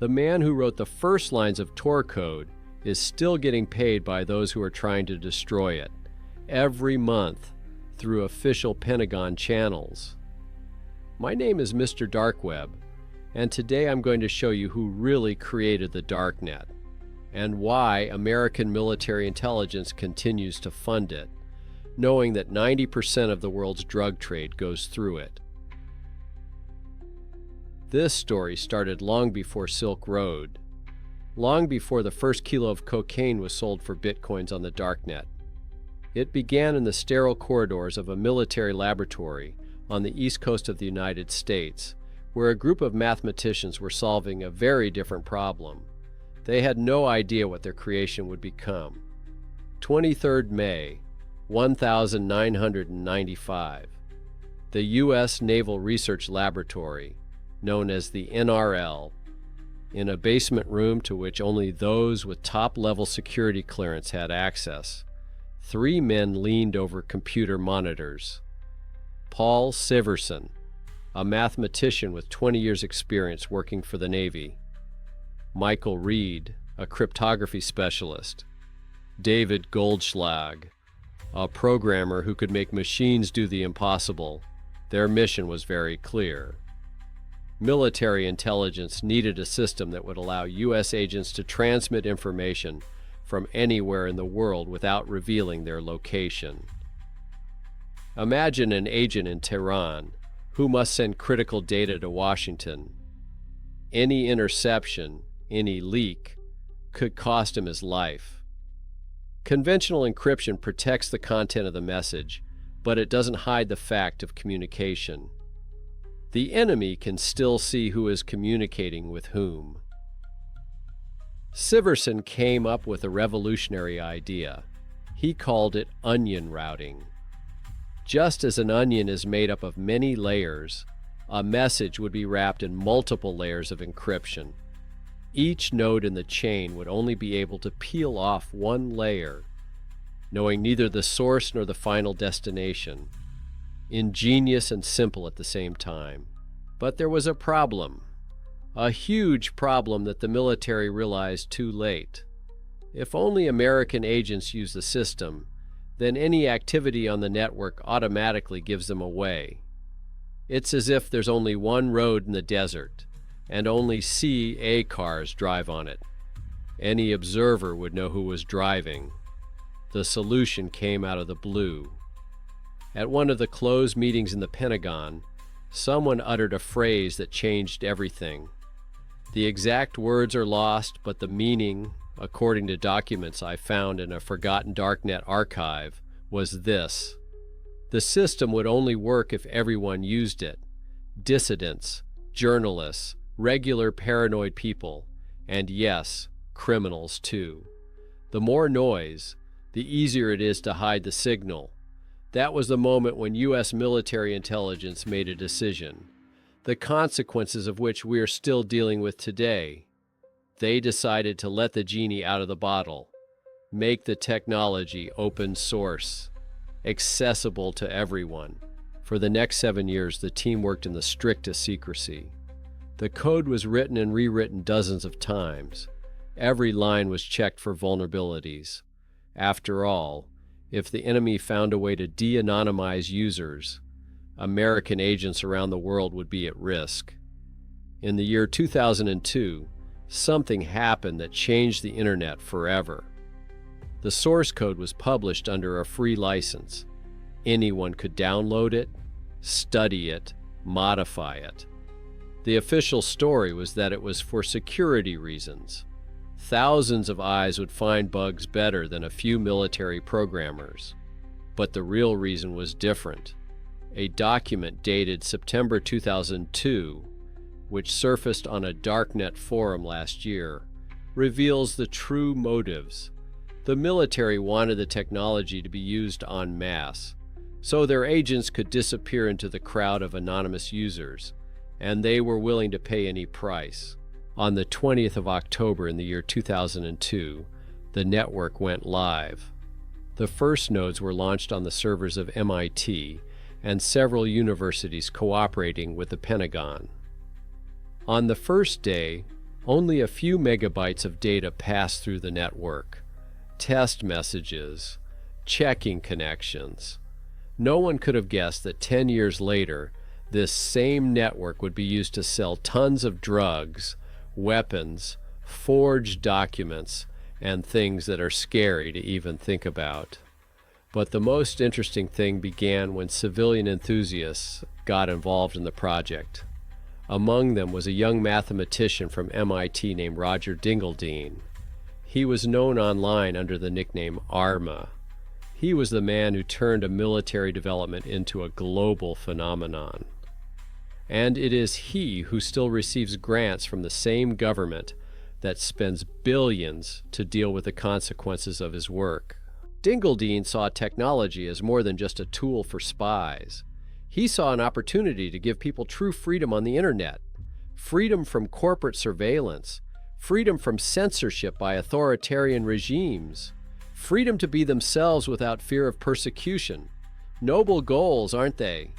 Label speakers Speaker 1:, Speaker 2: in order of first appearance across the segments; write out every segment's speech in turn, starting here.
Speaker 1: The man who wrote the first lines of TOR code is still getting paid by those who are trying to destroy it, every month through official Pentagon channels. My name is Mr. Dark Web, and today I'm going to show you who really created the Darknet and why American military intelligence continues to fund it, knowing that 90% of the world's drug trade goes through it. This story started long before Silk Road, long before the first kilo of cocaine was sold for bitcoins on the Darknet. It began in the sterile corridors of a military laboratory on the east coast of the United States, where a group of mathematicians were solving a very different problem. They had no idea what their creation would become. 23rd May, 1995. The U.S. Naval Research Laboratory, known as the NRL, in a basement room to which only those with top-level security clearance had access. 3 men leaned over computer monitors. Paul Siverson, a mathematician with 20 years' experience working for the Navy. Michael Reed, a cryptography specialist. David Goldschlag, a programmer who could make machines do the impossible. Their mission was very clear. Military intelligence needed a system that would allow U.S. agents to transmit information from anywhere in the world without revealing their location. Imagine an agent in Tehran who must send critical data to Washington. Any interception, any leak, could cost him his life. Conventional encryption protects the content of the message, but it doesn't hide the fact of communication. The enemy can still see who is communicating with whom. Siverson came up with a revolutionary idea. He called it onion routing. Just as an onion is made up of many layers, a message would be wrapped in multiple layers of encryption. Each node in the chain would only be able to peel off one layer, knowing neither the source nor the final destination. Ingenious and simple at the same time. But there was a problem. A huge problem that the military realized too late. If only American agents use the system, then any activity on the network automatically gives them away. It's as if there's only one road in the desert, and only CA cars drive on it. Any observer would know who was driving. The solution came out of the blue. At one of the closed meetings in the Pentagon, someone uttered a phrase that changed everything. The exact words are lost, but the meaning, according to documents I found in a forgotten Darknet archive, was this: the system would only work if everyone used it. Dissidents, journalists, regular paranoid people, and yes, criminals too. The more noise, the easier it is to hide the signal. That was the moment when U.S. military intelligence made a decision, the consequences of which we are still dealing with today. They decided to let the genie out of the bottle, make the technology open source, accessible to everyone. For the next 7 years, the team worked in the strictest secrecy. The code was written and rewritten dozens of times. Every line was checked for vulnerabilities. After all, if the enemy found a way to de-anonymize users, American agents around the world would be at risk. In the year 2002, something happened that changed the internet forever. The source code was published under a free license. Anyone could download it, study it, modify it. The official story was that it was for security reasons. Thousands of eyes would find bugs better than a few military programmers. But the real reason was different. A document dated September 2002, which surfaced on a Darknet forum last year, reveals the true motives. The military wanted the technology to be used en masse, so their agents could disappear into the crowd of anonymous users, and they were willing to pay any price. On the 20th of October in the year 2002, the network went live. The first nodes were launched on the servers of MIT and several universities cooperating with the Pentagon. On the first day, Only a few megabytes of data passed through the network. Test messages, checking connections. No one could have guessed that 10 years later, this same network would be used to sell tons of drugs, weapons, forged documents, and things that are scary to even think about. But the most interesting thing began when civilian enthusiasts got involved in the project. Among them was a young mathematician from MIT named Roger Dingledine. He was known online under the nickname ARMA. He was the man who turned a military development into a global phenomenon. And it is he who still receives grants from the same government that spends billions to deal with the consequences of his work. Dingledine saw technology as more than just a tool for spies. He saw an opportunity to give people true freedom on the internet, freedom from corporate surveillance, freedom from censorship by authoritarian regimes, freedom to be themselves without fear of persecution. Noble goals, aren't they?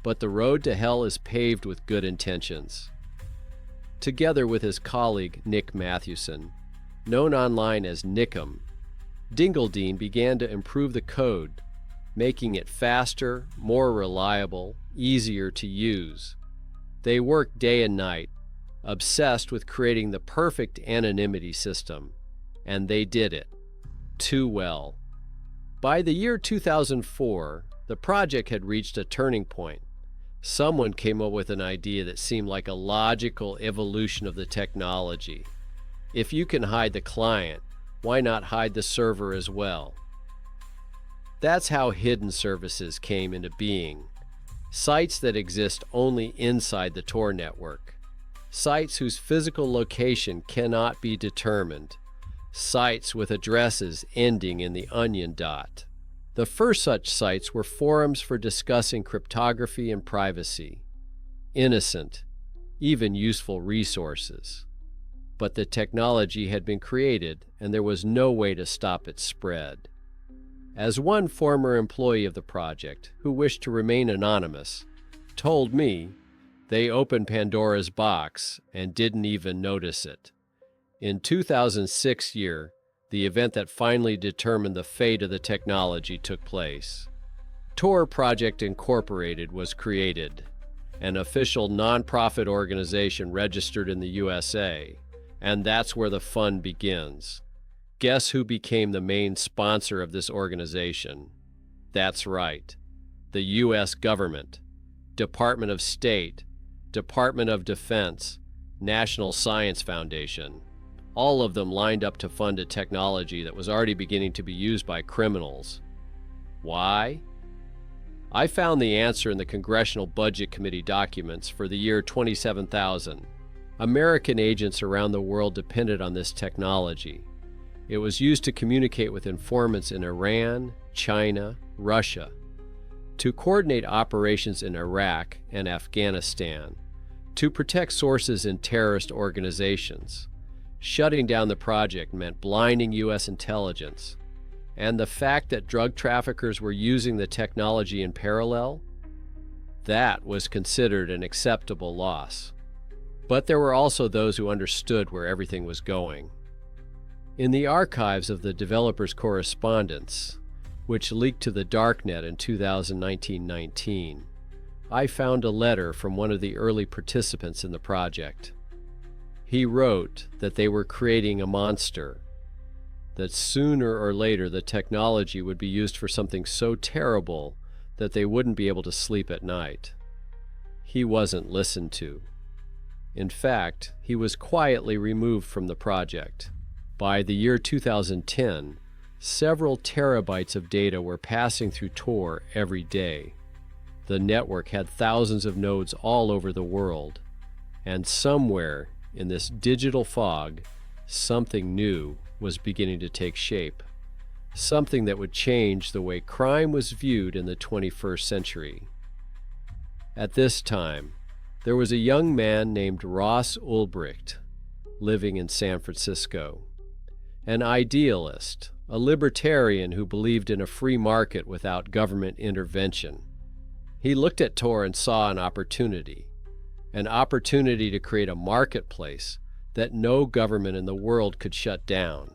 Speaker 1: But the road to hell is paved with good intentions. Together with his colleague Nick Mathewson, known online as Nickum, Dingledine began to improve the code, making it faster, more reliable, easier to use. They worked day and night, obsessed with creating the perfect anonymity system, and they did it too well. By the year 2004, the project had reached a turning point. Someone came up with an idea that seemed like a logical evolution of the technology. If you can hide the client, why not hide the server as well? That's how hidden services came into being. Sites that exist only inside the TOR network. Sites whose physical location cannot be determined. Sites with addresses ending in the onion dot. The first such sites were forums for discussing cryptography and privacy. Innocent, even useful resources. But the technology had been created, and there was no way to stop its spread. As one former employee of the project, who wished to remain anonymous, told me, they opened Pandora's box and didn't even notice it. In 2006 year, the event that finally determined the fate of the technology took place. TOR Project Incorporated was created, an official nonprofit organization registered in the USA, and that's where the fun begins. Guess who became the main sponsor of this organization? That's right, the U.S. government, Department of State, Department of Defense, National Science Foundation. All of them lined up to fund a technology that was already beginning to be used by criminals. Why? I found the answer in the Congressional Budget Committee documents for the year 27,000. American agents around the world depended on this technology. It was used to communicate with informants in Iran, China, Russia, to coordinate operations in Iraq and Afghanistan, to protect sources in terrorist organizations. Shutting down the project meant blinding U.S. intelligence, and the fact that drug traffickers were using the technology in parallel, that was considered an acceptable loss. But there were also those who understood where everything was going. In the archives of the developers' correspondence, which leaked to the Darknet in 2019, I found a letter from one of the early participants in the project. He wrote that they were creating a monster, that sooner or later the technology would be used for something so terrible that they wouldn't be able to sleep at night. He wasn't listened to. In fact, he was quietly removed from the project. By the year 2010, several terabytes of data were passing through TOR every day. The network had thousands of nodes all over the world, and somewhere in this digital fog, something new was beginning to take shape. Something that would change the way crime was viewed in the 21st century. At this time, there was a young man named Ross Ulbricht living in San Francisco. An idealist, a libertarian who believed in a free market without government intervention. He looked at TOR and saw an opportunity to create a marketplace that no government in the world could shut down.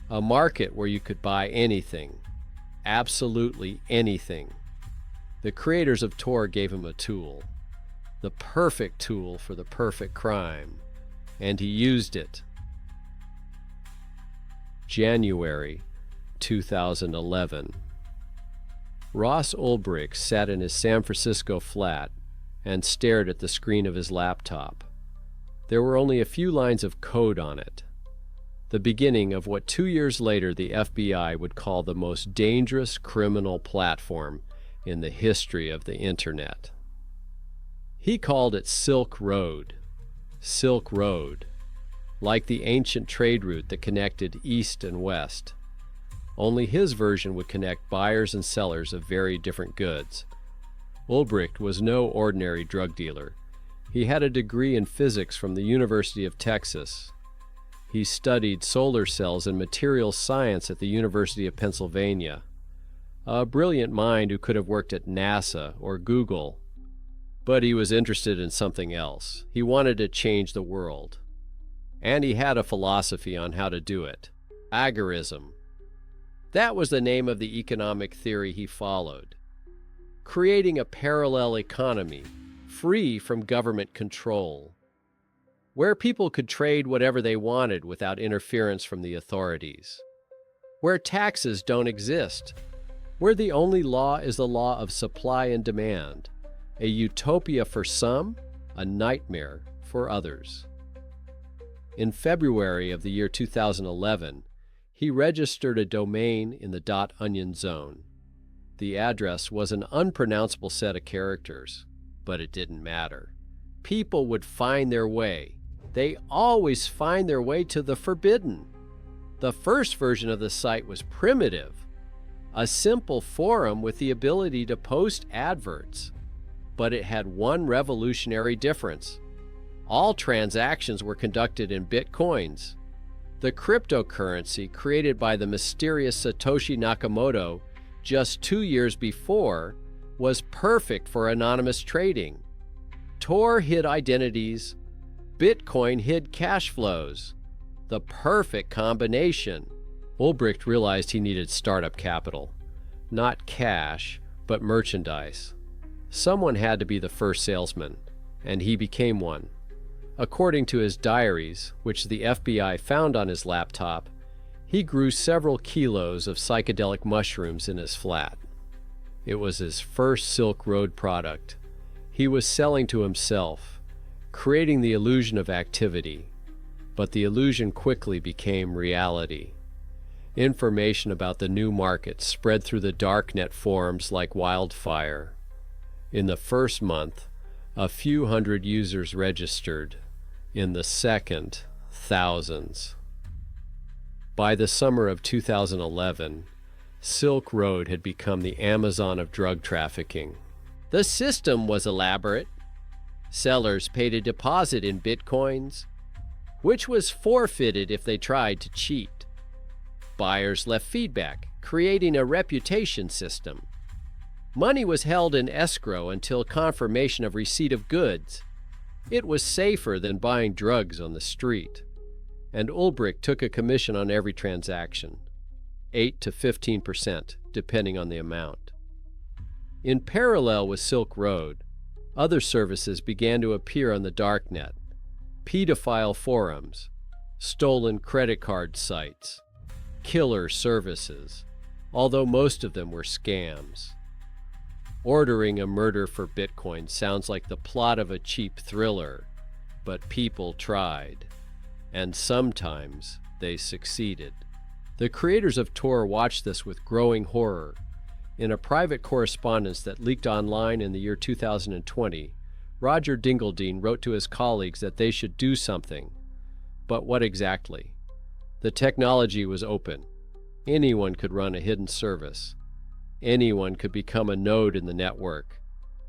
Speaker 1: A market where you could buy anything, absolutely anything. The creators of TOR gave him a tool, the perfect tool for the perfect crime, and he used it. January 2011. Ross Ulbricht sat in his San Francisco flat and stared at the screen of his laptop. There were only a few lines of code on it, the beginning of what 2 years later the FBI would call the most dangerous criminal platform in the history of the Internet. He called it Silk Road. Silk Road, like the ancient trade route that connected East and West. Only his version would connect buyers and sellers of very different goods. Ulbricht was no ordinary drug dealer. He had a degree in physics from the University of Texas. He studied solar cells and materials science at the University of Pennsylvania. A brilliant mind who could have worked at NASA or Google. But he was interested in something else. He wanted to change the world. And he had a philosophy on how to do it. Agorism. That was the name of the economic theory he followed. Creating a parallel economy, free from government control, where people could trade whatever they wanted without interference from the authorities, where taxes don't exist, where the only law is the law of supply and demand, a utopia for some, a nightmare for others. In February of the year 2011, he registered a domain in the .onion zone. The address was an unpronounceable set of characters, but it didn't matter. People would find their way. They always find their way to the forbidden. The first version of the site was primitive, a simple forum with the ability to post adverts. But it had one revolutionary difference. All transactions were conducted in Bitcoins. The cryptocurrency created by the mysterious Satoshi Nakamoto just 2 years before was perfect for anonymous trading. TOR hid identities, Bitcoin hid cash flows. The perfect combination. Ulbricht realized he needed startup capital. Not cash, but merchandise. Someone had to be the first salesman, and he became one. According to his diaries, which the FBI found on his laptop, he grew several kilos of psychedelic mushrooms in his flat. It was his first Silk Road product. He was selling to himself, creating the illusion of activity, but the illusion quickly became reality. Information about the new market spread through the Darknet forums like wildfire. In the first month, a few hundred users registered. In the second, thousands. By the summer of 2011, Silk Road had become the Amazon of drug trafficking. The system was elaborate. Sellers paid a deposit in Bitcoins, which was forfeited if they tried to cheat. Buyers left feedback, creating a reputation system. Money was held in escrow until confirmation of receipt of goods. It was safer than buying drugs on the street. And Ulbricht took a commission on every transaction, 8 to 15%, depending on the amount. In parallel with Silk Road, other services began to appear on the Darknet. Pedophile forums, stolen credit card sites, killer services, although most of them were scams. Ordering a murder for Bitcoin sounds like the plot of a cheap thriller, but people tried, and sometimes they succeeded. The creators of TOR watched this with growing horror. In a private correspondence that leaked online in the year 2020, Roger Dingledine wrote to his colleagues that they should do something. But what exactly? The technology was open. Anyone could run a hidden service. Anyone could become a node in the network.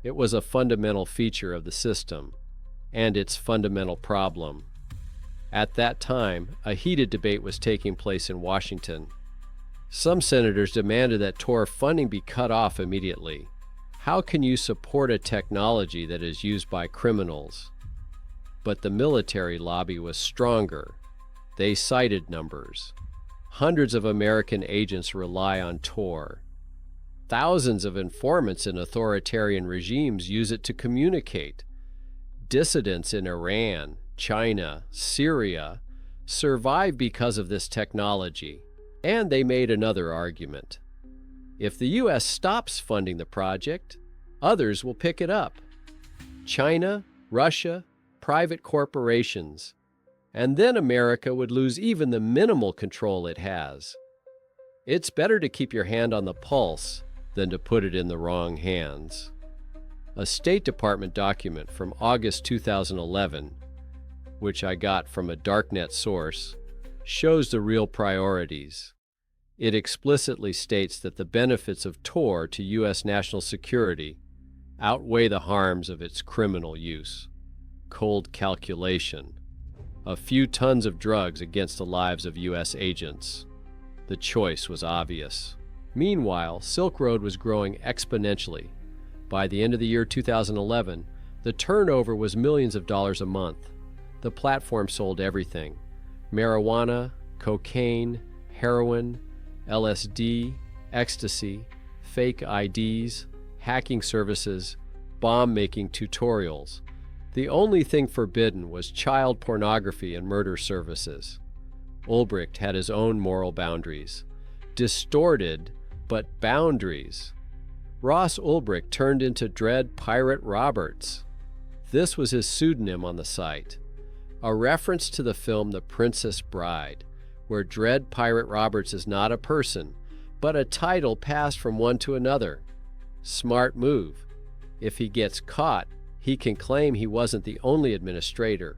Speaker 1: It was a fundamental feature of the system, and its fundamental problem. At that time, a heated debate was taking place in Washington. Some senators demanded that TOR funding be cut off immediately. How can you support a technology that is used by criminals? But the military lobby was stronger. They cited numbers. Hundreds of American agents rely on TOR. Thousands of informants in authoritarian regimes use it to communicate. Dissidents in Iran, China, Syria survive because of this technology. And they made another argument. If the U.S. stops funding the project, others will pick it up. China, Russia, private corporations. And then America would lose even the minimal control it has. It's better to keep your hand on the pulse than to put it in the wrong hands. A State Department document from August 2011, which I got from a Darknet source, shows the real priorities. It explicitly states that the benefits of TOR to U.S. national security outweigh the harms of its criminal use. Cold calculation. A few tons of drugs against the lives of U.S. agents. The choice was obvious. Meanwhile, Silk Road was growing exponentially. By the end of the year 2011, the turnover was millions of dollars a month. The platform sold everything: marijuana, cocaine, heroin, LSD, ecstasy, fake IDs, hacking services, bomb-making tutorials. The only thing forbidden was child pornography and murder services. Ulbricht had his own moral boundaries. Distorted, but boundaries. Ross Ulbricht turned into Dread Pirate Roberts. This was his pseudonym on the site, a reference to the film The Princess Bride, where Dread Pirate Roberts is not a person, but a title passed from one to another. Smart move. If he gets caught, he can claim he wasn't the only administrator.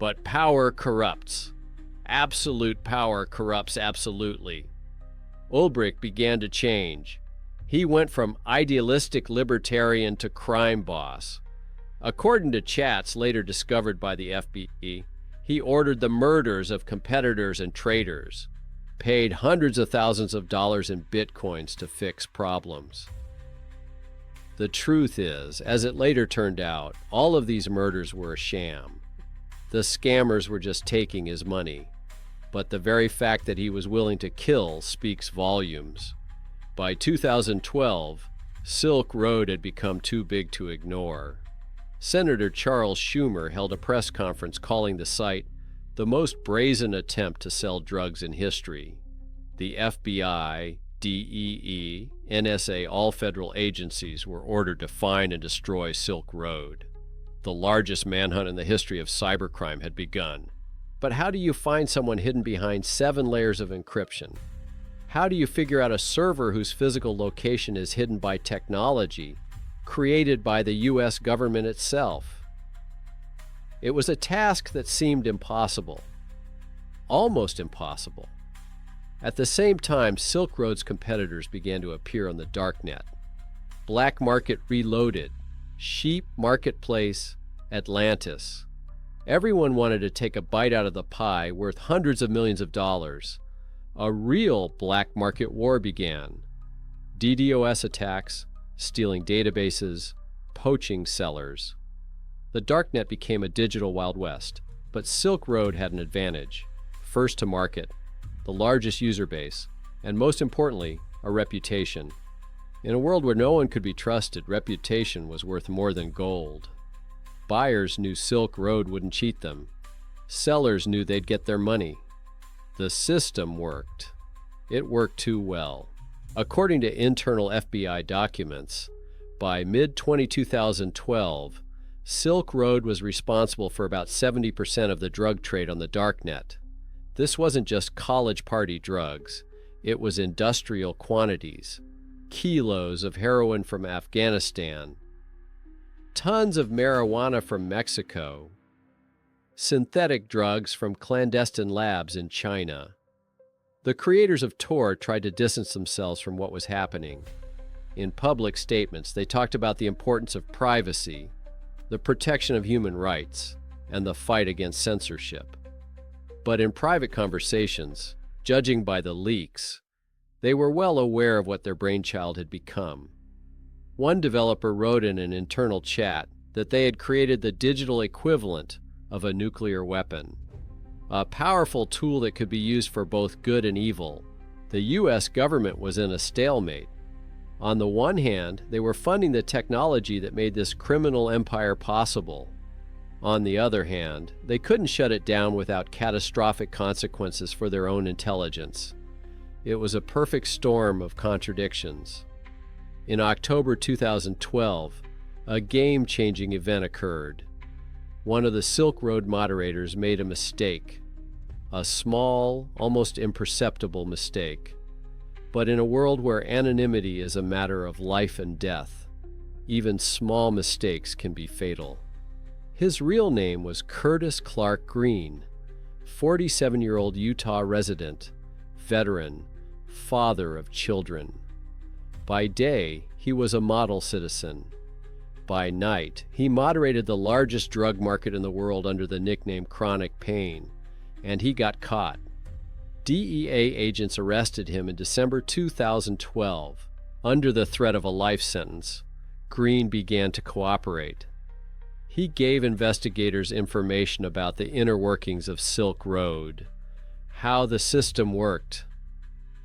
Speaker 1: But power corrupts. Absolute power corrupts absolutely. Ulbricht began to change. He went from idealistic libertarian to crime boss. According to chats later discovered by the FBI, he ordered the murders of competitors and traitors, paid hundreds of thousands of dollars in bitcoins to fix problems. The truth is, as it later turned out, all of these murders were a sham. The scammers were just taking his money. But the very fact that he was willing to kill speaks volumes. By 2012, Silk Road had become too big to ignore. Senator Charles Schumer held a press conference calling the site the most brazen attempt to sell drugs in history. The FBI, DEA, NSA, all federal agencies were ordered to find and destroy Silk Road. The largest manhunt in the history of cybercrime had begun. But how do you find someone hidden behind 7 layers of encryption? How do you figure out a server whose physical location is hidden by technology created by the U.S. government itself? It was a task that seemed impossible. Almost impossible. At the same time, Silk Road's competitors began to appear on the Darknet. Black Market Reloaded, Sheep Marketplace, Atlantis. Everyone wanted to take a bite out of the pie worth hundreds of millions of dollars. A real black market war began. DDoS attacks, stealing databases, poaching sellers. The Darknet became a digital Wild West, but Silk Road had an advantage. First to market, the largest user base, and most importantly, a reputation. In a world where no one could be trusted, reputation was worth more than gold. Buyers knew Silk Road wouldn't cheat them. Sellers knew they'd get their money. The system worked. It worked too well. According to internal FBI documents, by mid-2012, Silk Road was responsible for about 70% of the drug trade on the Darknet. This wasn't just college party drugs. It was industrial quantities. Kilos of heroin from Afghanistan. Tons of marijuana from Mexico. Synthetic drugs from clandestine labs in China. The creators of TOR tried to distance themselves from what was happening. In public statements, they talked about the importance of privacy, the protection of human rights, and the fight against censorship. But in private conversations, judging by the leaks, they were well aware of what their brainchild had become. One developer wrote in an internal chat that they had created the digital equivalent of a nuclear weapon. A powerful tool that could be used for both good and evil. The U.S. government was in a stalemate. On the one hand, they were funding the technology that made this criminal empire possible. On the other hand, they couldn't shut it down without catastrophic consequences for their own intelligence. It was a perfect storm of contradictions. In October 2012, a game-changing event occurred. One of the Silk Road moderators made a mistake. A small, almost imperceptible mistake. But in a world where anonymity is a matter of life and death, even small mistakes can be fatal. His real name was Curtis Clark Green, 47-year-old Utah resident, veteran, father of children. By day, he was a model citizen. By night, he moderated the largest drug market in the world under the nickname Chronic Pain, and he got caught. DEA agents arrested him in December 2012. Under the threat of a life sentence, Green began to cooperate. He gave investigators information about the inner workings of Silk Road, how the system worked,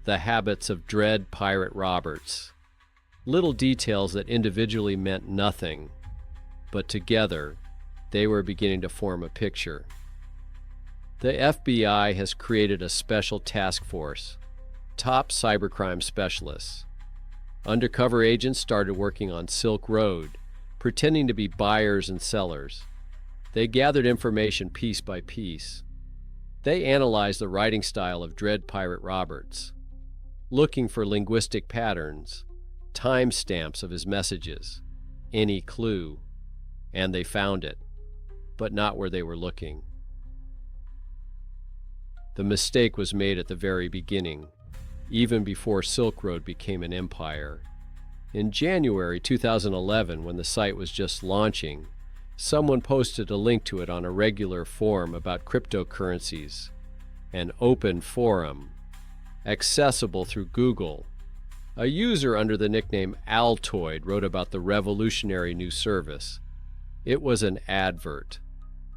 Speaker 1: the habits of Dread Pirate Roberts. Little details that individually meant nothing, but together they were beginning to form a picture. The FBI has created a special task force, top cybercrime specialists. Undercover agents started working on Silk Road, pretending to be buyers and sellers. They gathered information piece by piece. They analyzed the writing style of Dread Pirate Roberts, looking for linguistic patterns, timestamps of his messages, any clue, and they found it, but not where they were looking. The mistake was made at the very beginning, even before Silk Road became an empire. In January 2011, when the site was just launching, someone posted a link to it on a regular forum about cryptocurrencies, an open forum, accessible through Google. A user under the nickname Altoid wrote about the revolutionary new service. It was an advert,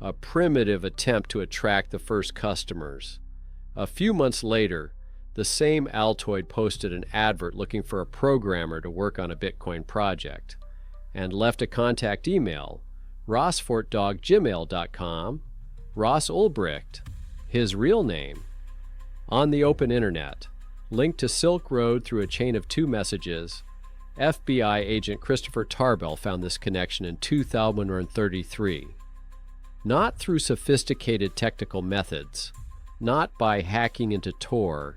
Speaker 1: a primitive attempt to attract the first customers. A few months later, the same Altoid posted an advert looking for a programmer to work on a Bitcoin project, and left a contact email, rossfortdog@gmail.com, Ross Ulbricht, his real name, on the open internet, linked to Silk Road through a chain of 2 messages. FBI agent Christopher Tarbell found this connection in 2033. Not through sophisticated technical methods, not by hacking into TOR,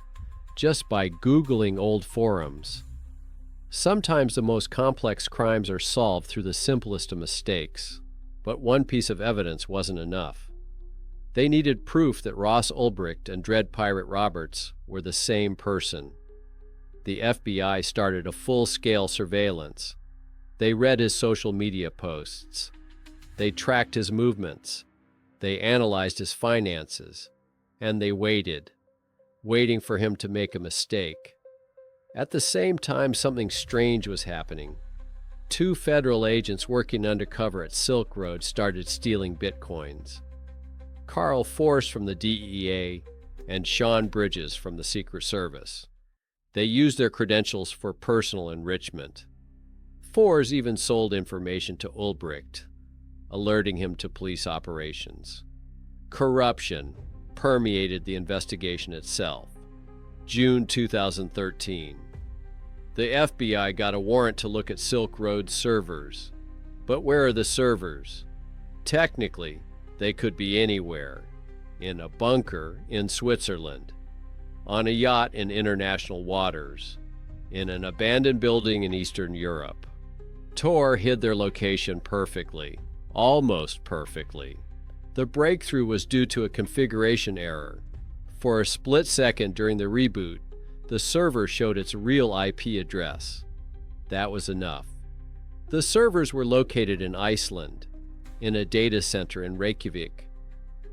Speaker 1: just by Googling old forums. Sometimes the most complex crimes are solved through the simplest of mistakes, but one piece of evidence wasn't enough. They needed proof that Ross Ulbricht and Dread Pirate Roberts were the same person. The FBI started a full-scale surveillance. They read his social media posts. They tracked his movements. They analyzed his finances. And they waited, waiting for him to make a mistake. At the same time, something strange was happening. 2 federal agents working undercover at Silk Road started stealing bitcoins. Carl Force from the DEA and Sean Bridges from the Secret Service. They used their credentials for personal enrichment. Force even sold information to Ulbricht, alerting him to police operations. Corruption permeated the investigation itself. June 2013. The FBI got a warrant to look at Silk Road servers. But where are the servers? Technically, they could be anywhere. In a bunker in Switzerland, on a yacht in international waters, in an abandoned building in Eastern Europe. TOR hid their location perfectly, almost perfectly. The breakthrough was due to a configuration error. For a split second during the reboot, the server showed its real IP address. That was enough. The servers were located in Iceland, in a data center in Reykjavik.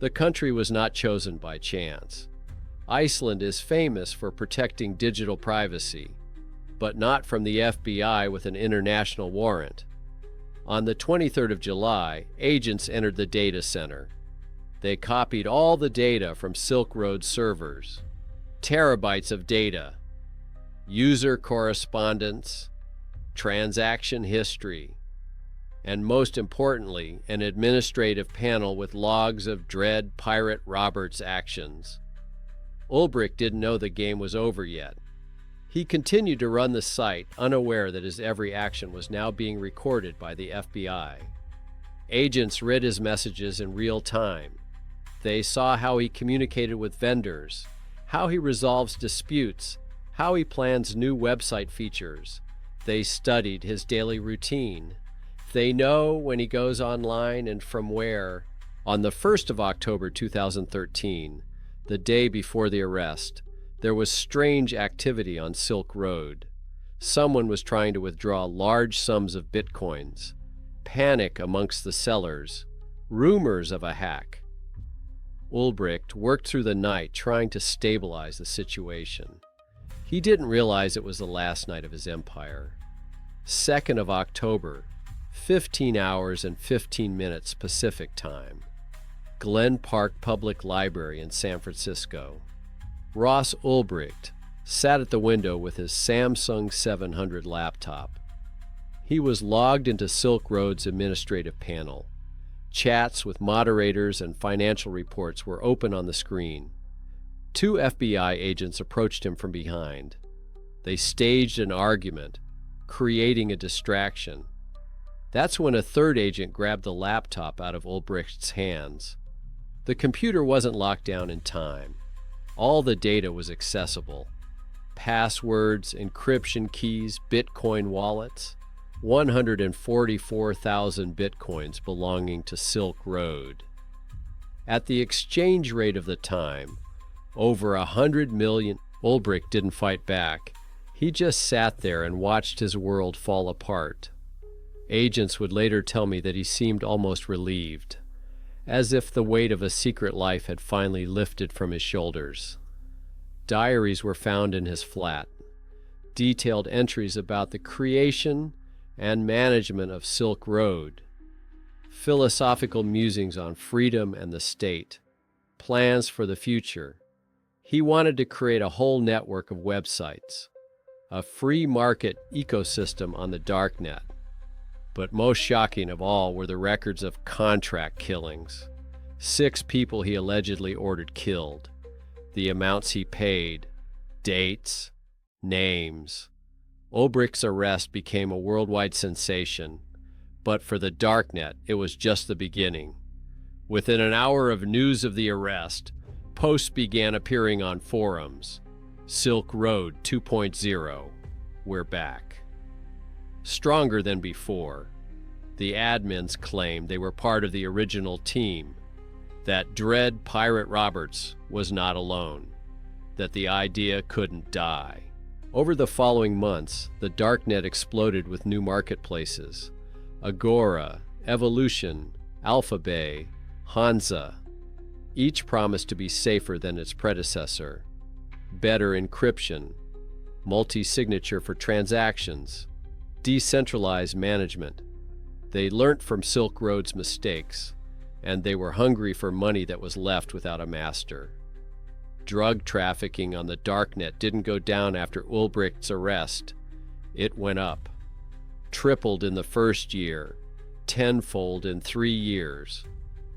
Speaker 1: The country was not chosen by chance. Iceland is famous for protecting digital privacy, but not from the FBI with an international warrant. On the 23rd of July, agents entered the data center. They copied all the data from Silk Road servers, terabytes of data, user correspondence, transaction history, and most importantly, an administrative panel with logs of Dread Pirate Roberts' actions. Ulbricht didn't know the game was over yet. He continued to run the site, unaware that his every action was now being recorded by the FBI. Agents read his messages in real time. They saw how he communicated with vendors, how he resolves disputes, how he plans new website features. They studied his daily routine. They know when he goes online and from where. On the 1st of October 2013, the day before the arrest, there was strange activity on Silk Road. Someone was trying to withdraw large sums of bitcoins. Panic amongst the sellers. Rumors of a hack. Ulbricht worked through the night trying to stabilize the situation. He didn't realize it was the last night of his empire. 2nd of October, 15 hours and 15 minutes Pacific time. Glen Park Public Library in San Francisco. Ross Ulbricht sat at the window with his Samsung 700 laptop. He was logged into Silk Road's administrative panel. Chats with moderators and financial reports were open on the screen. 2 FBI agents approached him from behind. They staged an argument, creating a distraction. That's when a 3rd agent grabbed the laptop out of Ulbricht's hands. The computer wasn't locked down in time. All the data was accessible. Passwords, encryption keys, Bitcoin wallets. 144,000 Bitcoins belonging to Silk Road. At the exchange rate of the time, over 100 million. Ulbricht didn't fight back. He just sat there and watched his world fall apart. Agents would later tell me that he seemed almost relieved, as if the weight of a secret life had finally lifted from his shoulders. Diaries were found in his flat, detailed entries about the creation and management of Silk Road, philosophical musings on freedom and the state, plans for the future. He wanted to create a whole network of websites, a free market ecosystem on the Darknet. But most shocking of all were the records of contract killings. 6 people he allegedly ordered killed, the amounts he paid, dates, names. Ulbricht's arrest became a worldwide sensation, but for the Darknet, it was just the beginning. Within an hour of news of the arrest, posts began appearing on forums. Silk Road 2.0, we're back. Stronger than before. The admins claimed they were part of the original team, that Dread Pirate Roberts was not alone, that the idea couldn't die. Over the following months, the Darknet exploded with new marketplaces. Agora, Evolution, Alphabay, Hansa. Each promised to be safer than its predecessor. Better encryption, multi-signature for transactions, decentralized management. They learnt from Silk Road's mistakes, and they were hungry for money that was left without a master. Drug trafficking on the Darknet didn't go down after Ulbricht's arrest. It went up. Tripled in the first year, tenfold in 3 years.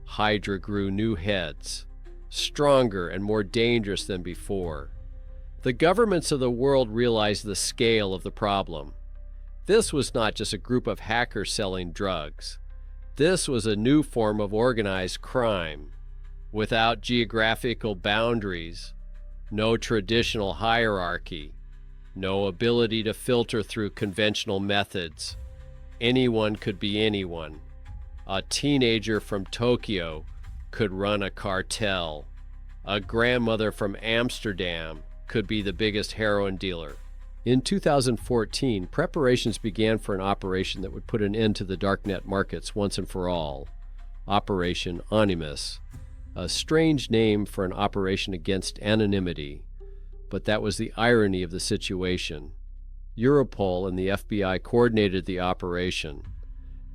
Speaker 1: Hydra grew new heads, stronger and more dangerous than before. The governments of the world realized the scale of the problem. This was not just a group of hackers selling drugs. This was a new form of organized crime, without geographical boundaries, no traditional hierarchy, no ability to filter through conventional methods. Anyone could be anyone. A teenager from Tokyo could run a cartel. A grandmother from Amsterdam could be the biggest heroin dealer. In 2014, preparations began for an operation that would put an end to the Darknet markets once and for all. Operation Onimus, a strange name for an operation against anonymity, but that was the irony of the situation. Europol and the FBI coordinated the operation.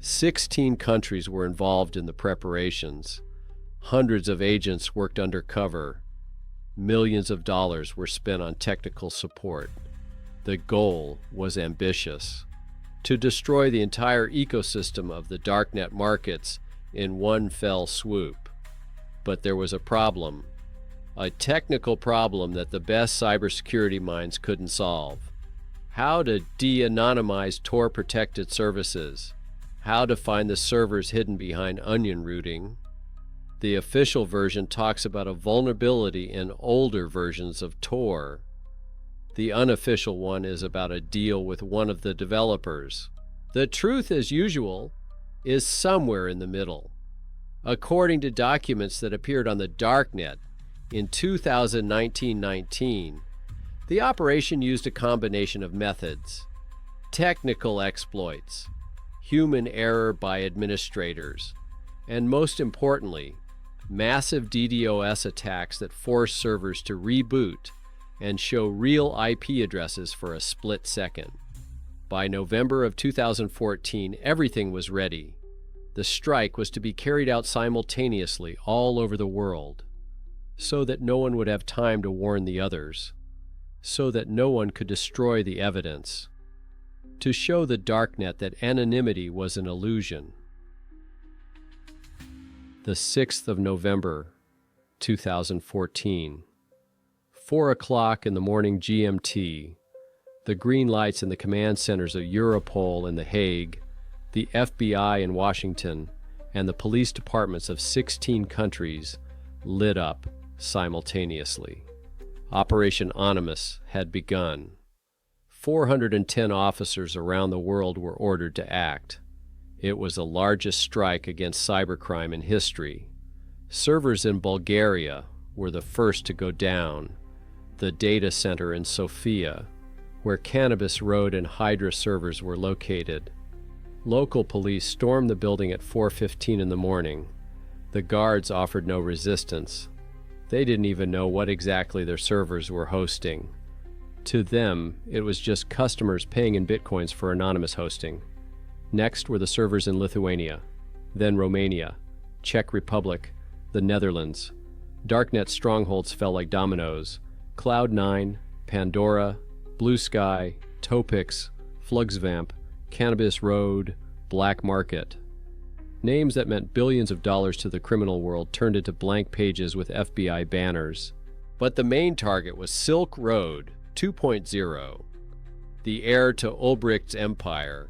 Speaker 1: 16 countries were involved in the preparations. Hundreds of agents worked undercover. Millions of dollars were spent on technical support. The goal was ambitious: to destroy the entire ecosystem of the Darknet markets in one fell swoop. But there was a problem. A technical problem that the best cybersecurity minds couldn't solve. How to de-anonymize Tor-protected services. How to find the servers hidden behind onion routing. The official version talks about a vulnerability in older versions of Tor. The unofficial one is about a deal with one of the developers. The truth, as usual, is somewhere in the middle. According to documents that appeared on the Darknet in 2019, the operation used a combination of methods: technical exploits, human error by administrators, and most importantly, massive DDoS attacks that force servers to reboot and show real IP addresses for a split second. By November of 2014, everything was ready. The strike was to be carried out simultaneously all over the world, so that no one would have time to warn the others, so that no one could destroy the evidence, to show the Darknet that anonymity was an illusion. The 6th of November, 2014. 4 o'clock in the morning GMT. The green lights in the command centers of Europol in The Hague, the FBI in Washington, and the police departments of 16 countries lit up simultaneously. Operation Onimus had begun. 410 officers around the world were ordered to act. It was the largest strike against cybercrime in history. Servers in Bulgaria were the first to go down. The data center in Sofia, where Cannabis Road and Hydra servers were located. Local police stormed the building at 4:15 in the morning. The guards offered no resistance. They didn't even know what exactly their servers were hosting. To them, it was just customers paying in bitcoins for anonymous hosting. Next were the servers in Lithuania, then Romania, Czech Republic, the Netherlands. Darknet strongholds fell like dominoes. Cloud9, Pandora, Blue Sky, Topix, Flugsvamp, Cannabis Road, Black Market. Names that meant billions of dollars to the criminal world turned into blank pages with FBI banners. But the main target was Silk Road 2.0, the heir to Ulbricht's empire.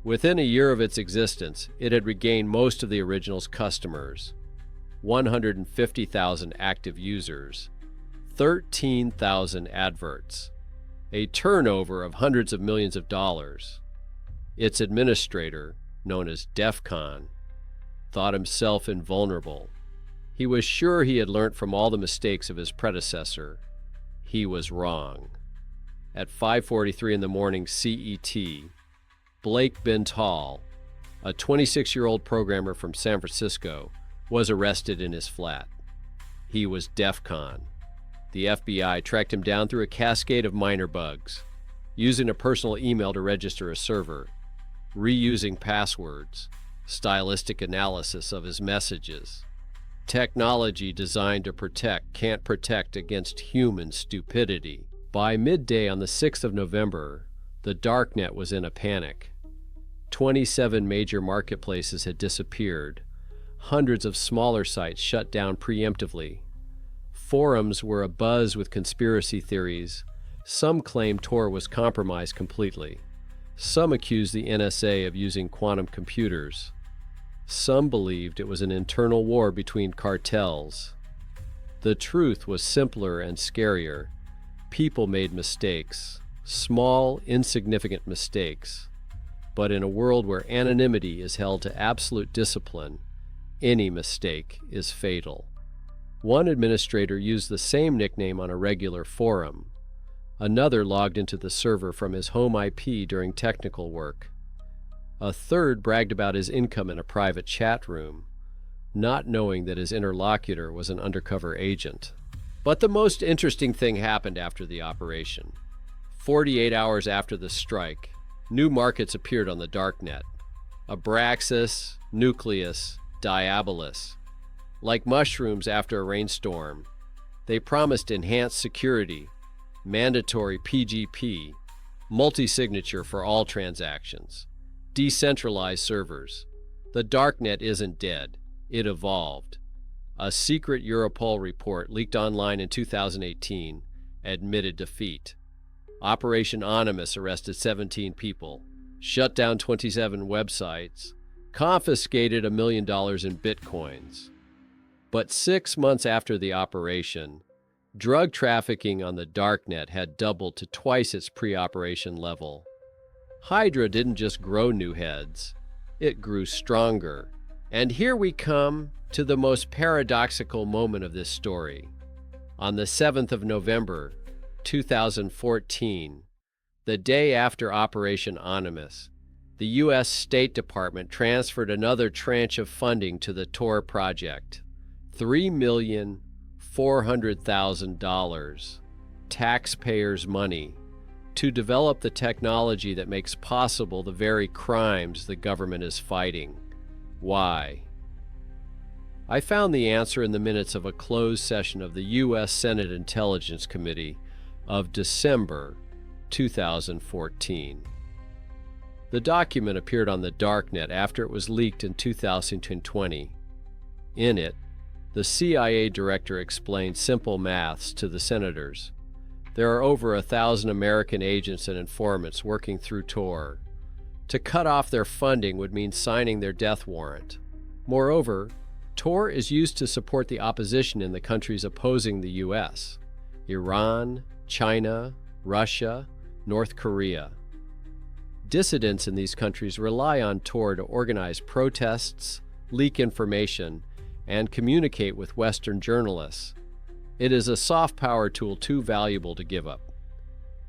Speaker 1: Within a year of its existence, it had regained most of the original's customers, 150,000 active users, 13,000 adverts, a turnover of hundreds of millions of dollars. Its administrator, known as DEFCON, thought himself invulnerable. He was sure he had learnt from all the mistakes of his predecessor. He was wrong. At 5:43 in the morning CET, Blake Bental, a 26-year-old programmer from San Francisco, was arrested in his flat. He was DEFCON. The FBI tracked him down through a cascade of minor bugs, using a personal email to register a server, reusing passwords, stylistic analysis of his messages. Technology designed to protect can't protect against human stupidity. By midday on the 6th of November, the Darknet was in a panic. 27 major marketplaces had disappeared. Hundreds of smaller sites shut down preemptively. Forums were abuzz with conspiracy theories. Some claimed Tor was compromised completely. Some accused the NSA of using quantum computers. Some believed it was an internal war between cartels. The truth was simpler and scarier. People made mistakes, small, insignificant mistakes. But in a world where anonymity is held to absolute discipline, any mistake is fatal. One administrator used the same nickname on a regular forum. Another logged into the server from his home IP during technical work. A third bragged about his income in a private chat room, not knowing that his interlocutor was an undercover agent. But the most interesting thing happened after the operation. 48 hours after the strike, new markets appeared on the Darknet. Abraxas, Nucleus, Diabolus. like mushrooms after a rainstorm. They promised enhanced security, mandatory PGP, multi-signature for all transactions, decentralized servers. The Darknet isn't dead. It evolved. A secret Europol report leaked online in 2018 admitted defeat. Operation Animus arrested 17 people, shut down 27 websites, confiscated $1 million in bitcoins. But 6 months after the operation, drug trafficking on the Darknet had doubled to twice its pre-operation level. Hydra didn't just grow new heads, it grew stronger. And here we come to the most paradoxical moment of this story. On the 7th of November, 2014, the day after Operation Animus, the U.S. State Department transferred another tranche of funding to the TOR project, $3,400,000, taxpayers' money, to develop the technology that makes possible the very crimes the government is fighting. Why? I found the answer in the minutes of a closed session of the U.S. Senate Intelligence Committee of December 2014. The document appeared on the Darknet after it was leaked in 2020. In it, the CIA director explained simple maths to the senators. There are over 1,000 American agents and informants working through TOR. To cut off their funding would mean signing their death warrant. Moreover, TOR is used to support the opposition in the countries opposing the U.S. Iran, China, Russia, North Korea. Dissidents in these countries rely on TOR to organize protests, leak information, and communicate with Western journalists. It is a soft power tool too valuable to give up.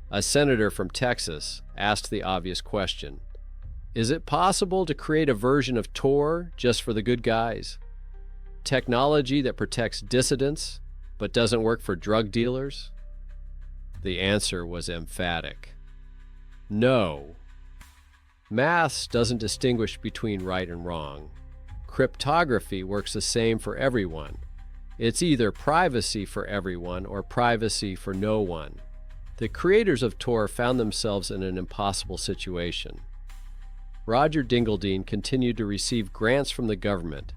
Speaker 1: A senator from Texas asked the obvious question: is it possible to create a version of TOR just for the good guys? Technology that protects dissidents but doesn't work for drug dealers? The answer was emphatic. No. Maths doesn't distinguish between right and wrong. Cryptography works the same for everyone. It's either privacy for everyone or privacy for no one. The creators of TOR found themselves in an impossible situation. Roger Dingledine continued to receive grants from the government,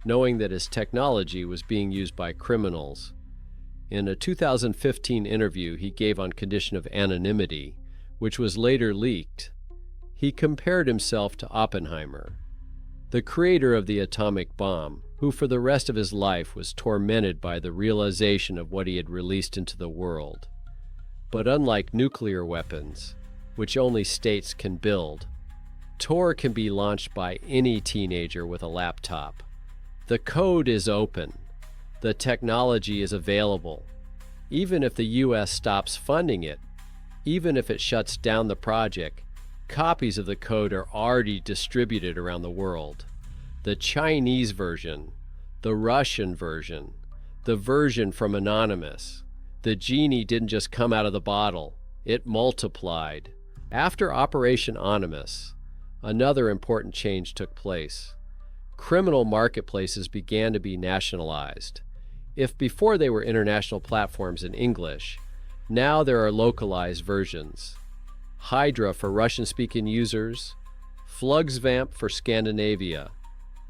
Speaker 1: knowing that his technology was being used by criminals. In a 2015 interview he gave on condition of anonymity, which was later leaked, he compared himself to Oppenheimer, the creator of the atomic bomb, who for the rest of his life was tormented by the realization of what he had released into the world. But unlike nuclear weapons, which only states can build, TOR can be launched by any teenager with a laptop. The code is open. The technology is available. Even if the U.S. stops funding it, even if it shuts down the project, copies of the code are already distributed around the world. The Chinese version, the Russian version, the version from Anonymous. The genie didn't just come out of the bottle, it multiplied. After Operation Animus, another important change took place. Criminal marketplaces began to be nationalized. If before they were international platforms in English, now there are localized versions. Hydra for Russian-speaking users, Flugsvamp for Scandinavia,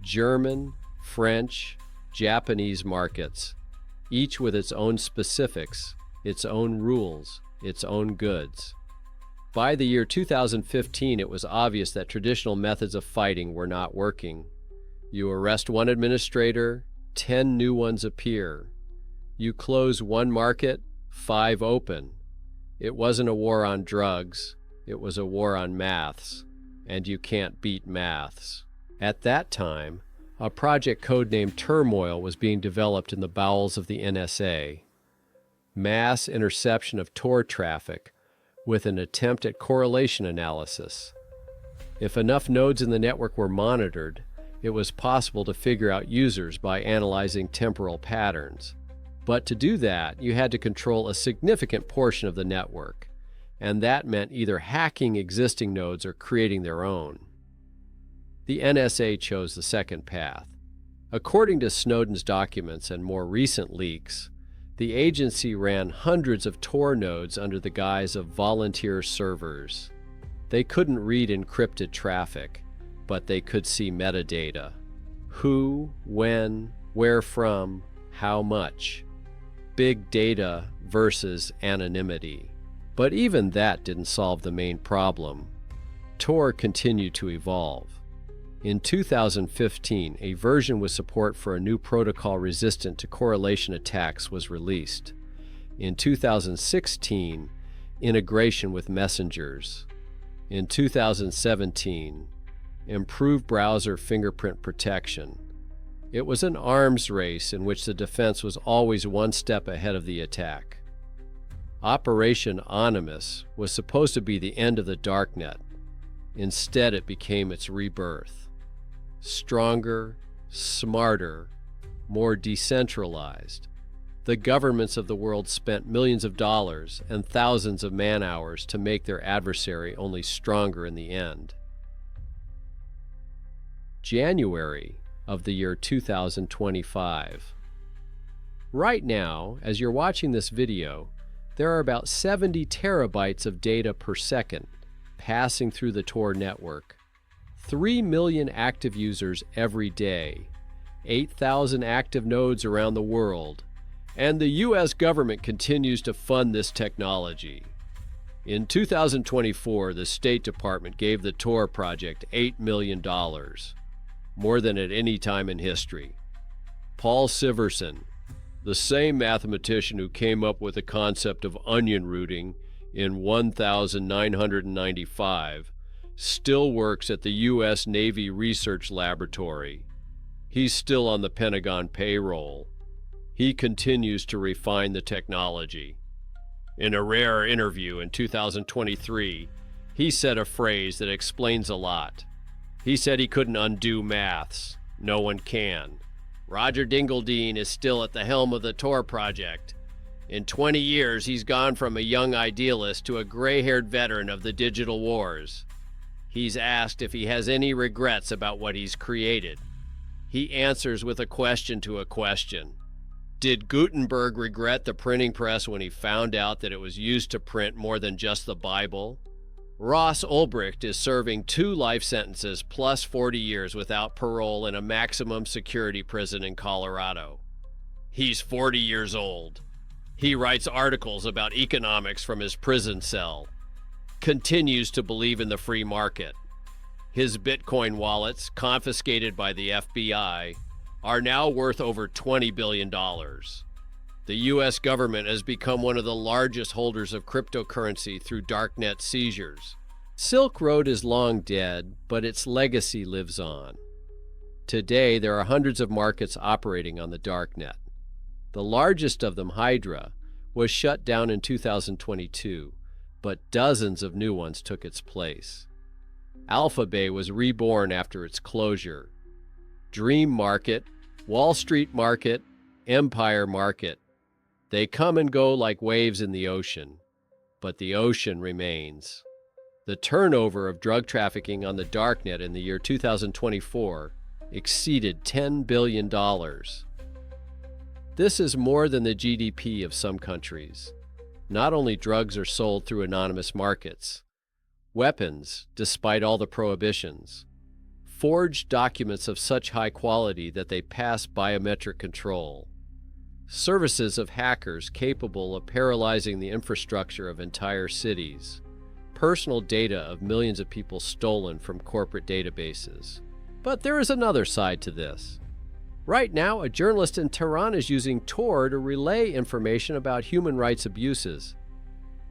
Speaker 1: German, French, Japanese markets, each with its own specifics, its own rules, its own goods. By the year 2015, it was obvious that traditional methods of fighting were not working. You arrest one administrator, 10 new ones appear. You close one market, 5 open. It wasn't a war on drugs, it was a war on maths, and you can't beat maths. At that time, a project codenamed Turmoil was being developed in the bowels of the NSA. Mass interception of TOR traffic with an attempt at correlation analysis. If enough nodes in the network were monitored, it was possible to figure out users by analyzing temporal patterns. But to do that, you had to control a significant portion of the network, and that meant either hacking existing nodes or creating their own. The NSA chose the second path. According to Snowden's documents and more recent leaks, the agency ran hundreds of TOR nodes under the guise of volunteer servers. They couldn't read encrypted traffic, but they could see metadata. Who, when, where from, how much. Big data versus anonymity. But even that didn't solve the main problem. TOR continued to evolve. In 2015, a version with support for a new protocol resistant to correlation attacks was released. In 2016, integration with messengers. In 2017, improved browser fingerprint protection. It was an arms race in which the defense was always one step ahead of the attack. Operation Anonymous was supposed to be the end of the Darknet. Instead, it became its rebirth. Stronger, smarter, more decentralized. The governments of the world spent millions of dollars and thousands of man-hours to make their adversary only stronger in the end. January of the year 2025. Right now, as you're watching this video, there are about 70 terabytes of data per second passing through the TOR network. 3 million active users every day, 8,000 active nodes around the world, and the U.S. government continues to fund this technology. In 2024, the State Department gave the TOR project $8 million, more than at any time in history. Paul Siverson, the same mathematician who came up with the concept of onion routing in 1995, still works at the U.S. Navy Research Laboratory. He's still on the Pentagon payroll. He continues to refine the technology. In a rare interview in 2023, he said a phrase that explains a lot. He said he couldn't undo maths. No one can. Roger Dingledine is still at the helm of the TOR project. In 20 years, he's gone from a young idealist to a gray-haired veteran of the digital wars. He's asked if he has any regrets about what he's created. He answers with a question to a question. Did Gutenberg regret the printing press when he found out that it was used to print more than just the Bible? Ross Ulbricht is serving 2 life sentences plus 40 years without parole in a maximum security prison in Colorado. He's 40 years old. He writes articles about economics from his prison cell. Continues to believe in the free market. His Bitcoin wallets, confiscated by the FBI, are now worth over $20 billion. The U.S. government has become one of the largest holders of cryptocurrency through Darknet seizures. Silk Road is long dead, but its legacy lives on. Today, there are hundreds of markets operating on the Darknet. The largest of them, Hydra, was shut down in 2022, but dozens of new ones took its place. Alphabay was reborn after its closure. Dream Market, Wall Street Market, Empire Market. They come and go like waves in the ocean, but the ocean remains. The turnover of drug trafficking on the Darknet in the year 2024 exceeded $10 billion. This is more than the GDP of some countries. Not only drugs are sold through anonymous markets, weapons, despite all the prohibitions, forged documents of such high quality that they pass biometric control, services of hackers capable of paralyzing the infrastructure of entire cities, personal data of millions of people stolen from corporate databases. But there is another side to this. Right now, a journalist in Tehran is using TOR to relay information about human rights abuses.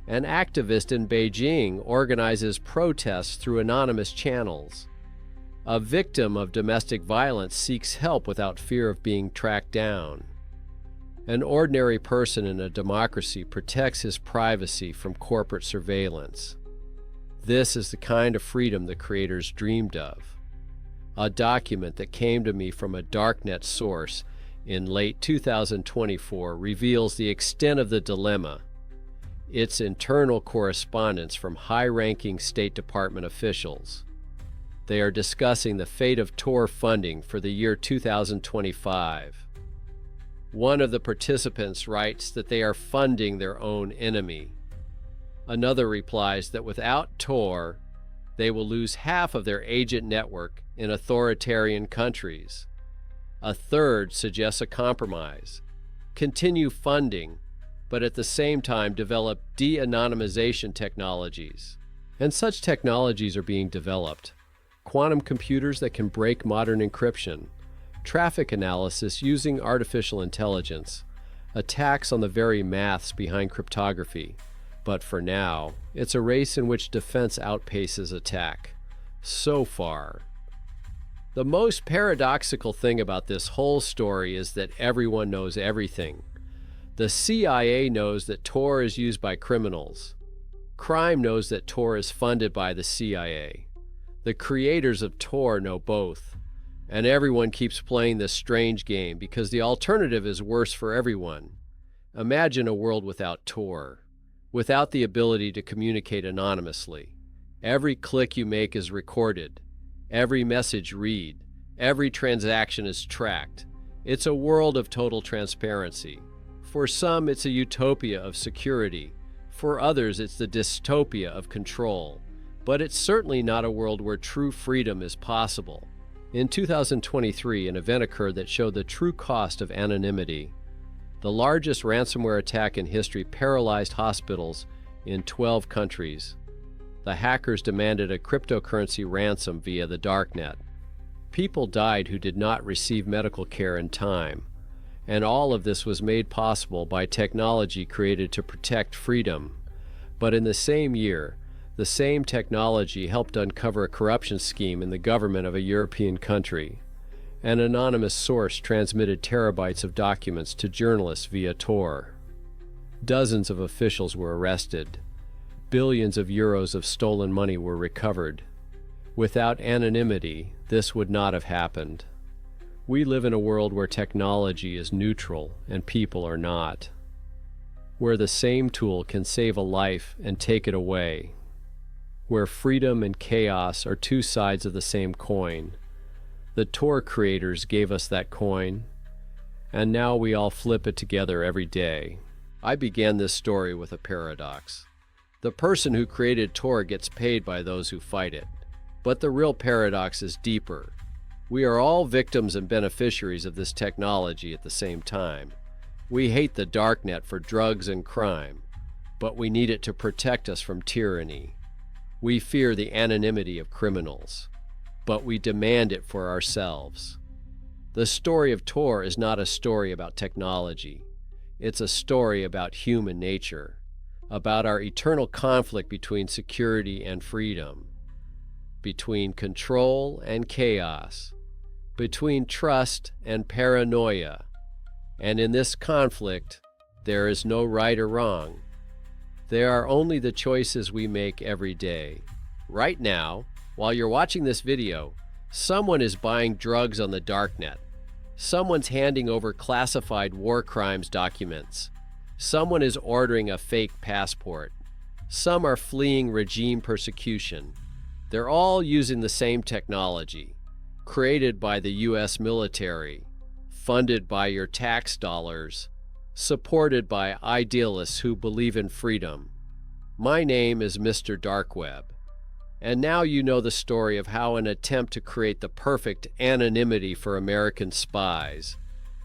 Speaker 1: An activist in Beijing organizes protests through anonymous channels. A victim of domestic violence seeks help without fear of being tracked down. An ordinary person in a democracy protects his privacy from corporate surveillance. This is the kind of freedom the creators dreamed of. A document that came to me from a Darknet source in late 2024 reveals the extent of the dilemma. Its internal correspondence from high-ranking State Department officials. They are discussing the fate of TOR funding for the year 2025. One of the participants writes that they are funding their own enemy. Another replies that without TOR, they will lose half of their agent network in authoritarian countries. A third suggests a compromise. Continue funding, but at the same time develop de-anonymization technologies. And such technologies are being developed. Quantum computers that can break modern encryption, traffic analysis using artificial intelligence, attacks on the very maths behind cryptography. But for now, it's a race in which defense outpaces attack. So far. The most paradoxical thing about this whole story is that everyone knows everything. The CIA knows that TOR is used by criminals. Crime knows that TOR is funded by the CIA. The creators of TOR know both. And everyone keeps playing this strange game because the alternative is worse for everyone. Imagine a world without TOR, without the ability to communicate anonymously. Every click you make is recorded. Every message read. Every transaction is tracked. It's a world of total transparency. For some, it's a utopia of security. For others, it's the dystopia of control. But it's certainly not a world where true freedom is possible. In 2023, an event occurred that showed the true cost of anonymity. The largest ransomware attack in history paralyzed hospitals in 12 countries. The hackers demanded a cryptocurrency ransom via the Darknet. People died who did not receive medical care in time. And all of this was made possible by technology created to protect freedom. But in the same year, the same technology helped uncover a corruption scheme in the government of a European country. An anonymous source transmitted terabytes of documents to journalists via TOR. Dozens of officials were arrested. Billions of euros of stolen money were recovered. Without anonymity, this would not have happened. We live in a world where technology is neutral and people are not. Where the same tool can save a life and take it away. Where freedom and chaos are two sides of the same coin. The TOR creators gave us that coin, and now we all flip it together every day. I began this story with a paradox. The person who created TOR gets paid by those who fight it. But the real paradox is deeper. We are all victims and beneficiaries of this technology at the same time. We hate the Darknet for drugs and crime, but we need it to protect us from tyranny. We fear the anonymity of criminals, but we demand it for ourselves. The story of TOR is not a story about technology. It's a story about human nature, about our eternal conflict between security and freedom, between control and chaos, between trust and paranoia. And in this conflict, there is no right or wrong. There are only the choices we make every day. Right now, while you're watching this video, someone is buying drugs on the Darknet. Someone's handing over classified war crimes documents. Someone is ordering a fake passport. Some are fleeing regime persecution. They're all using the same technology, created by the US military, funded by your tax dollars, supported by idealists who believe in freedom. My name is Mr. Dark Web, and now you know the story of how an attempt to create the perfect anonymity for American spies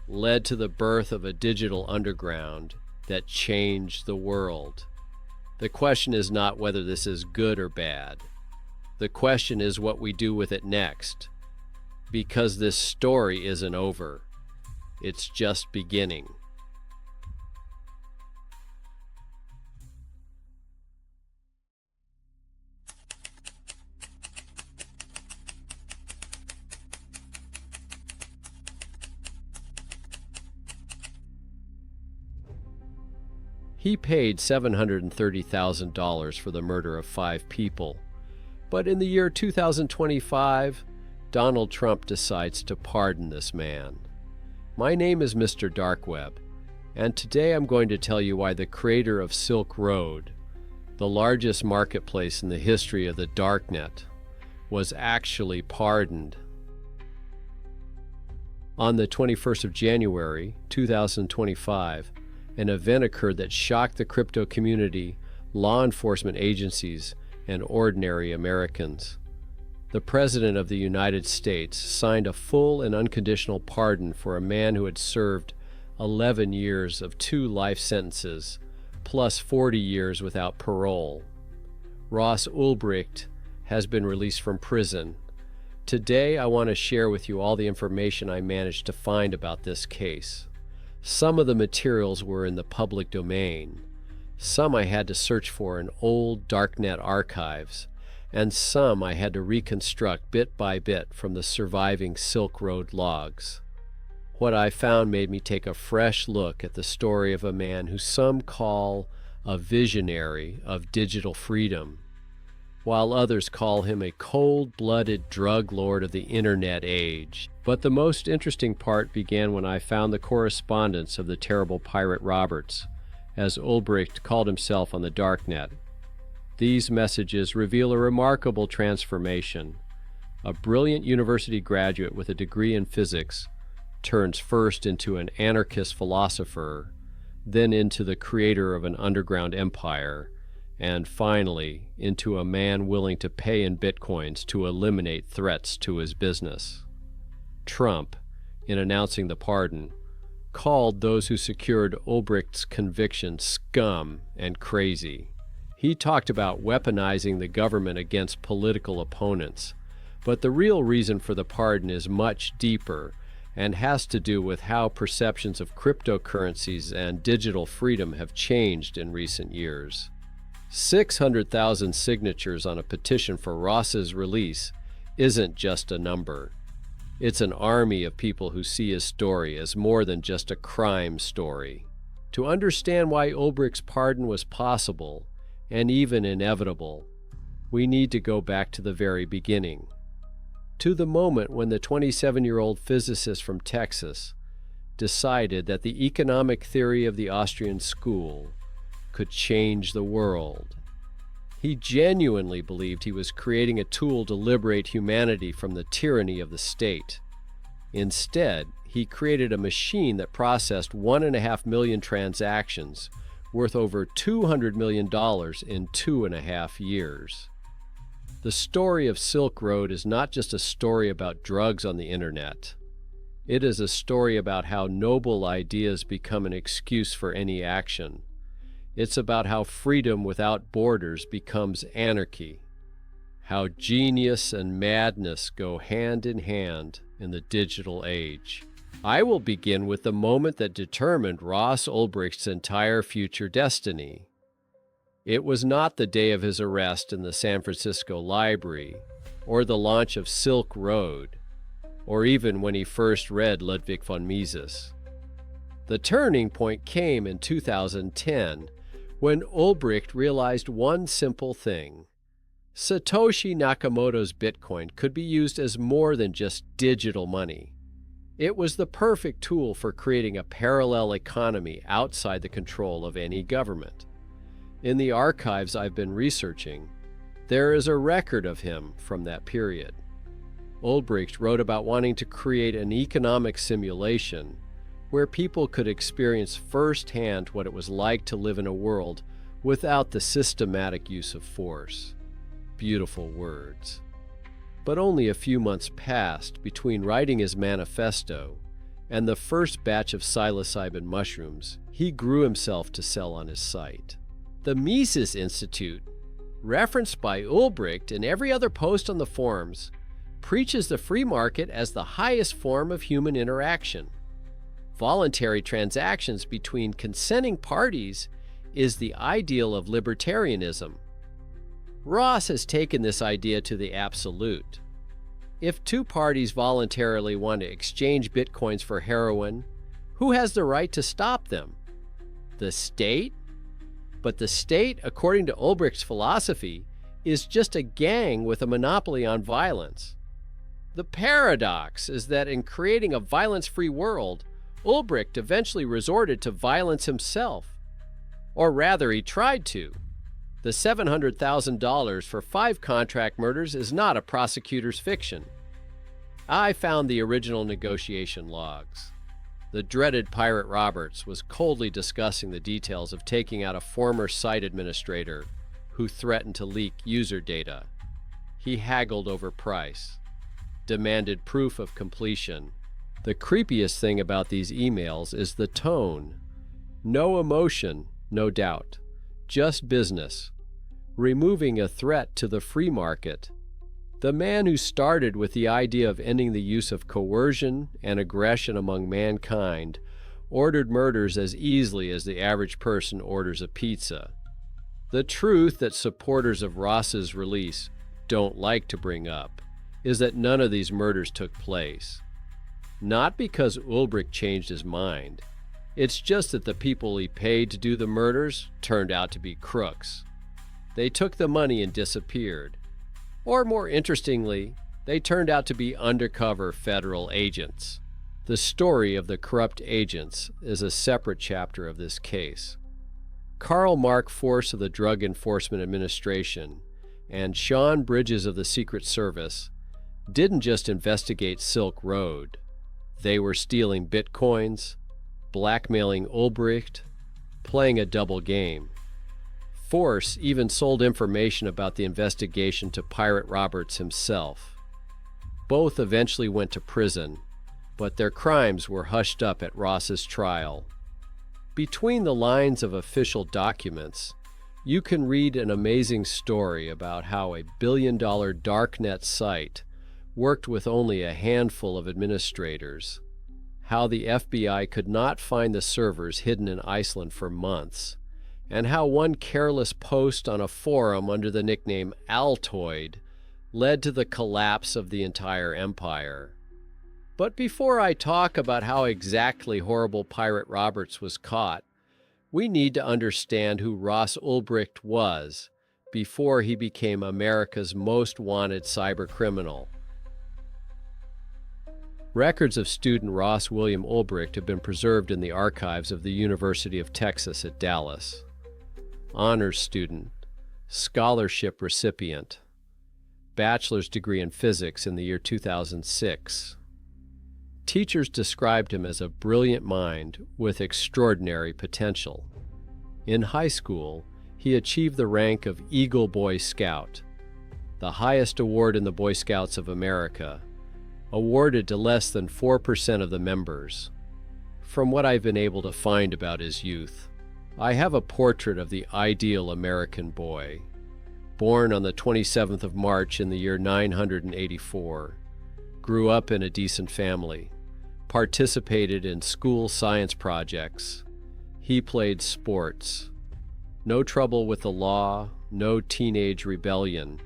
Speaker 1: led to the birth of a digital underground that changed the world. The question is not whether this is good or bad. The question is what we do with it next. Because this story isn't over. It's just beginning. He paid $730,000 for the murder of 5 people. But in the year 2025, Donald Trump decides to pardon this man. My name is Mr. Dark Web, and today I'm going to tell you why the creator of Silk Road, the largest marketplace in the history of the Darknet, was actually pardoned. On the 21st of January, 2025, an event occurred that shocked the crypto community, law enforcement agencies, and ordinary Americans. The President of the United States signed a full and unconditional pardon for a man who had served 11 years of 2 life sentences, plus 40 years without parole. Ross Ulbricht has been released from prison. Today, I want to share with you all the information I managed to find about this case. Some of the materials were in the public domain. Some I had to search for in old Darknet archives, and some I had to reconstruct bit by bit from the surviving Silk Road logs. What I found made me take a fresh look at the story of a man who some call a visionary of digital freedom, while others call him a cold-blooded drug lord of the internet age. But the most interesting part began when I found the correspondence of the terrible pirate Roberts, as Ulbricht called himself on the Darknet. These messages reveal a remarkable transformation. A brilliant university graduate with a degree in physics turns first into an anarchist philosopher, then into the creator of an underground empire, and finally into a man willing to pay in bitcoins to eliminate threats to his business. Trump, in announcing the pardon, called those who secured Ulbricht's conviction scum and crazy. He talked about weaponizing the government against political opponents, but the real reason for the pardon is much deeper and has to do with how perceptions of cryptocurrencies and digital freedom have changed in recent years. 600,000 signatures on a petition for Ross's release isn't just a number. It's an army of people who see his story as more than just a crime story. To understand why Ulbricht's pardon was possible, and even inevitable, we need to go back to the very beginning, to the moment when the 27-year-old physicist from Texas decided that the economic theory of the Austrian school could change the world. He genuinely believed he was creating a tool to liberate humanity from the tyranny of the state. Instead, he created a machine that processed 1.5 million transactions worth over $200 million in 2.5 years. The story of Silk Road is not just a story about drugs on the internet. It is a story about how noble ideas become an excuse for any action. It's about how freedom without borders becomes anarchy. How genius and madness go hand in hand in the digital age. I will begin with the moment that determined Ross Ulbricht's entire future destiny. It was not the day of his arrest in the San Francisco library, or the launch of Silk Road, or even when he first read Ludwig von Mises. The turning point came in 2010, when Ulbricht realized one simple thing. Satoshi Nakamoto's Bitcoin could be used as more than just digital money. It was the perfect tool for creating a parallel economy outside the control of any government. In the archives I've been researching, there is a record of him from that period. Ulbricht wrote about wanting to create an economic simulation where people could experience firsthand what it was like to live in a world without the systematic use of force. Beautiful words. But only a few months passed between writing his manifesto and the first batch of psilocybin mushrooms he grew himself to sell on his site. The Mises Institute, referenced by Ulbricht in every other post on the forums, preaches the free market as the highest form of human interaction. Voluntary transactions between consenting parties is the ideal of libertarianism. Ross has taken this idea to the absolute. If two parties voluntarily want to exchange bitcoins for heroin, who has the right to stop them? The state? But the state, according to Ulbricht's philosophy, is just a gang with a monopoly on violence. The paradox is that in creating a violence-free world, Ulbricht eventually resorted to violence himself. Or rather, he tried to. The $700,000 for 5 contract murders is not a prosecutor's fiction. I found the original negotiation logs. The dreaded Pirate Roberts was coldly discussing the details of taking out a former site administrator who threatened to leak user data. He haggled over price, demanded proof of completion. The creepiest thing about these emails is the tone. No emotion, no doubt, just business, removing a threat to the free market. The man who started with the idea of ending the use of coercion and aggression among mankind ordered murders as easily as the average person orders a pizza. The truth that supporters of Ross's release don't like to bring up is that none of these murders took place. Not because Ulbricht changed his mind. It's just that the people he paid to do the murders turned out to be crooks. They took the money and disappeared. Or more interestingly, they turned out to be undercover federal agents. The story of the corrupt agents is a separate chapter of this case. Carl Mark Force of the Drug Enforcement Administration and Sean Bridges of the Secret Service didn't just investigate Silk Road. They were stealing bitcoins, blackmailing Ulbricht, playing a double game. Force even sold information about the investigation to Pirate Roberts himself. Both eventually went to prison, but their crimes were hushed up at Ross's trial. Between the lines of official documents, you can read an amazing story about how a billion-dollar Darknet site worked with only a handful of administrators, how the FBI could not find the servers hidden in Iceland for months, and how one careless post on a forum under the nickname Altoid led to the collapse of the entire empire. But before I talk about how exactly horrible Pirate Roberts was caught, we need to understand who Ross Ulbricht was before he became America's most wanted cybercriminal. Records of student Ross William Ulbricht have been preserved in the archives of the University of Texas at Dallas. Honors student, scholarship recipient, bachelor's degree in physics in the year 2006. Teachers described him as a brilliant mind with extraordinary potential. In high school, he achieved the rank of Eagle Boy Scout, the highest award in the Boy Scouts of America, awarded to less than 4% of the members. From what I've been able to find about his youth, I have a portrait of the ideal American boy. Born on the 27th of March in the year 984, grew up in a decent family, participated in school science projects. He played sports. No trouble with the law, no teenage rebellion.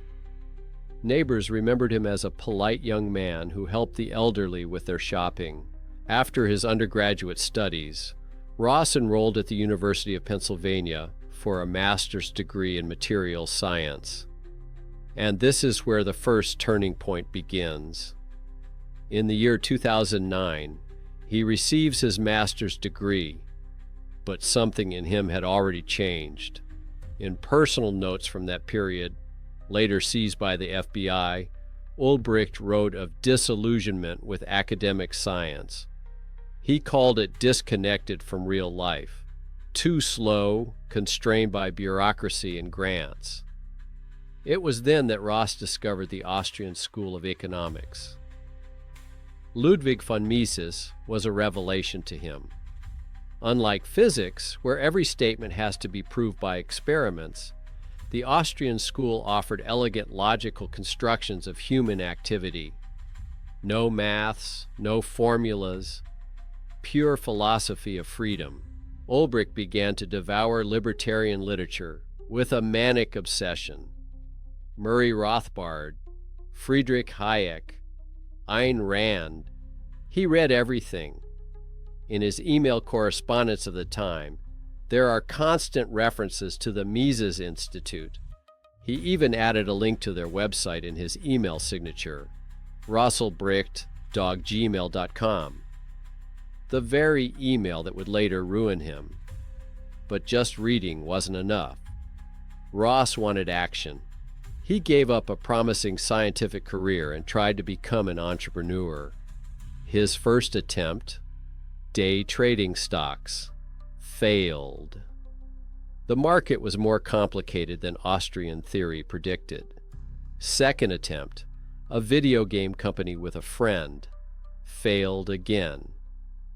Speaker 1: Neighbors remembered him as a polite young man who helped the elderly with their shopping. After his undergraduate studies, Ross enrolled at the University of Pennsylvania for a master's degree in materials science. And this is where the first turning point begins. In the year 2009, he receives his master's degree, but something in him had already changed. In personal notes from that period, later seized by the FBI, Ulbricht wrote of disillusionment with academic science. He called it disconnected from real life, too slow, constrained by bureaucracy and grants. It was then that Ross discovered the Austrian School of Economics. Ludwig von Mises was a revelation to him. Unlike physics, where every statement has to be proved by experiments, the Austrian school offered elegant logical constructions of human activity. No maths, no formulas, pure philosophy of freedom. Ulbricht began to devour libertarian literature with a manic obsession. Murray Rothbard, Friedrich Hayek, Ayn Rand. He read everything. In his email correspondence of the time, there are constant references to the Mises Institute. He even added a link to their website in his email signature, rosselbricht@gmail.com. The very email that would later ruin him. But just reading wasn't enough. Ross wanted action. He gave up a promising scientific career and tried to become an entrepreneur. His first attempt, day trading stocks, failed. The market was more complicated than Austrian theory predicted. Second attempt, a video game company with a friend, failed again.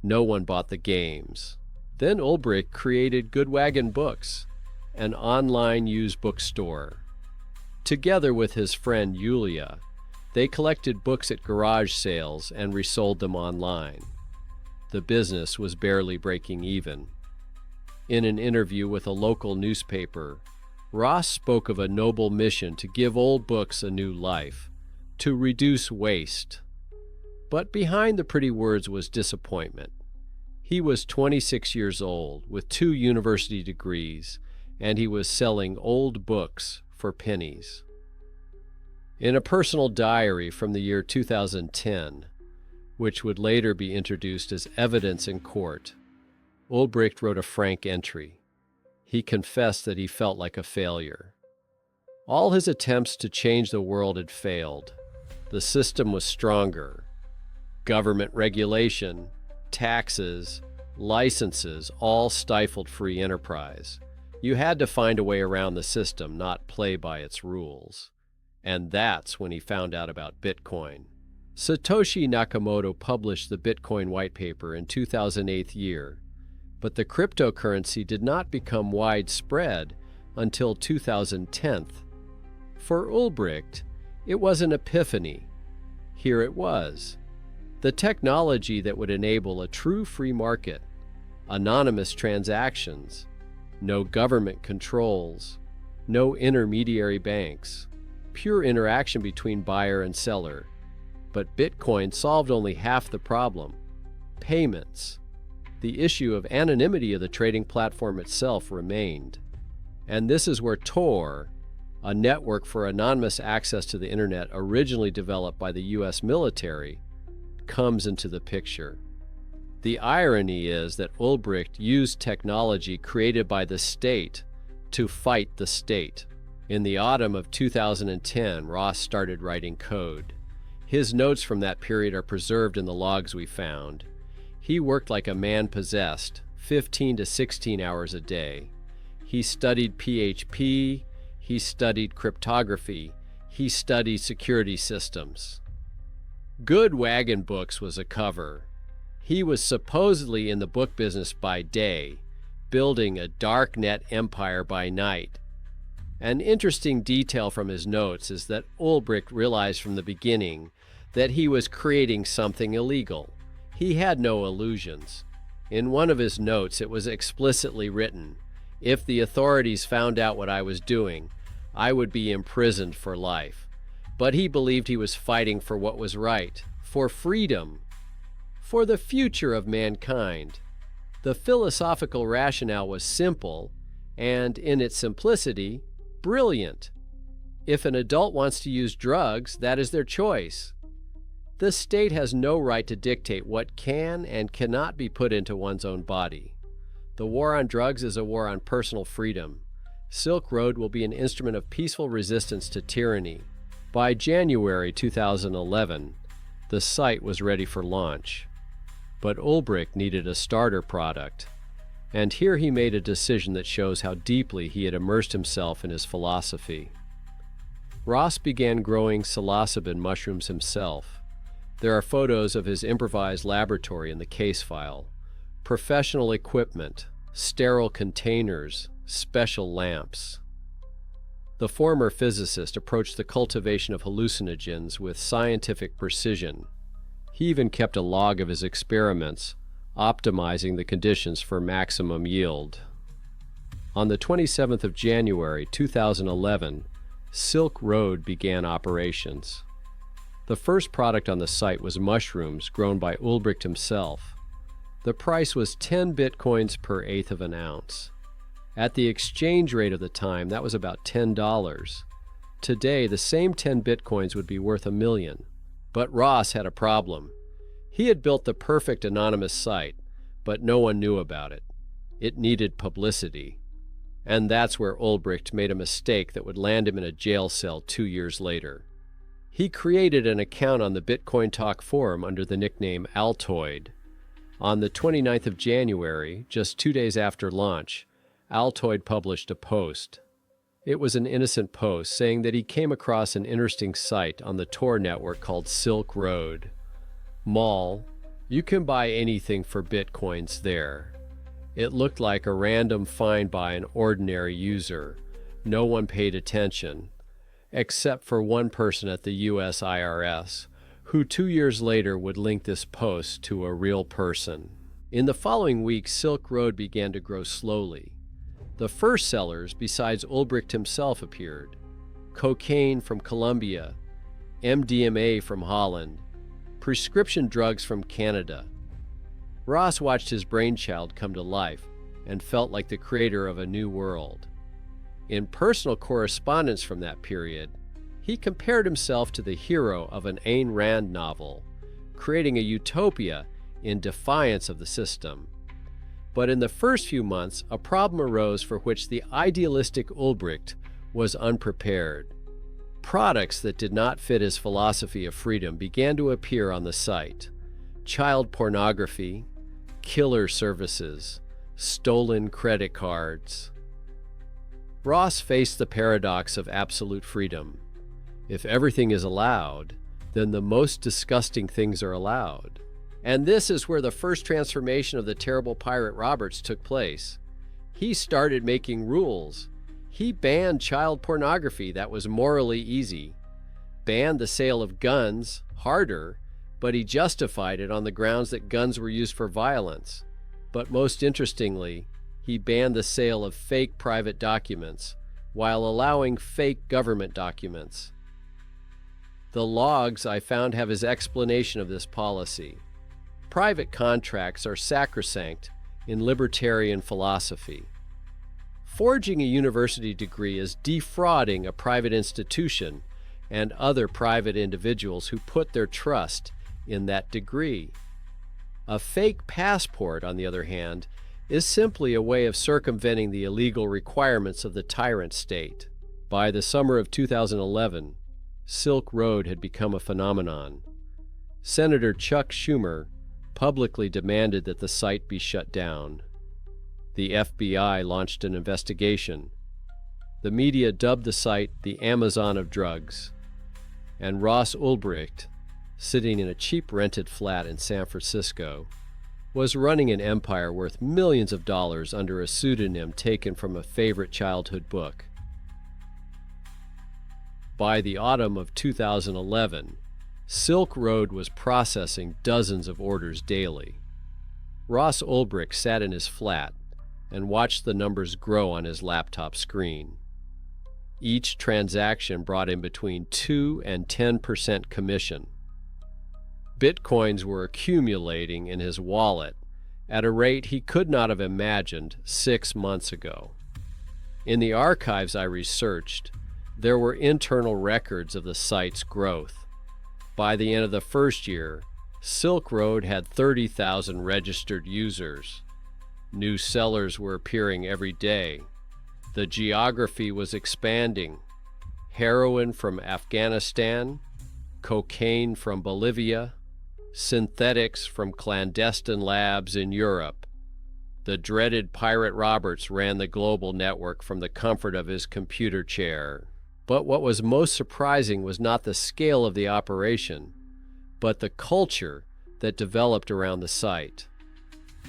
Speaker 1: No one bought the games. Then Ulbricht created Good Wagon Books, an online used bookstore. Together with his friend Yulia, they collected books at garage sales and resold them online. The business was barely breaking even. In an interview with a local newspaper, Ross spoke of a noble mission to give old books a new life, to reduce waste. But behind the pretty words was disappointment. He was 26 years old with 2 university degrees, and he was selling old books for pennies. In a personal diary from the year 2010, which would later be introduced as evidence in court, Ulbricht wrote a frank entry. He confessed that he felt like a failure. All his attempts to change the world had failed. The system was stronger. Government regulation, taxes, licenses all stifled free enterprise. You had to find a way around the system, not play by its rules. And that's when he found out about Bitcoin. Satoshi Nakamoto published the Bitcoin white paper in 2008 year, but the cryptocurrency did not become widespread until 2010. For Ulbricht, it was an epiphany. Here it was. The technology that would enable a true free market, anonymous transactions, no government controls, no intermediary banks, pure interaction between buyer and seller. But Bitcoin solved only half the problem: payments. The issue of anonymity of the trading platform itself remained. And this is where TOR, a network for anonymous access to the internet originally developed by the U.S. military, comes into the picture. The irony is that Ulbricht used technology created by the state to fight the state. In the autumn of 2010, Ross started writing code. His notes from that period are preserved in the logs we found. He worked like a man possessed, 15 to 16 hours a day. He studied PHP, he studied cryptography, he studied security systems. Good Wagon Books was a cover. He was supposedly in the book business by day, building a Darknet empire by night. An interesting detail from his notes is that Ulbricht realized from the beginning that he was creating something illegal. He had no illusions. In one of his notes, it was explicitly written, "If the authorities found out what I was doing, I would be imprisoned for life." But he believed he was fighting for what was right, for freedom, for the future of mankind. The philosophical rationale was simple, and in its simplicity, brilliant. If an adult wants to use drugs, that is their choice. The state has no right to dictate what can and cannot be put into one's own body. The war on drugs is a war on personal freedom. Silk Road will be an instrument of peaceful resistance to tyranny. By January 2011, the site was ready for launch. But Ulbricht needed a starter product. And here he made a decision that shows how deeply he had immersed himself in his philosophy. Ross began growing psilocybin mushrooms himself. There are photos of his improvised laboratory in the case file. Professional equipment, sterile containers, special lamps. The former physicist approached the cultivation of hallucinogens with scientific precision. He even kept a log of his experiments, optimizing the conditions for maximum yield. On the 27th of January 2011, Silk Road began operations. The first product on the site was mushrooms grown by Ulbricht himself. The price was 10 bitcoins per eighth of an ounce. At the exchange rate of the time, that was about $10. Today, the same 10 bitcoins would be worth $1 million. But Ross had a problem. He had built the perfect anonymous site, but no one knew about it. It needed publicity. And that's where Ulbricht made a mistake that would land him in a jail cell 2 years later. He created an account on the Bitcoin Talk forum under the nickname Altoid. On the 29th of January, just 2 days after launch, Altoid published a post. It was an innocent post saying that he came across an interesting site on the TOR network called Silk Road. Mall, you can buy anything for Bitcoins there. It looked like a random find by an ordinary user. No one paid attention, except for one person at the US IRS, who 2 years later would link this post to a real person. In the following week, Silk Road began to grow slowly. The first sellers, besides Ulbricht himself, appeared. Cocaine from Colombia, MDMA from Holland, prescription drugs from Canada. Ross watched his brainchild come to life and felt like the creator of a new world. In personal correspondence from that period, he compared himself to the hero of an Ayn Rand novel, creating a utopia in defiance of the system. But in the first few months, a problem arose for which the idealistic Ulbricht was unprepared. Products that did not fit his philosophy of freedom began to appear on the site. Child pornography, killer services, stolen credit cards. Ross faced the paradox of absolute freedom. If everything is allowed, then the most disgusting things are allowed. And this is where the first transformation of the terrible pirate Roberts took place. He started making rules. He banned child pornography that was morally easy, banned the sale of guns, harder, but he justified it on the grounds that guns were used for violence. But most interestingly, he banned the sale of fake private documents while allowing fake government documents. The logs I found have his explanation of this policy. Private contracts are sacrosanct in libertarian philosophy. Forging a university degree is defrauding a private institution and other private individuals who put their trust in that degree. A fake passport, on the other hand, is simply a way of circumventing the illegal requirements of the tyrant state. By the summer of 2011, Silk Road had become a phenomenon. Senator Chuck Schumer publicly demanded that the site be shut down. The FBI launched an investigation. The media dubbed the site the Amazon of drugs. And Ross Ulbricht, sitting in a cheap rented flat in San Francisco, was running an empire worth millions of dollars under a pseudonym taken from a favorite childhood book. By the autumn of 2011, Silk Road was processing dozens of orders daily. Ross Ulbricht sat in his flat and watched the numbers grow on his laptop screen. Each transaction brought in between 2 and 10% commission. Bitcoins were accumulating in his wallet at a rate he could not have imagined 6 months ago. In the archives I researched, there were internal records of the site's growth. By the end of the first year, Silk Road had 30,000 registered users. New sellers were appearing every day. The geography was expanding. Heroin from Afghanistan, cocaine from Bolivia, synthetics from clandestine labs in Europe. The dreaded pirate Roberts ran the global network from the comfort of his computer chair. But what was most surprising was not the scale of the operation, but the culture that developed around the site.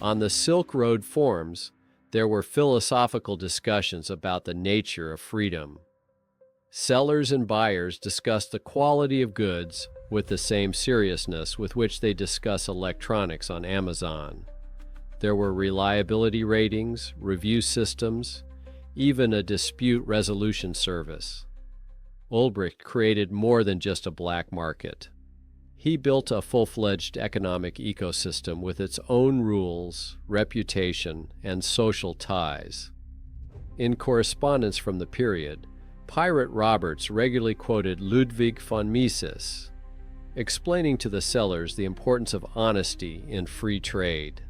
Speaker 1: On the Silk Road forums, there were philosophical discussions about the nature of freedom. Sellers and buyers discussed the quality of goods with the same seriousness with which they discuss electronics on Amazon. There were reliability ratings, review systems, even a dispute resolution service. Ulbricht created more than just a black market. He built a full-fledged economic ecosystem with its own rules, reputation, and social ties. In correspondence from the period, Pirate Roberts regularly quoted Ludwig von Mises, explaining to the sellers the importance of honesty in free trade.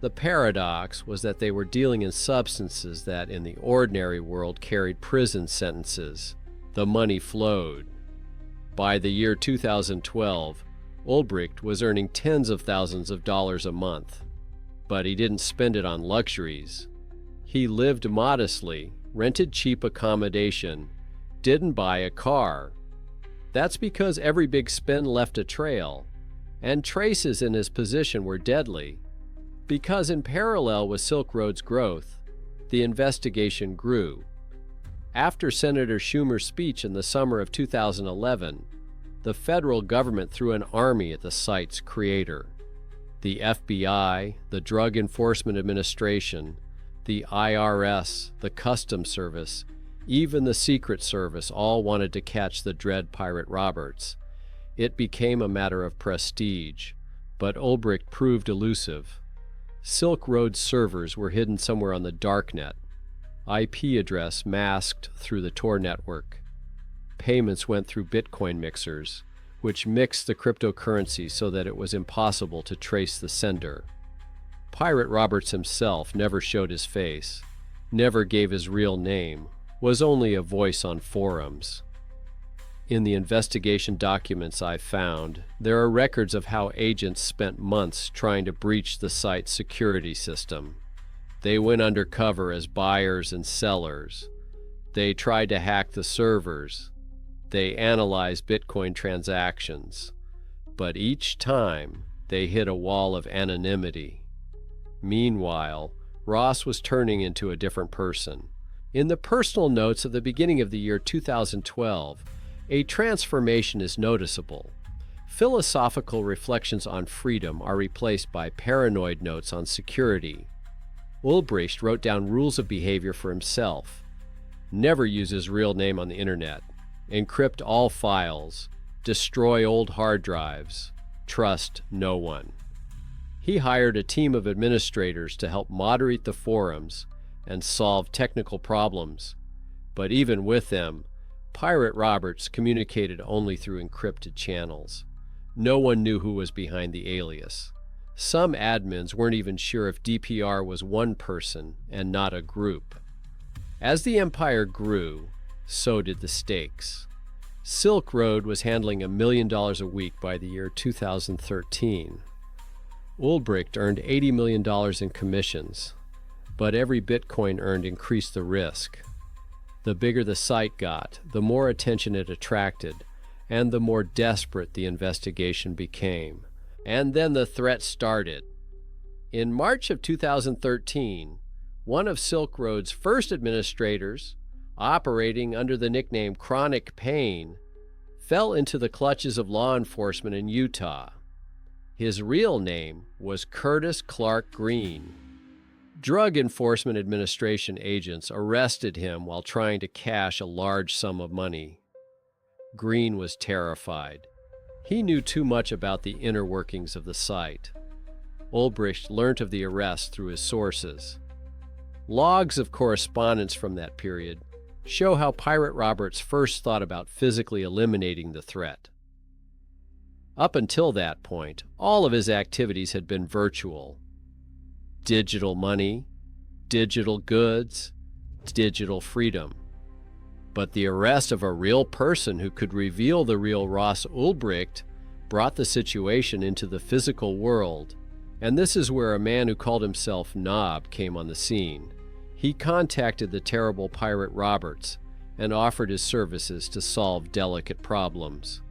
Speaker 1: The paradox was that they were dealing in substances that in the ordinary world carried prison sentences. The money flowed. By the year 2012, Ulbricht was earning tens of thousands of dollars a month. But he didn't spend it on luxuries. He lived modestly, rented cheap accommodation, didn't buy a car. That's because every big spend left a trail, and traces in his position were deadly. Because in parallel with Silk Road's growth, the investigation grew. After Senator Schumer's speech in the summer of 2011, the federal government threw an army at the site's creator. The FBI, the Drug Enforcement Administration, the IRS, the Customs Service, even the Secret Service all wanted to catch the dread Pirate Roberts. It became a matter of prestige, but Ulbricht proved elusive. Silk Road servers were hidden somewhere on the Darknet, IP address masked through the TOR network. Payments went through Bitcoin mixers, which mixed the cryptocurrency so that it was impossible to trace the sender. Pirate Roberts himself never showed his face, never gave his real name, was only a voice on forums. In the investigation documents I found, there are records of how agents spent months trying to breach the site's security system. They went undercover as buyers and sellers. They tried to hack the servers. They analyzed Bitcoin transactions. But each time, they hit a wall of anonymity. Meanwhile, Ross was turning into a different person. In the personal notes of the beginning of the year 2012, a transformation is noticeable. Philosophical reflections on freedom are replaced by paranoid notes on security. Ulbricht wrote down rules of behavior for himself. Never use his real name on the internet. Encrypt all files. Destroy old hard drives. Trust no one. He hired a team of administrators to help moderate the forums and solve technical problems. But even with them, Pirate Roberts communicated only through encrypted channels. No one knew who was behind the alias. Some admins weren't even sure if DPR was one person and not a group. As the empire grew, so did the stakes. Silk Road was handling $1 million a week by the year 2013. Ulbricht earned $80 million in commissions, but every Bitcoin earned increased the risk. The bigger the site got, the more attention it attracted, and the more desperate the investigation became. And then the threat started. In March of 2013, one of Silk Road's first administrators, operating under the nickname Chronic Pain, fell into the clutches of law enforcement in Utah. His real name was Curtis Clark Green. Drug Enforcement Administration agents arrested him while trying to cash a large sum of money. Green was terrified. He knew too much about the inner workings of the site. Ulbricht learnt of the arrest through his sources. Logs of correspondence from that period show how Pirate Roberts first thought about physically eliminating the threat. Up until that point, all of his activities had been virtual. Digital money, digital goods, digital freedom. But the arrest of a real person who could reveal the real Ross Ulbricht brought the situation into the physical world, and this is where a man who called himself Knob came on the scene. He contacted the terrible Pirate Roberts and offered his services to solve delicate problems.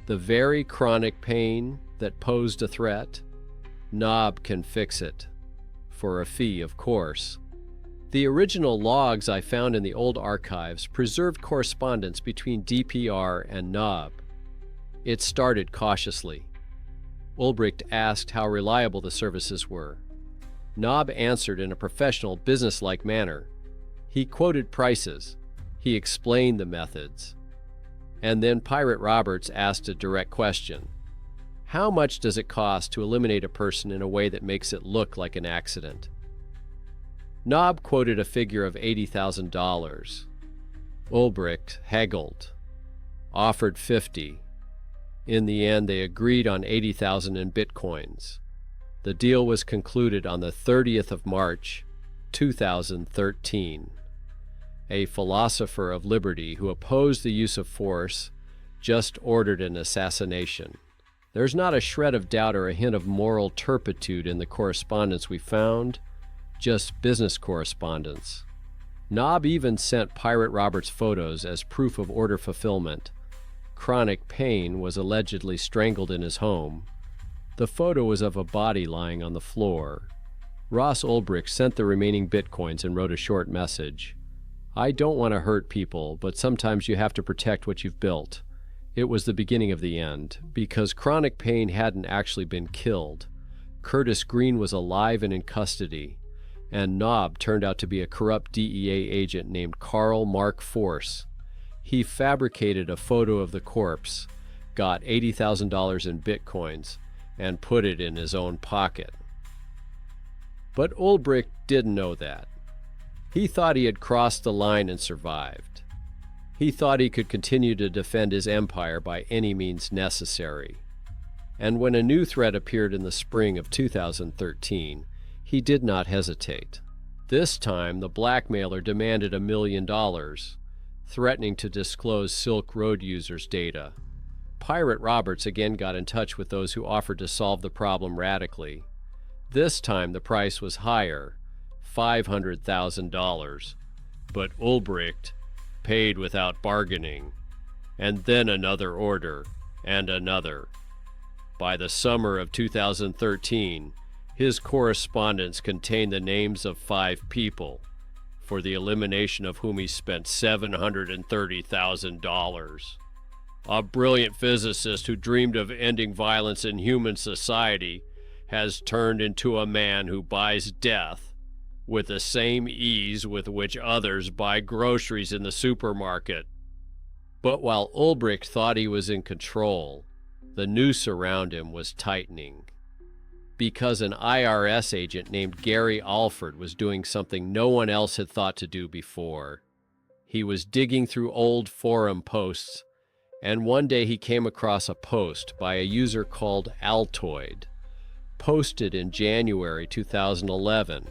Speaker 1: The very chronic pain that posed a threat, Knob can fix it. For a fee, of course. The original logs I found in the old archives preserved correspondence between DPR and Knob. It started cautiously. Ulbricht asked how reliable the services were. Knob answered in a professional, business-like manner. He quoted prices. He explained the methods. And then Pirate Roberts asked a direct question. How much does it cost to eliminate a person in a way that makes it look like an accident? Knob quoted a figure of $80,000. Ulbricht haggled, offered $50,000. In the end, they agreed on $80,000 in bitcoins. The deal was concluded on the 30th of March, 2013. A philosopher of liberty who opposed the use of force just ordered an assassination. There's not a shred of doubt or a hint of moral turpitude in the correspondence we found, just business correspondence. Knob even sent Pirate Roberts photos as proof of order fulfillment. Chronic pain was allegedly strangled in his home. The photo was of a body lying on the floor. Ross Ulbricht sent the remaining bitcoins and wrote a short message. I don't want to hurt people, but sometimes you have to protect what you've built. It was the beginning of the end, because Chronic Pain hadn't actually been killed. Curtis Green was alive and in custody, and Knob turned out to be a corrupt DEA agent named Carl Mark Force. He fabricated a photo of the corpse, got $80,000 in bitcoins, and put it in his own pocket. But Ulbricht didn't know that. He thought he had crossed the line and survived. He thought he could continue to defend his empire by any means necessary. And when a new threat appeared in the spring of 2013, he did not hesitate. This time, the blackmailer demanded $1 million, threatening to disclose Silk Road users' data. Pirate Roberts again got in touch with those who offered to solve the problem radically. This time the price was higher, $500,000, but Ulbricht paid without bargaining, and then another order, and another. By the summer of 2013, his correspondence contained the names of 5 people, for the elimination of whom he spent $730,000. A brilliant physicist who dreamed of ending violence in human society has turned into a man who buys death with the same ease with which others buy groceries in the supermarket. But while Ulbricht thought he was in control, the noose around him was tightening. Because an IRS agent named Gary Alford was doing something no one else had thought to do before. He was digging through old forum posts, and one day he came across a post by a user called Altoid, posted in January 2011.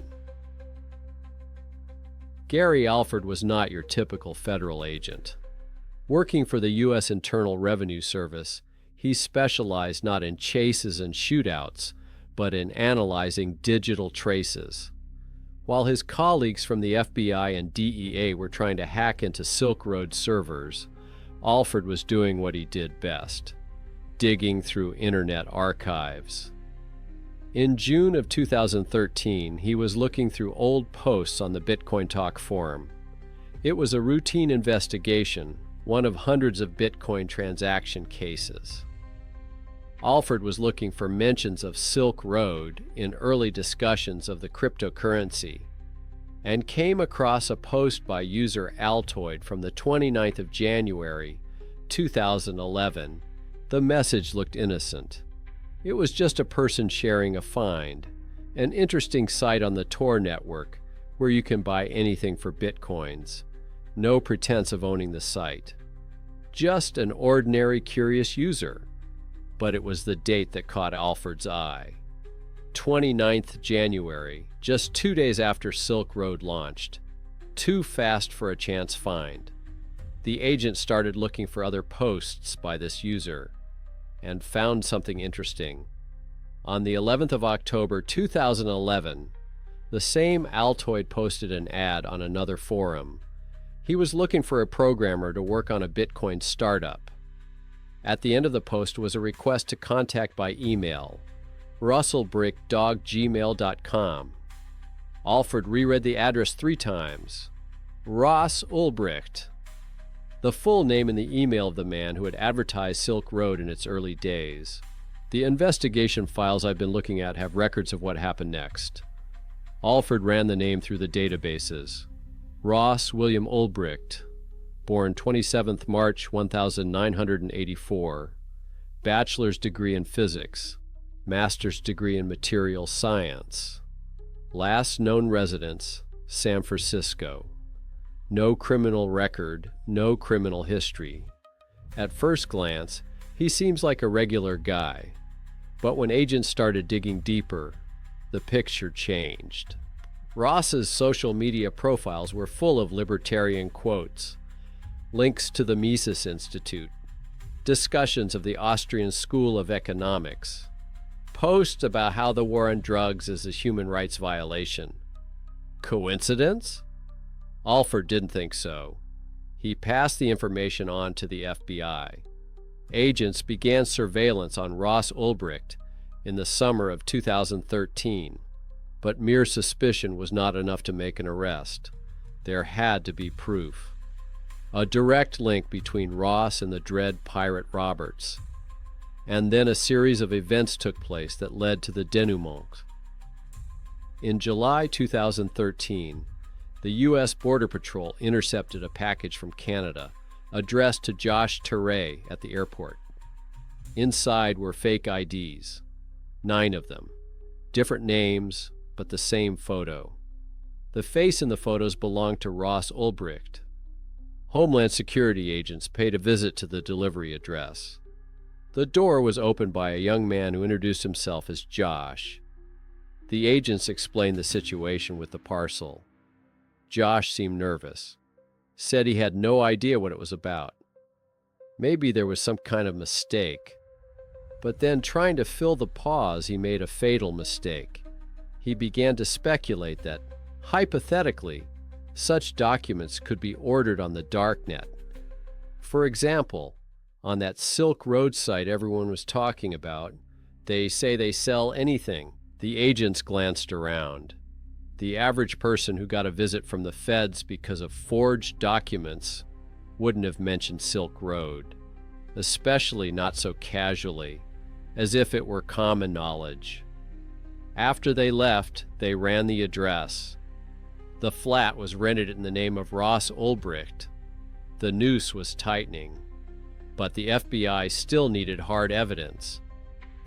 Speaker 1: Gary Alford was not your typical federal agent. Working for the U.S. Internal Revenue Service, he specialized not in chases and shootouts, but in analyzing digital traces. While his colleagues from the FBI and DEA were trying to hack into Silk Road servers, Alford was doing what he did best, digging through internet archives. In June of 2013, he was looking through old posts on the Bitcoin Talk forum. It was a routine investigation, one of hundreds of Bitcoin transaction cases. Alford was looking for mentions of Silk Road in early discussions of the cryptocurrency, and came across a post by user Altoid from the 29th of January, 2011. The message looked innocent. It was just a person sharing a find, an interesting site on the TOR network where you can buy anything for bitcoins. No pretense of owning the site. Just an ordinary curious user. But it was the date that caught Alford's eye. 29th January, just 2 days after Silk Road launched. Too fast for a chance find. The agent started looking for other posts by this user, and found something interesting. On the 11th of October 2011, the same Altoid posted an ad on another forum. He was looking for a programmer to work on a Bitcoin startup. At the end of the post was a request to contact by email, russellbrick@gmail.com. Alford reread the address 3 times. Ross Ulbricht. The full name in the email of the man who had advertised Silk Road in its early days. The investigation files I've been looking at have records of what happened next. Alford ran the name through the databases. Ross William Ulbricht, born 27th March 1984, bachelor's degree in physics, master's degree in material science. Last known residence, San Francisco. No criminal record, no criminal history. At first glance, he seems like a regular guy. But when agents started digging deeper, the picture changed. Ross's social media profiles were full of libertarian quotes, links to the Mises Institute, discussions of the Austrian School of Economics, posts about how the war on drugs is a human rights violation. Coincidence? Alford didn't think so. He passed the information on to the FBI. Agents began surveillance on Ross Ulbricht in the summer of 2013, but mere suspicion was not enough to make an arrest. There had to be proof. A direct link between Ross and the dread pirate Roberts. And then a series of events took place that led to the denouement. In July 2013, the U.S. Border Patrol intercepted a package from Canada addressed to Josh Teray at the airport. Inside were fake IDs, 9 of them, different names, but the same photo. The face in the photos belonged to Ross Ulbricht. Homeland Security agents paid a visit to the delivery address. The door was opened by a young man who introduced himself as Josh. The agents explained the situation with the parcel. Josh seemed nervous, said he had no idea what it was about. Maybe there was some kind of mistake. But then, trying to fill the pause, he made a fatal mistake. He began to speculate that, hypothetically, such documents could be ordered on the Darknet. For example, on that Silk Road site everyone was talking about, they say they sell anything. The agents glanced around. The average person who got a visit from the feds because of forged documents wouldn't have mentioned Silk Road, especially not so casually, as if it were common knowledge. After they left, they ran the address. The flat was rented in the name of Ross Ulbricht. The noose was tightening. But the FBI still needed hard evidence.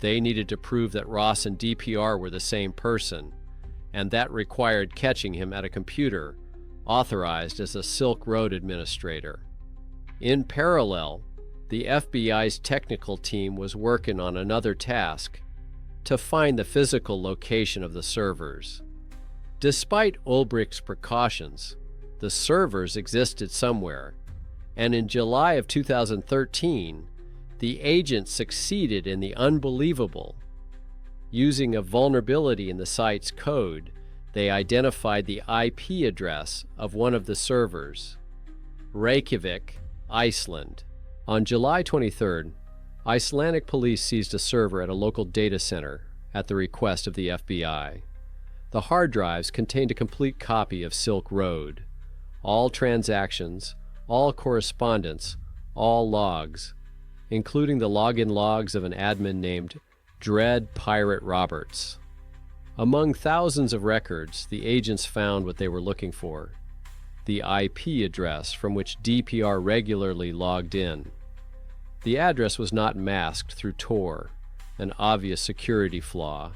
Speaker 1: They needed to prove that Ross and DPR were the same person, and that required catching him at a computer authorized as a Silk Road administrator. In parallel, the FBI's technical team was working on another task, to find the physical location of the servers. Despite Ulbricht's precautions, the servers existed somewhere, and in July of 2013, the agents succeeded in the unbelievable. Using a vulnerability in the site's code, they identified the IP address of one of the servers, Reykjavik, Iceland. On July 23rd, Icelandic police seized a server at a local data center at the request of the FBI. The hard drives contained a complete copy of Silk Road, all transactions, all correspondence, all logs, including the login logs of an admin named Dread Pirate Roberts. Among thousands of records, the agents found what they were looking for: the IP address from which DPR regularly logged in. The address was not masked through TOR, an obvious security flaw.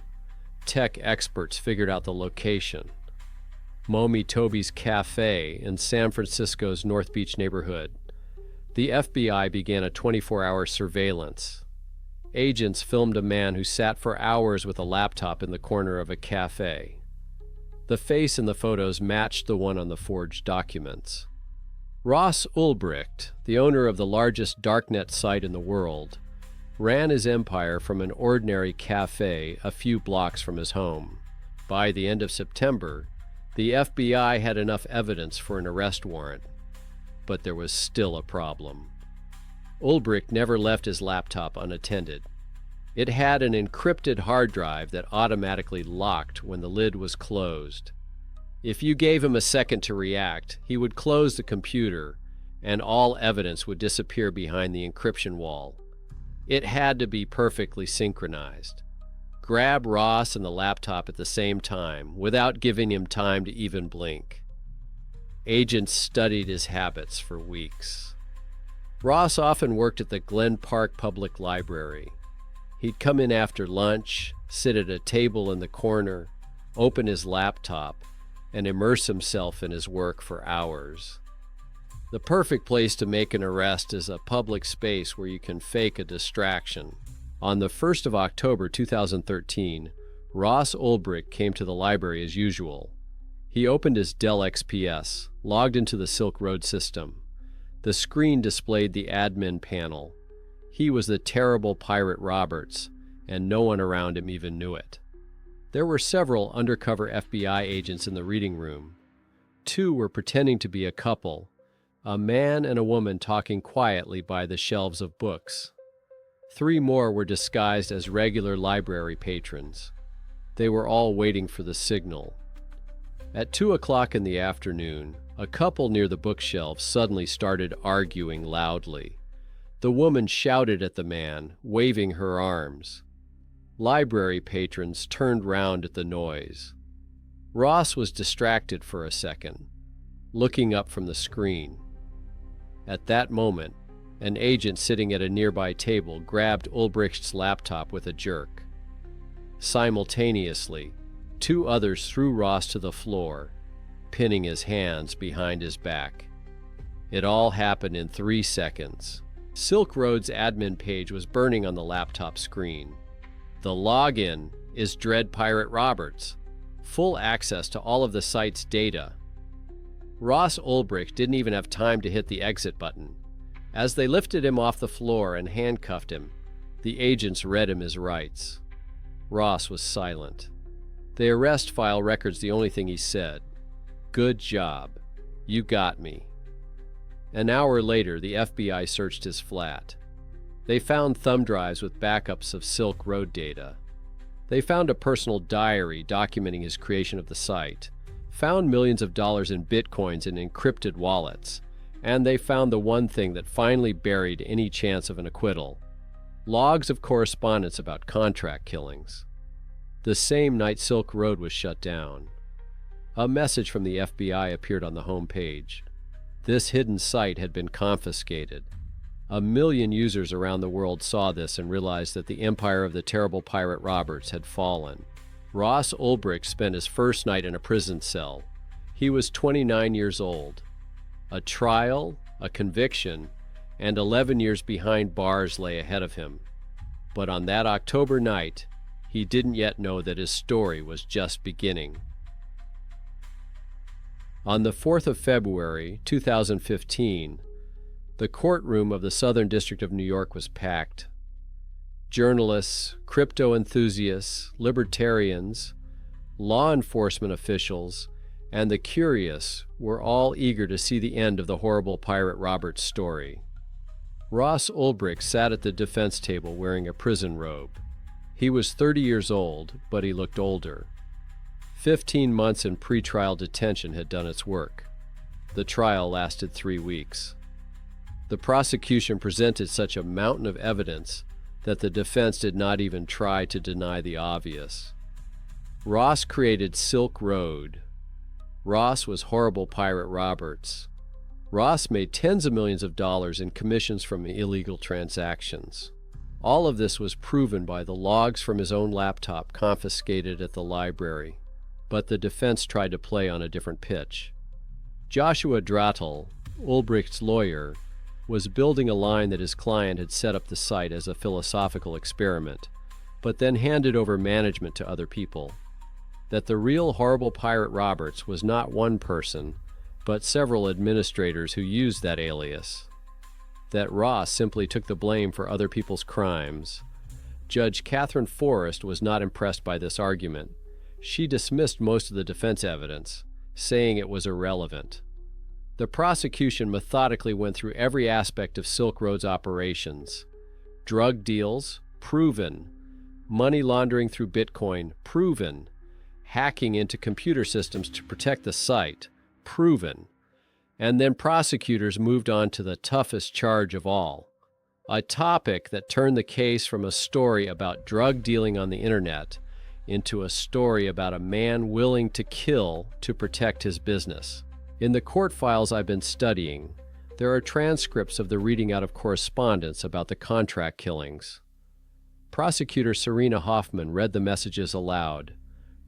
Speaker 1: Tech experts figured out the location: Momi Toby's Cafe in San Francisco's North Beach neighborhood. The FBI began a 24-hour surveillance. Agents filmed a man who sat for hours with a laptop in the corner of a cafe. The face in the photos matched the one on the forged documents. Ross Ulbricht, the owner of the largest Darknet site in the world, ran his empire from an ordinary cafe a few blocks from his home. By the end of September, the FBI had enough evidence for an arrest warrant, but there was still a problem. Ulbricht never left his laptop unattended. It had an encrypted hard drive that automatically locked when the lid was closed. If you gave him a second to react, he would close the computer, and all evidence would disappear behind the encryption wall. It had to be perfectly synchronized. Grab Ross and the laptop at the same time, without giving him time to even blink. Agents studied his habits for weeks. Ross often worked at the Glen Park Public Library. He'd come in after lunch, sit at a table in the corner, open his laptop, and immerse himself in his work for hours. The perfect place to make an arrest is a public space where you can fake a distraction. On the 1st of October 2013, Ross Ulbricht came to the library as usual. He opened his Dell XPS, logged into the Silk Road system. The screen displayed the admin panel. He was the terrible pirate Roberts, and no one around him even knew it. There were several undercover FBI agents in the reading room. 2 were pretending to be a couple, a man and a woman talking quietly by the shelves of books. 3 more were disguised as regular library patrons. They were all waiting for the signal. At 2 o'clock in the afternoon, a couple near the bookshelves suddenly started arguing loudly. The woman shouted at the man, waving her arms. Library patrons turned round at the noise. Ross was distracted for a second, looking up from the screen. At that moment, an agent sitting at a nearby table grabbed Ulbricht's laptop with a jerk. Simultaneously, 2 others threw Ross to the floor, pinning his hands behind his back. It all happened in 3 seconds. Silk Road's admin page was burning on the laptop screen. The login is Dread Pirate Roberts. Full access to all of the site's data. Ross Ulbricht didn't even have time to hit the exit button. As they lifted him off the floor and handcuffed him, the agents read him his rights. Ross was silent. The arrest file records the only thing he said. "Good job. You got me." An hour later, the FBI searched his flat. They found thumb drives with backups of Silk Road data. They found a personal diary documenting his creation of the site, found millions of dollars in bitcoins in encrypted wallets, and they found the one thing that finally buried any chance of an acquittal: logs of correspondence about contract killings. The same night Silk Road was shut down, a message from the FBI appeared on the home page. This hidden site had been confiscated. 1 million users around the world saw this and realized that the empire of the terrible pirate Roberts had fallen. Ross Ulbricht spent his first night in a prison cell. He was 29 years old. A trial, a conviction, and 11 years behind bars lay ahead of him. But on that October night, he didn't yet know that his story was just beginning. On the 4th of February, 2015, the courtroom of the Southern District of New York was packed. Journalists, crypto enthusiasts, libertarians, law enforcement officials, and the curious were all eager to see the end of the horrible pirate Roberts story. Ross Ulbricht sat at the defense table wearing a prison robe. He was 30 years old, but he looked older. 15 months in pretrial detention had done its work. The trial lasted 3 weeks. The prosecution presented such a mountain of evidence that the defense did not even try to deny the obvious. Ross created Silk Road. Ross was horrible pirate Roberts. Ross made tens of millions of dollars in commissions from illegal transactions. All of this was proven by the logs from his own laptop confiscated at the library, but the defense tried to play on a different pitch. Joshua Drattel, Ulbricht's lawyer, was building a line that his client had set up the site as a philosophical experiment, but then handed over management to other people. That the real horrible pirate Roberts was not one person, but several administrators who used that alias. That Ross simply took the blame for other people's crimes. Judge Catherine Forrest was not impressed by this argument. She dismissed most of the defense evidence, saying it was irrelevant. The prosecution methodically went through every aspect of Silk Road's operations. Drug deals, proven. Money laundering through Bitcoin, proven. Hacking into computer systems to protect the site, proven. And then prosecutors moved on to the toughest charge of all, a topic that turned the case from a story about drug dealing on the internet into a story about a man willing to kill to protect his business. In the court files I've been studying, there are transcripts of the reading out of correspondence about the contract killings. Prosecutor Serena Hoffman read the messages aloud.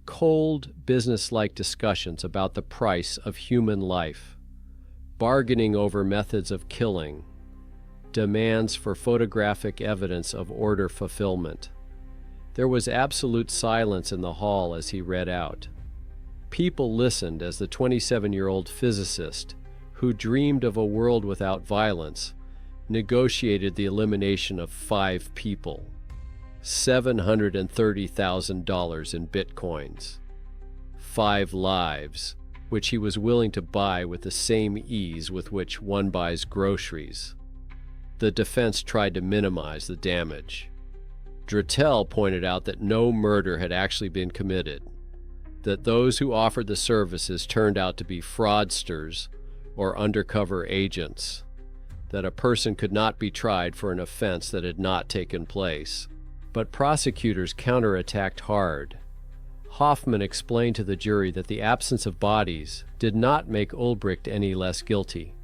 Speaker 1: Cold, business-like discussions about the price of human life. Bargaining over methods of killing. Demands for photographic evidence of order fulfillment. There was absolute silence in the hall as he read out. People listened as the 27-year-old physicist, who dreamed of a world without violence, negotiated the elimination of 5 people, $730,000 in bitcoins, 5 lives, which he was willing to buy with the same ease with which one buys groceries. The defense tried to minimize the damage. Drattel pointed out that no murder had actually been committed, that those who offered the services turned out to be fraudsters or undercover agents, that a person could not be tried for an offense that had not taken place. But prosecutors counterattacked hard. Hoffman explained to the jury that the absence of bodies did not make Ulbricht any less guilty.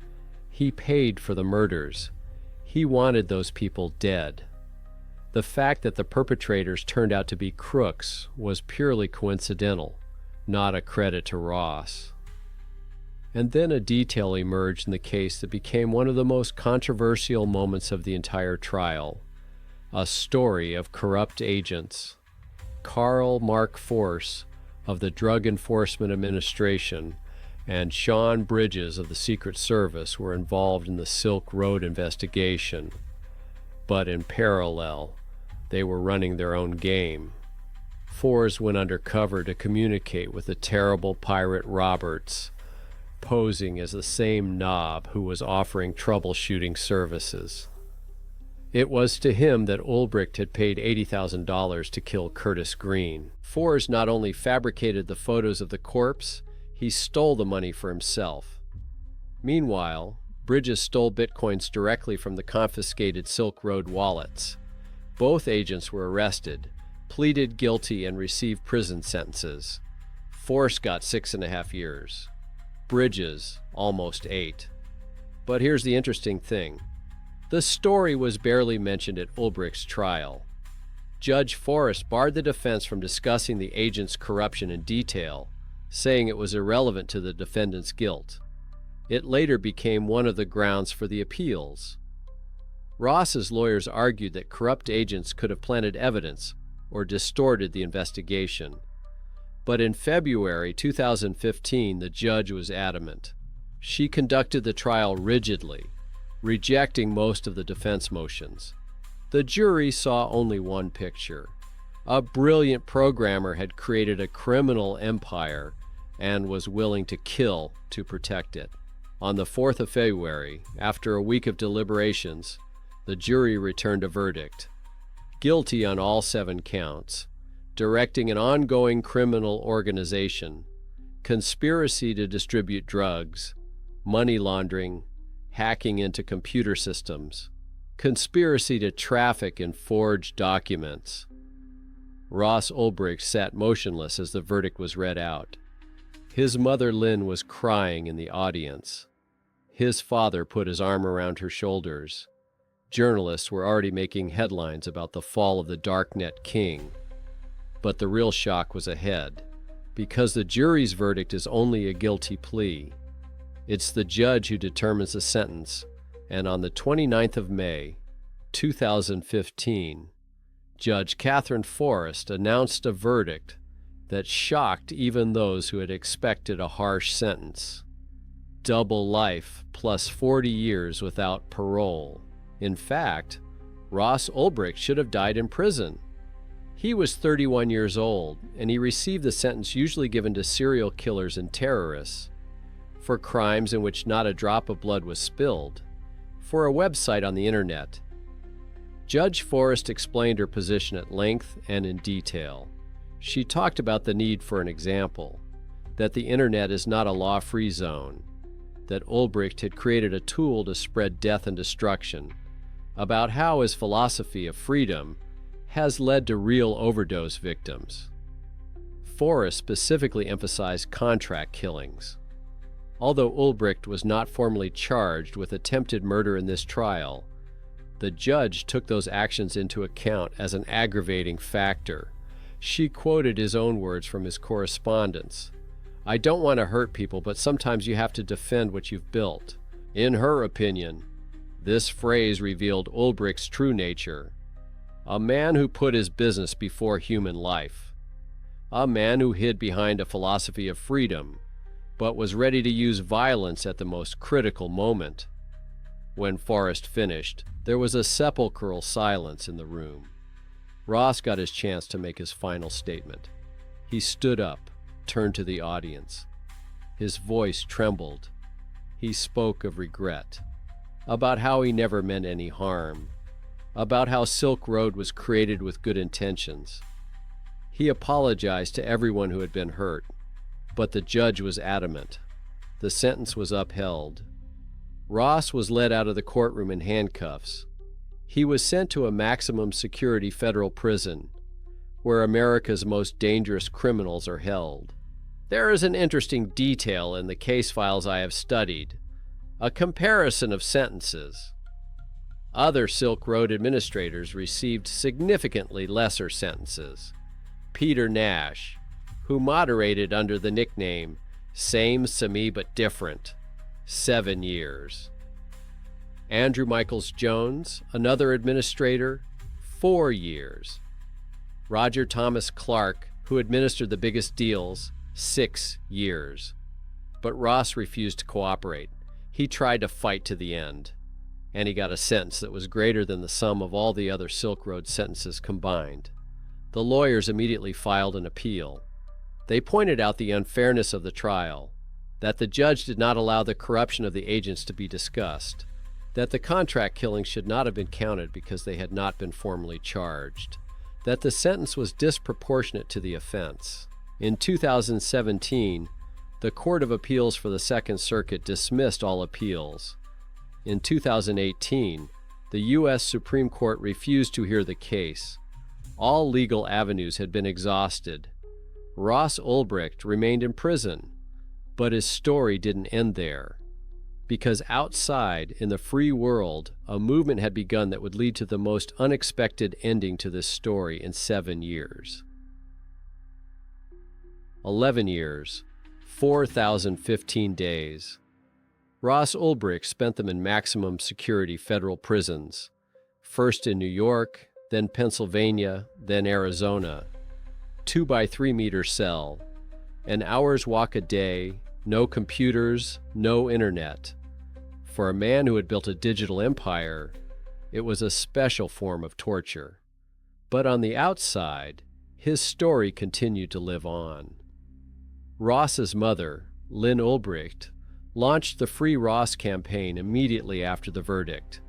Speaker 1: He paid for the murders. He wanted those people dead. The fact that the perpetrators turned out to be crooks was purely coincidental, not a credit to Ross. And then a detail emerged in the case that became one of the most controversial moments of the entire trial. A story of corrupt agents. Carl Mark Force of the Drug Enforcement Administration and Sean Bridges of the Secret Service were involved in the Silk Road investigation. But in parallel, they were running their own game. Force went undercover to communicate with the terrible pirate Roberts, posing as the same knob who was offering troubleshooting services. It was to him that Ulbricht had paid $80,000 to kill Curtis Green. Force not only fabricated the photos of the corpse, he stole the money for himself. Meanwhile, Bridges stole bitcoins directly from the confiscated Silk Road wallets. Both agents were arrested, pleaded guilty, and received prison sentences. Force got 6.5 years. Bridges, almost 8. But here's the interesting thing. The story was barely mentioned at Ulbricht's trial. Judge Forrest barred the defense from discussing the agent's corruption in detail, saying it was irrelevant to the defendant's guilt. It later became one of the grounds for the appeals. Ross's lawyers argued that corrupt agents could have planted evidence or distorted the investigation. But in February 2015, the judge was adamant. She conducted the trial rigidly, rejecting most of the defense motions. The jury saw only one picture. A brilliant programmer had created a criminal empire and was willing to kill to protect it. On the 4th of February, after a week of deliberations, the jury returned a verdict. Guilty on all 7 counts, directing an ongoing criminal organization, conspiracy to distribute drugs, money laundering, hacking into computer systems, conspiracy to traffic in forged documents. Ross Ulbricht sat motionless as the verdict was read out. His mother Lynn was crying in the audience. His father put his arm around her shoulders. Journalists were already making headlines about the fall of the Darknet king. But the real shock was ahead, because the jury's verdict is only a guilty plea. It's the judge who determines the sentence, and on the 29th of May, 2015, Judge Catherine Forrest announced a verdict that shocked even those who had expected a harsh sentence. Double life plus 40 years without parole. In fact, Ross Ulbricht should have died in prison. He was 31 years old, and he received the sentence usually given to serial killers and terrorists, for crimes in which not a drop of blood was spilled, for a website on the internet. Judge Forrest explained her position at length and in detail. She talked about the need for an example, that the internet is not a law-free zone, that Ulbricht had created a tool to spread death and destruction, about how his philosophy of freedom has led to real overdose victims. Forrest specifically emphasized contract killings. Although Ulbricht was not formally charged with attempted murder in this trial, the judge took those actions into account as an aggravating factor. She quoted his own words from his correspondence. "I don't want to hurt people, but sometimes you have to defend what you've built." In her opinion, this phrase revealed Ulbricht's true nature. A man who put his business before human life. A man who hid behind a philosophy of freedom, but was ready to use violence at the most critical moment. When Forrest finished, there was a sepulchral silence in the room. Ross got his chance to make his final statement. He stood up, turned to the audience. His voice trembled. He spoke of regret, about how he never meant any harm, about how Silk Road was created with good intentions. He apologized to everyone who had been hurt, but the judge was adamant. The sentence was upheld. Ross was led out of the courtroom in handcuffs. He was sent to a maximum security federal prison, where America's most dangerous criminals are held. There is an interesting detail in the case files I have studied, a comparison of sentences. Other Silk Road administrators received significantly lesser sentences. Peter Nash, who moderated under the nickname Same Semi But Different, 7 years. Andrew Michaels Jones, another administrator, 4 years. Roger Thomas Clark, who administered the biggest deals, 6 years. But Ross refused to cooperate. He tried to fight to the end, and he got a sentence that was greater than the sum of all the other Silk Road sentences combined. The lawyers immediately filed an appeal. They pointed out the unfairness of the trial, that the judge did not allow the corruption of the agents to be discussed, that the contract killings should not have been counted because they had not been formally charged, that the sentence was disproportionate to the offense. In 2017, the Court of Appeals for the Second Circuit dismissed all appeals. In 2018, the U.S. Supreme Court refused to hear the case. All legal avenues had been exhausted. Ross Ulbricht remained in prison, but his story didn't end there. Because outside, in the free world, a movement had begun that would lead to the most unexpected ending to this story in 7 years. 11 years, 4,015 days. Ross Ulbricht spent them in maximum security federal prisons, first in New York, then Pennsylvania, then Arizona. 2 by 3 meter cell, an hour's walk a day, no computers, no internet. For a man who had built a digital empire, it was a special form of torture. But on the outside, his story continued to live on. Ross's mother, Lynn Ulbricht, launched the Free Ross campaign immediately after the verdict.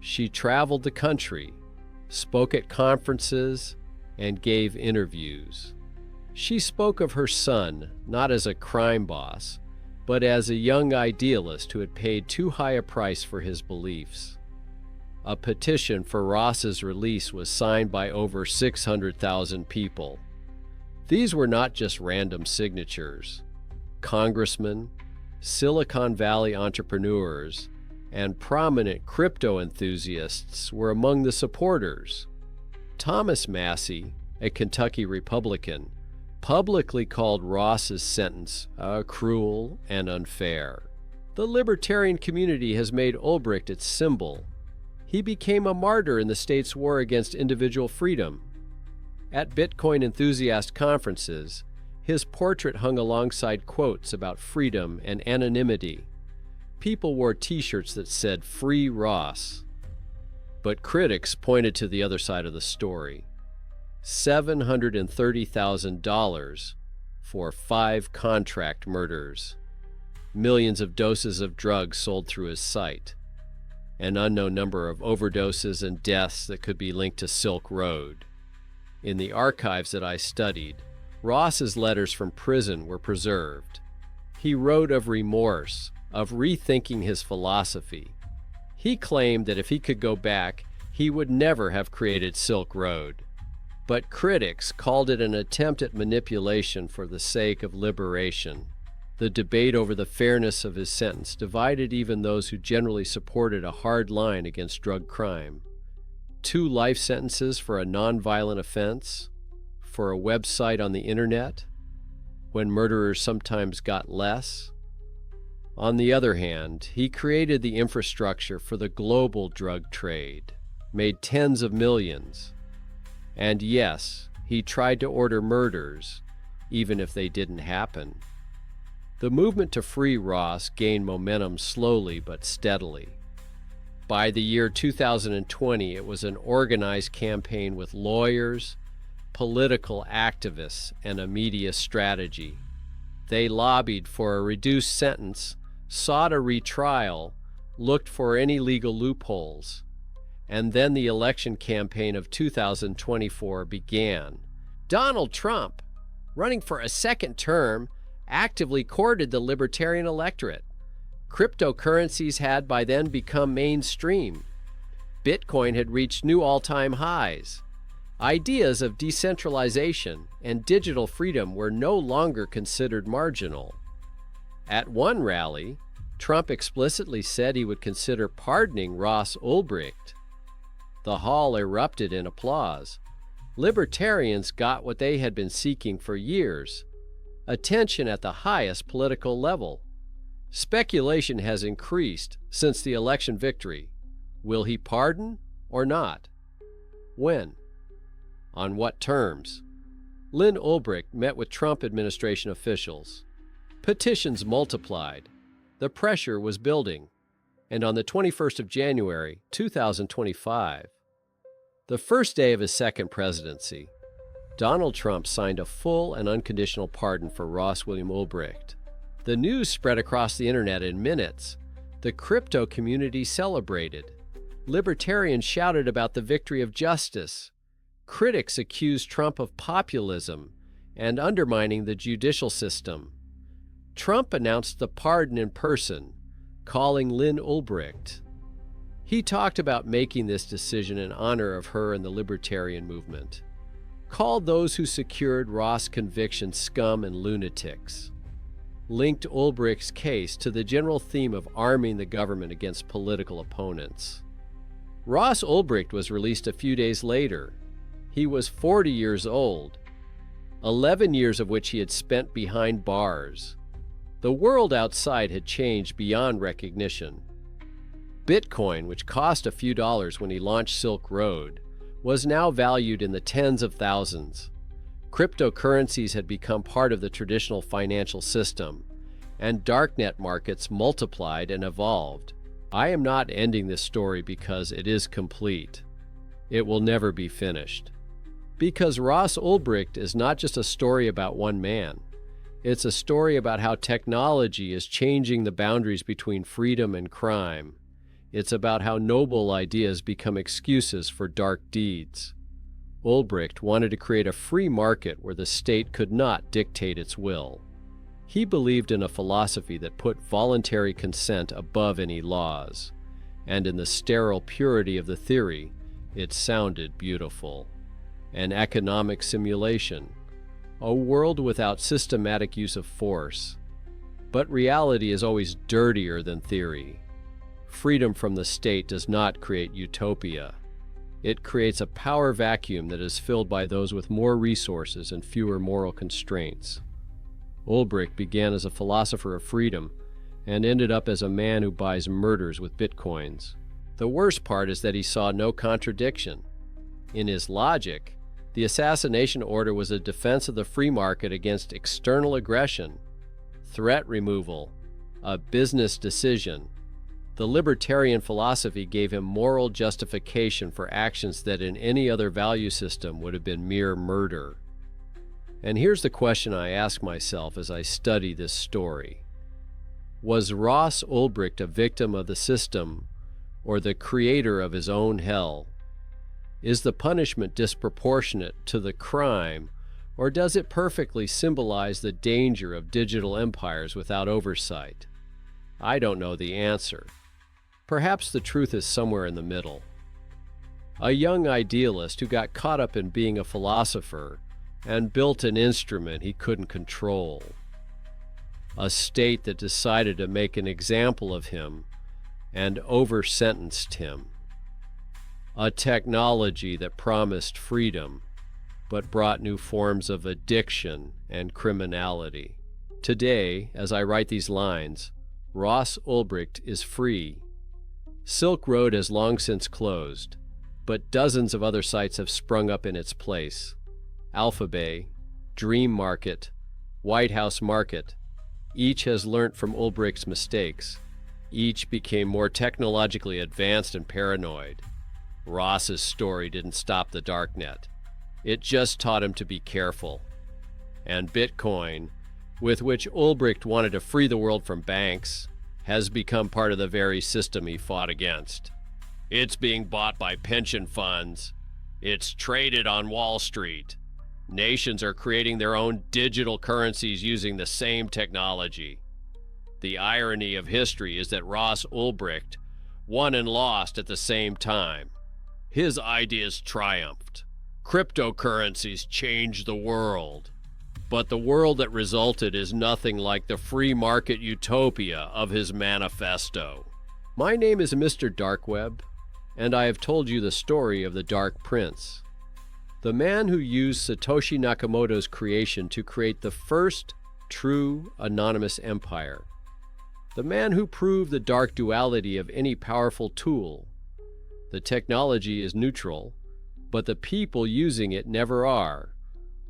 Speaker 1: She traveled the country, spoke at conferences, and gave interviews. She spoke of her son not as a crime boss, but as a young idealist who had paid too high a price for his beliefs. A petition for Ross's release was signed by over 600,000 people. These were not just random signatures. Congressmen, Silicon Valley entrepreneurs, and prominent crypto enthusiasts were among the supporters. Thomas Massey, a Kentucky Republican, publicly called Ross's sentence cruel and unfair. The libertarian community has made Ulbricht its symbol. He became a martyr in the state's war against individual freedom. At Bitcoin enthusiast conferences, his portrait hung alongside quotes about freedom and anonymity. People wore t-shirts that said "Free Ross." But critics pointed to the other side of the story. $730,000 for 5 contract murders. Millions of doses of drugs sold through his site. An unknown number of overdoses and deaths that could be linked to Silk Road. In the archives that I studied, Ross's letters from prison were preserved. He wrote of remorse, of rethinking his philosophy. He claimed that if he could go back, he would never have created Silk Road. But critics called it an attempt at manipulation for the sake of liberation. The debate over the fairness of his sentence divided even those who generally supported a hard line against drug crime. 2 life sentences for a nonviolent offense? For a website on the internet? When murderers sometimes got less? On the other hand, he created the infrastructure for the global drug trade, made tens of millions, And yes, he tried to order murders, even if they didn't happen. The movement to free Ross gained momentum slowly but steadily. By the year 2020, it was an organized campaign with lawyers, political activists, and a media strategy. They lobbied for a reduced sentence, sought a retrial, looked for any legal loopholes. And then the election campaign of 2024 began. Donald Trump, running for a second term, actively courted the libertarian electorate. Cryptocurrencies had by then become mainstream. Bitcoin had reached new all-time highs. Ideas of decentralization and digital freedom were no longer considered marginal. At one rally, Trump explicitly said he would consider pardoning Ross Ulbricht. The hall erupted in applause. Libertarians got what they had been seeking for years: attention at the highest political level. Speculation has increased since the election victory. Will he pardon or not? When? On what terms? Lynn Ulbricht met with Trump administration officials. Petitions multiplied. The pressure was building. And on the 21st of January, 2025, the first day of his second presidency, Donald Trump signed a full and unconditional pardon for Ross William Ulbricht. The news spread across the internet in minutes. The crypto community celebrated. Libertarians shouted about the victory of justice. Critics accused Trump of populism and undermining the judicial system. Trump announced the pardon in person, calling Lynn Ulbricht. He talked about making this decision in honor of her and the libertarian movement. Called those who secured Ross' conviction scum and lunatics. Linked Ulbricht's case to the general theme of arming the government against political opponents. Ross Ulbricht was released a few days later. He was 40 years old, 11 years of which he had spent behind bars. The world outside had changed beyond recognition. Bitcoin, which cost a few dollars when he launched Silk Road, was now valued in the tens of thousands. Cryptocurrencies had become part of the traditional financial system, and Darknet markets multiplied and evolved. I am not ending this story because it is complete. It will never be finished. Because Ross Ulbricht is not just a story about one man. It's a story about how technology is changing the boundaries between freedom and crime. It's about how noble ideas become excuses for dark deeds. Ulbricht wanted to create a free market where the state could not dictate its will. He believed in a philosophy that put voluntary consent above any laws, and in the sterile purity of the theory, it sounded beautiful. An economic simulation, a world without systematic use of force. But reality is always dirtier than theory. Freedom from the state does not create utopia. It creates a power vacuum that is filled by those with more resources and fewer moral constraints. Ulbricht began as a philosopher of freedom and ended up as a man who buys murders with bitcoins. The worst part is that he saw no contradiction. In his logic, the assassination order was a defense of the free market against external aggression, threat removal, a business decision. The libertarian philosophy gave him moral justification for actions that in any other value system would have been mere murder. And here's the question I ask myself as I study this story. Was Ross Ulbricht a victim of the system or the creator of his own hell? Is the punishment disproportionate to the crime, or does it perfectly symbolize the danger of digital empires without oversight? I don't know the answer. Perhaps the truth is somewhere in the middle. A young idealist who got caught up in being a philosopher and built an instrument he couldn't control. A state that decided to make an example of him and over-sentenced him. A technology that promised freedom but brought new forms of addiction and criminality. Today, as I write these lines, Ross Ulbricht is free. Silk Road has long since closed. but dozens of other sites have sprung up in its place. Alphabay, Dream Market, White House Market. Each has learnt from Ulbricht's mistakes. Each became more technologically advanced and paranoid. Ross's story didn't stop the Darknet. It just taught him to be careful. And Bitcoin, with which Ulbricht wanted to free the world from banks, has become part of the very system he fought against. It's being bought by pension funds. It's traded on Wall Street. Nations are creating their own digital currencies using the same technology. The irony of history is that Ross Ulbricht won and lost at the same time. His ideas triumphed. Cryptocurrencies changed the world. But the world that resulted is nothing like the free market utopia of his manifesto. My name is Mr. Darkweb, and I have told you the story of the Dark Prince, the man who used Satoshi Nakamoto's creation to create the first true anonymous empire, the man who proved the dark duality of any powerful tool. The technology is neutral, but the people using it never are.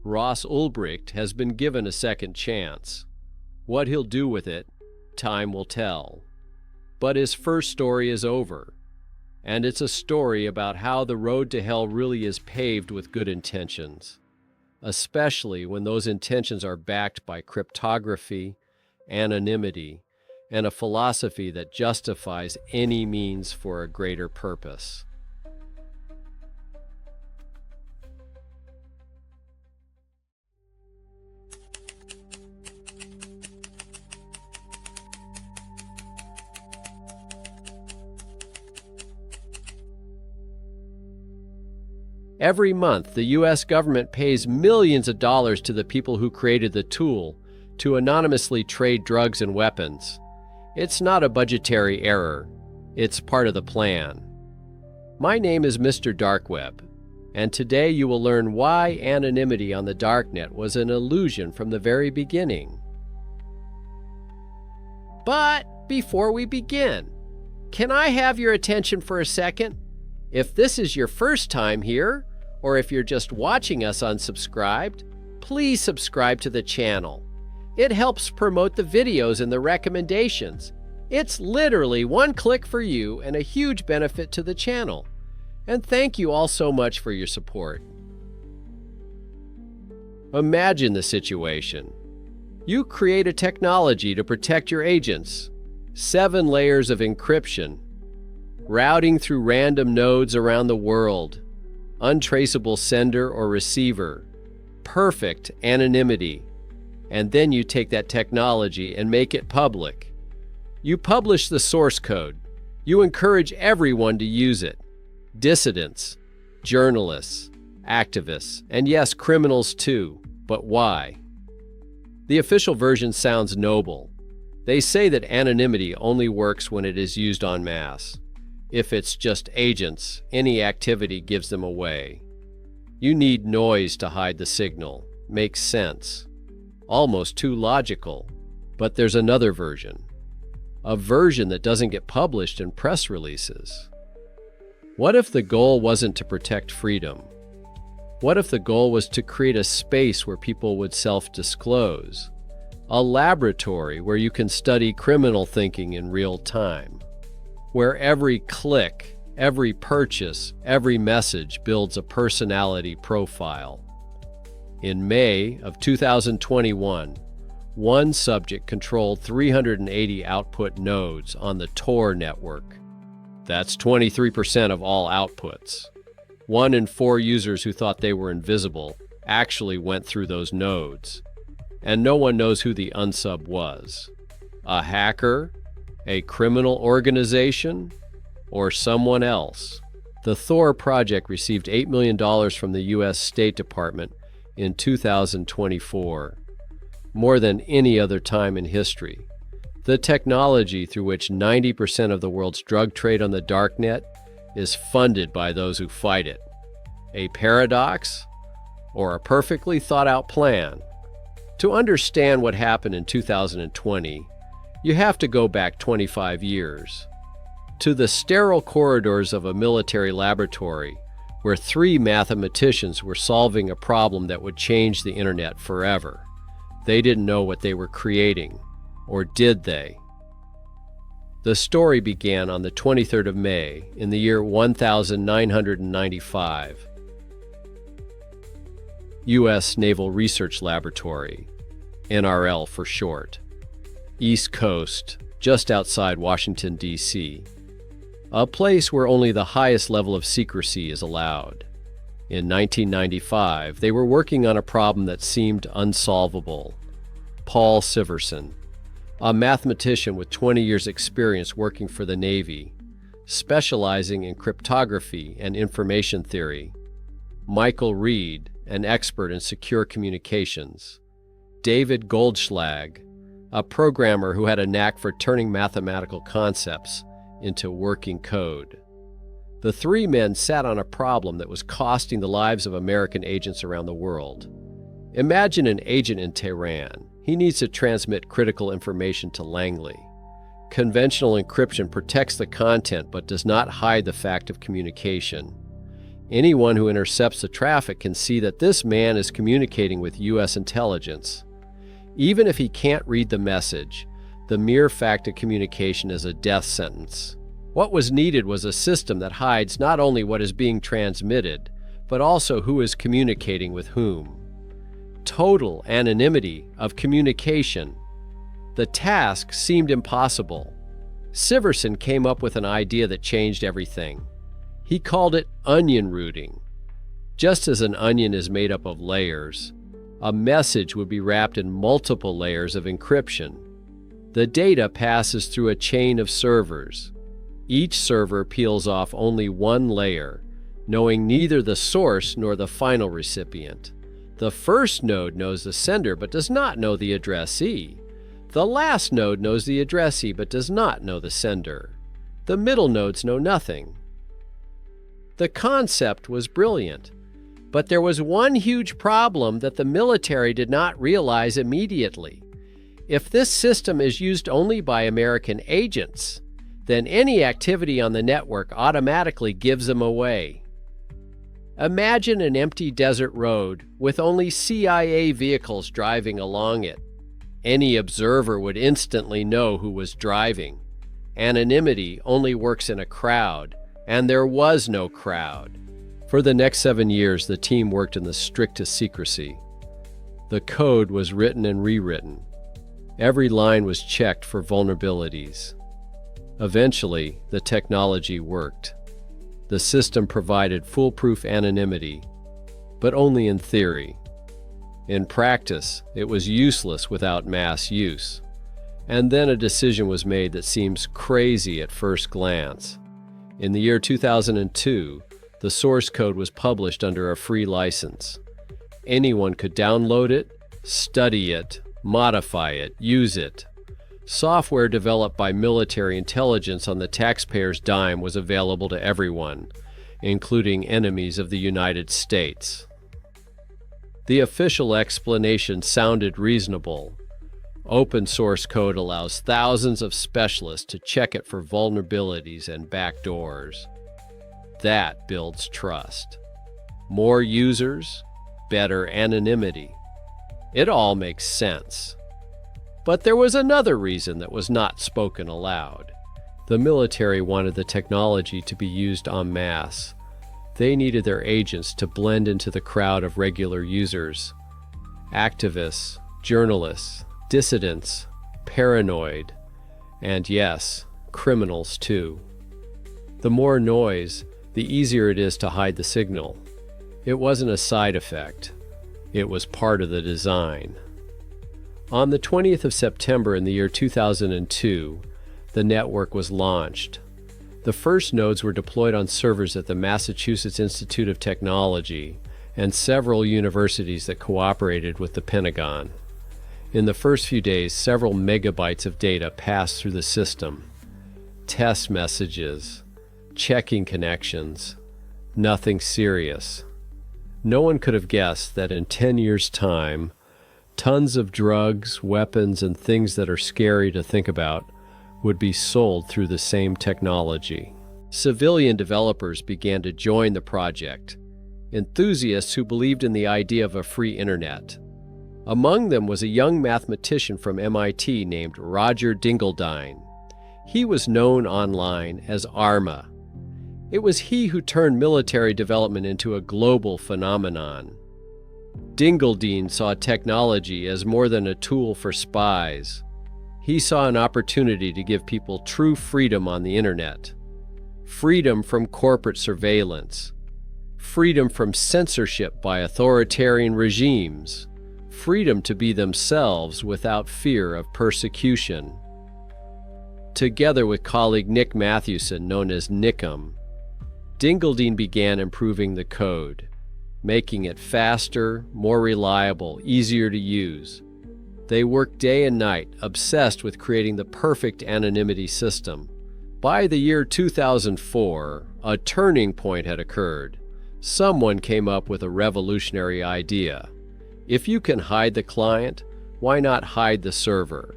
Speaker 1: Ross Ulbricht has been given a second chance. What he'll do with it, time will tell. But his first story is over, and it's a story about how the road to hell really is paved with good intentions, especially when those intentions are backed by cryptography, anonymity, and a philosophy that justifies any means for a greater purpose. Every month, the U.S. government pays millions of dollars to the people who created the tool to anonymously trade drugs and weapons. It's not a budgetary error. It's part of the plan. My name is Mr. Darkweb, and today you will learn why anonymity on the Darknet was an illusion from the very beginning. But before we begin, can I have your attention for a second? If this is your first time here, or if you're just watching us unsubscribed, please subscribe to the channel. It helps promote the videos and the recommendations. It's literally one click for you and a huge benefit to the channel. And thank you all so much for your support. Imagine the situation. You create a technology to protect your agents. 7 layers of encryption, routing through random nodes around the world, untraceable sender or receiver, perfect anonymity, and then you take that technology and make it public. You publish the source code. You encourage everyone to use it. Dissidents, journalists, activists, and yes, criminals too. But why? The official version sounds noble. They say that anonymity only works when it is used en masse. If it's just agents, any activity gives them away. You need noise to hide the signal. Makes sense. Almost too logical. But there's another version. A version that doesn't get published in press releases. What if the goal wasn't to protect freedom? What if the goal was to create a space where people would self-disclose? A laboratory where you can study criminal thinking in real time, where every click, every purchase, every message builds a personality profile. In May of 2021, one subject controlled 380 output nodes on the TOR network. That's 23% of all outputs. 1 in 4 users who thought they were invisible actually went through those nodes. And no one knows who the unsub was. A hacker? A criminal organization? Or someone else? The TOR project received $8 million from the U.S. State Department in 2024, more than any other time in history. The technology through which 90% of the world's drug trade on the Darknet is funded by those who fight it. A paradox? Or a perfectly thought-out plan? To understand what happened in 2020, you have to go back 25 years. To the sterile corridors of a military laboratory where three mathematicians were solving a problem that would change the internet forever. They didn't know what they were creating, or did they? The story began on the 23rd of May in the year 1995. U.S. Naval Research Laboratory, NRL for short, East Coast, just outside Washington, D.C., a place where only the highest level of secrecy is allowed. In 1995, they were working on a problem that seemed unsolvable. Paul Siverson, a mathematician with 20 years' experience working for the Navy, specializing in cryptography and information theory. Michael Reed, an expert in secure communications. David Goldschlag, a programmer who had a knack for turning mathematical concepts into working code. The three men sat on a problem that was costing the lives of American agents around the world. Imagine an agent in Tehran. He needs to transmit critical information to Langley. Conventional encryption protects the content but does not hide the fact of communication. Anyone who intercepts the traffic can see that this man is communicating with U.S. intelligence. Even if he can't read the message, the mere fact of communication is a death sentence. What was needed was a system that hides not only what is being transmitted, but also who is communicating with whom. Total anonymity of communication. The task seemed impossible. Siverson came up with an idea that changed everything. He called it onion routing. Just as an onion is made up of layers, a message would be wrapped in multiple layers of encryption. The data passes through a chain of servers. Each server peels off only one layer, knowing neither the source nor the final recipient. The first node knows the sender but does not know the addressee. The last node knows the addressee but does not know the sender. The middle nodes know nothing. The concept was brilliant, but there was one huge problem that the military did not realize immediately. If this system is used only by American agents, then any activity on the network automatically gives them away. Imagine an empty desert road with only CIA vehicles driving along it. Any observer would instantly know who was driving. Anonymity only works in a crowd, and there was no crowd. For the next 7 years, the team worked in the strictest secrecy. The code was written and rewritten. Every line was checked for vulnerabilities. Eventually, the technology worked. The system provided foolproof anonymity, but only in theory. In practice, it was useless without mass use. And then a decision was made that seems crazy at first glance. In the year 2002, the source code was published under a free license. Anyone could download it, study it, modify it, use it. Software developed by military intelligence on the taxpayer's dime was available to everyone, including enemies of the United States. The official explanation sounded reasonable. Open source code allows thousands of specialists to check it for vulnerabilities and backdoors. That builds trust. More users, better anonymity. It all makes sense. But there was another reason that was not spoken aloud. The military wanted the technology to be used en masse. They needed their agents to blend into the crowd of regular users. Activists, journalists, dissidents, paranoid, and yes, criminals too. The more noise, the easier it is to hide the signal. It wasn't a side effect. It was part of the design. On the 20th of September in the year 2002, the network was launched. The first nodes were deployed on servers at the Massachusetts Institute of Technology and several universities that cooperated with the Pentagon. In the first few days, several megabytes of data passed through the system. Test messages, checking connections, nothing serious. No one could have guessed that in 10 years' time, tons of drugs, weapons, and things that are scary to think about would be sold through the same technology. Civilian developers began to join the project, enthusiasts who believed in the idea of a free internet. Among them was a young mathematician from MIT named Roger Dingledine. He was known online as ARMA. It was he who turned military development into a global phenomenon. Dingledine saw technology as more than a tool for spies. He saw an opportunity to give people true freedom on the internet. Freedom from corporate surveillance. Freedom from censorship by authoritarian regimes. Freedom to be themselves without fear of persecution. Together with colleague Nick Mathewson, known as Nickum, Dingledine began improving the code, making it faster, more reliable, easier to use. They worked day and night, obsessed with creating the perfect anonymity system. By the year 2004, a turning point had occurred. Someone came up with a revolutionary idea. If you can hide the client, why not hide the server?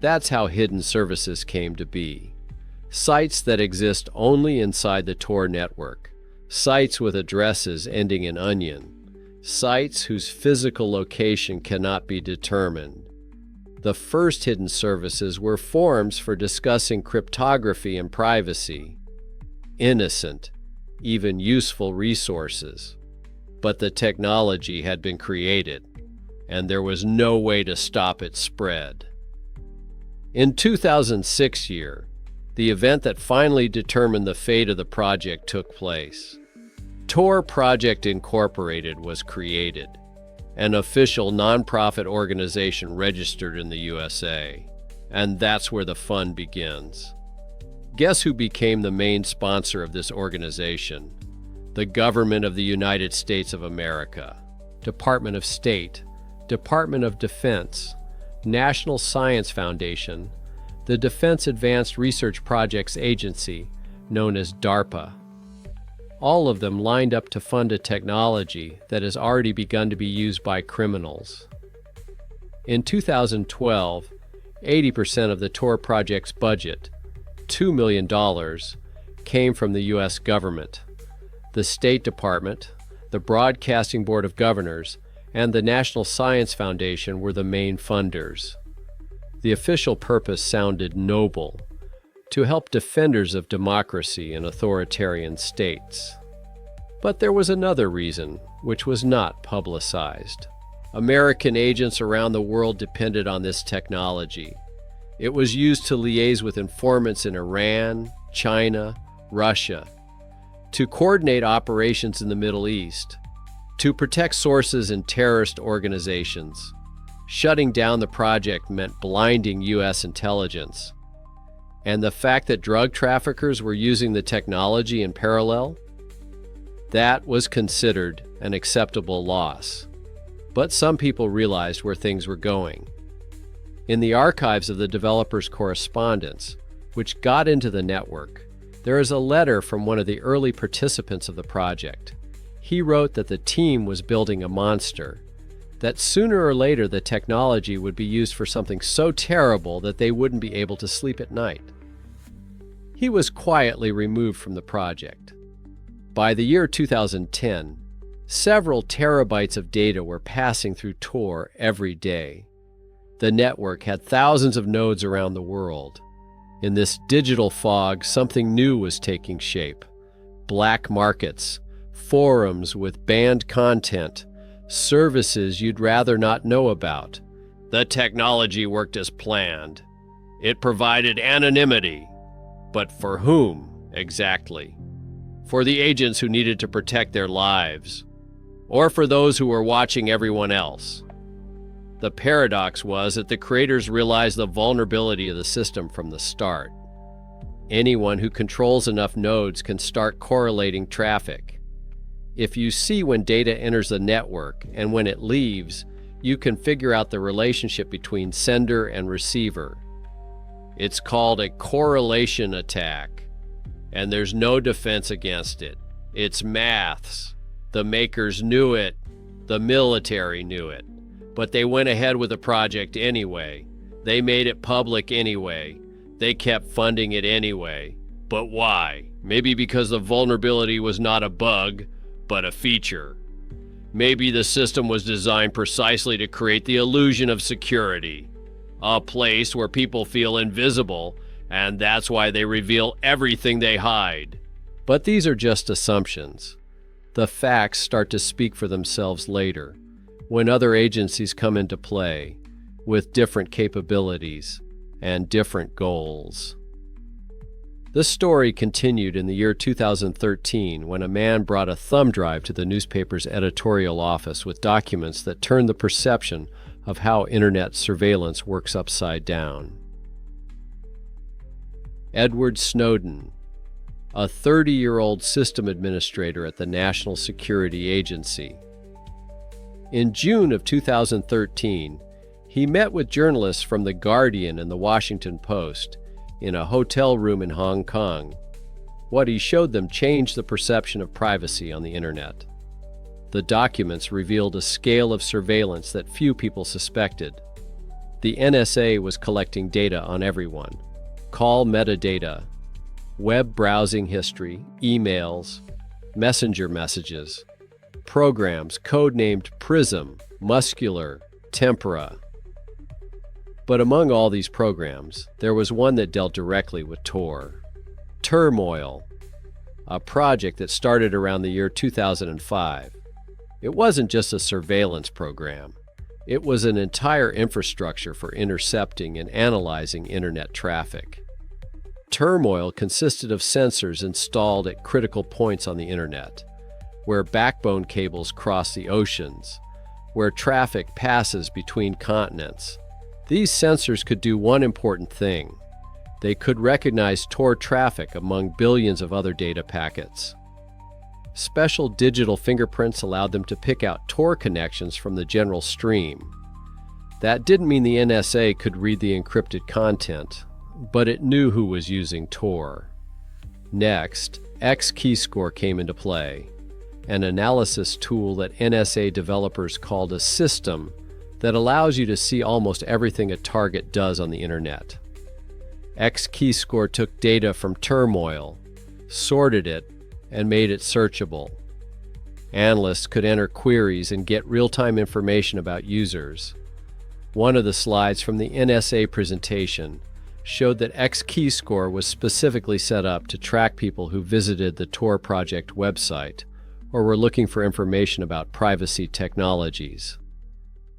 Speaker 1: That's how hidden services came to be. Sites that exist only inside the TOR network. Sites with addresses ending in onion. Sites whose physical location cannot be determined. The first hidden services were forums for discussing cryptography and privacy. Innocent, even useful resources. But the technology had been created, and there was no way to stop its spread. In 2006 year, the event that finally determined the fate of the project took place. TOR Project Incorporated was created, an official nonprofit organization registered in the USA, and that's where the fun begins. Guess who became the main sponsor of this organization? The government of the United States of America, Department of State, Department of Defense, National Science Foundation, the Defense Advanced Research Projects Agency, known as DARPA. All of them lined up to fund a technology that has already begun to be used by criminals. In 2012, 80% of the TOR project's budget, $2 million, came from the U.S. government. The State Department, the Broadcasting Board of Governors, and the National Science Foundation were the main funders. The official purpose sounded noble: to help defenders of democracy in authoritarian states. But there was another reason, which was not publicized. American agents around the world depended on this technology. It was used to liaise with informants in Iran, China, Russia, to coordinate operations in the Middle East, to protect sources in terrorist organizations. Shutting down the project meant blinding U.S. intelligence. And the fact that drug traffickers were using the technology in parallel? That was considered an acceptable loss. But some people realized where things were going. In the archives of the developers' correspondence, which got into the network, there is a letter from one of the early participants of the project. He wrote that the team was building a monster, that sooner or later the technology would be used for something so terrible that they wouldn't be able to sleep at night. He was quietly removed from the project. By the year 2010, several terabytes of data were passing through TOR every day. The network had thousands of nodes around the world. In this digital fog, something new was taking shape. Black markets, forums with banned content, services you'd rather not know about. The technology worked as planned. It provided anonymity. But for whom, exactly? For the agents who needed to protect their lives, or for those who were watching everyone else? The paradox was that the creators realized the vulnerability of the system from the start. Anyone who controls enough nodes can start correlating traffic. If you see when data enters the network and when it leaves, you can figure out the relationship between sender and receiver. It's called a correlation attack, and there's no defense against it. It's maths. The makers knew it. The military knew it. But they went ahead with the project anyway. They made it public anyway. They kept funding it anyway. But why? Maybe because the vulnerability was not a bug, but a feature. Maybe the system was designed precisely to create the illusion of security, a place where people feel invisible, and that's why they reveal everything they hide. But these are just assumptions. The facts start to speak for themselves later, when other agencies come into play, with different capabilities and different goals. This story continued in the year 2013 when a man brought a thumb drive to the newspaper's editorial office with documents that turned the perception of how internet surveillance works upside down. Edward Snowden, a 30-year-old system administrator at the National Security Agency. In June of 2013, he met with journalists from The Guardian and The Washington Post in a hotel room in Hong Kong. What he showed them changed the perception of privacy on the internet. The documents revealed a scale of surveillance that few people suspected. The NSA was collecting data on everyone: call metadata, web browsing history, emails, messenger messages, programs codenamed Prism, Muscular, Tempora. But among all these programs, there was one that dealt directly with TOR. Turmoil, a project that started around the year 2005. It wasn't just a surveillance program. It was an entire infrastructure for intercepting and analyzing internet traffic. Turmoil consisted of sensors installed at critical points on the internet, where backbone cables cross the oceans, where traffic passes between continents. These sensors could do one important thing. They could recognize TOR traffic among billions of other data packets. Special digital fingerprints allowed them to pick out TOR connections from the general stream. That didn't mean the NSA could read the encrypted content, but it knew who was using TOR. Next, X-keyscore came into play, an analysis tool that NSA developers called a system that allows you to see almost everything a target does on the internet. X-keyscore took data from Turmoil, sorted it, and made it searchable. Analysts could enter queries and get real-time information about users. One of the slides from the NSA presentation showed that X-keyscore was specifically set up to track people who visited the TOR project website or were looking for information about privacy technologies.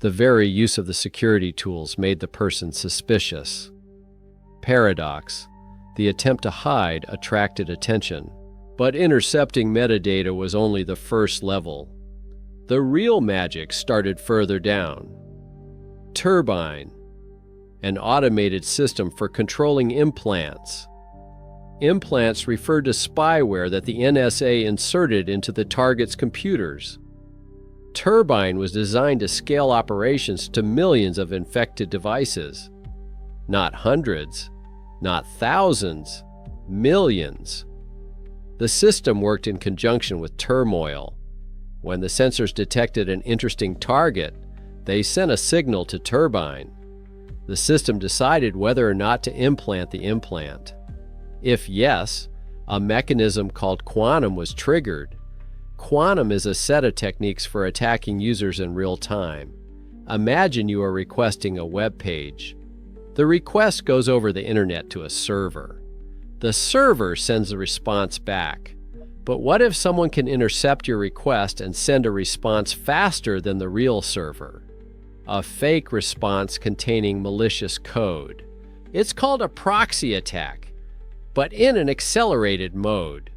Speaker 1: The very use of the security tools made the person suspicious. Paradox: the attempt to hide attracted attention, but intercepting metadata was only the first level. The real magic started further down. Turbine, an automated system for controlling implants. Implants referred to spyware that the NSA inserted into the target's computers. Turbine was designed to scale operations to millions of infected devices. Not hundreds, not thousands, millions. The system worked in conjunction with Turmoil. When the sensors detected an interesting target, they sent a signal to Turbine. The system decided whether or not to implant the implant. If yes, a mechanism called Quantum was triggered. Quantum is a set of techniques for attacking users in real time. Imagine you are requesting a web page. The request goes over the internet to a server. The server sends a response back. But what if someone can intercept your request and send a response faster than the real server? A fake response containing malicious code. It's called a proxy attack, but in an accelerated mode.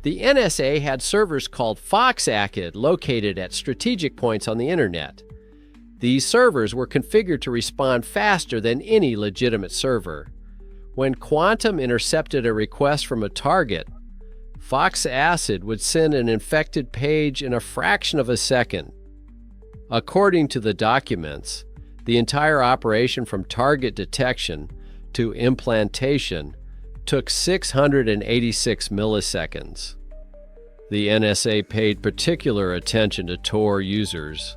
Speaker 1: The NSA had servers called FoxACID located at strategic points on the internet. These servers were configured to respond faster than any legitimate server. When Quantum intercepted a request from a target, FoxACID would send an infected page in a fraction of a second. According to the documents, the entire operation from target detection to implantation took 686 milliseconds. The NSA paid particular attention to TOR users.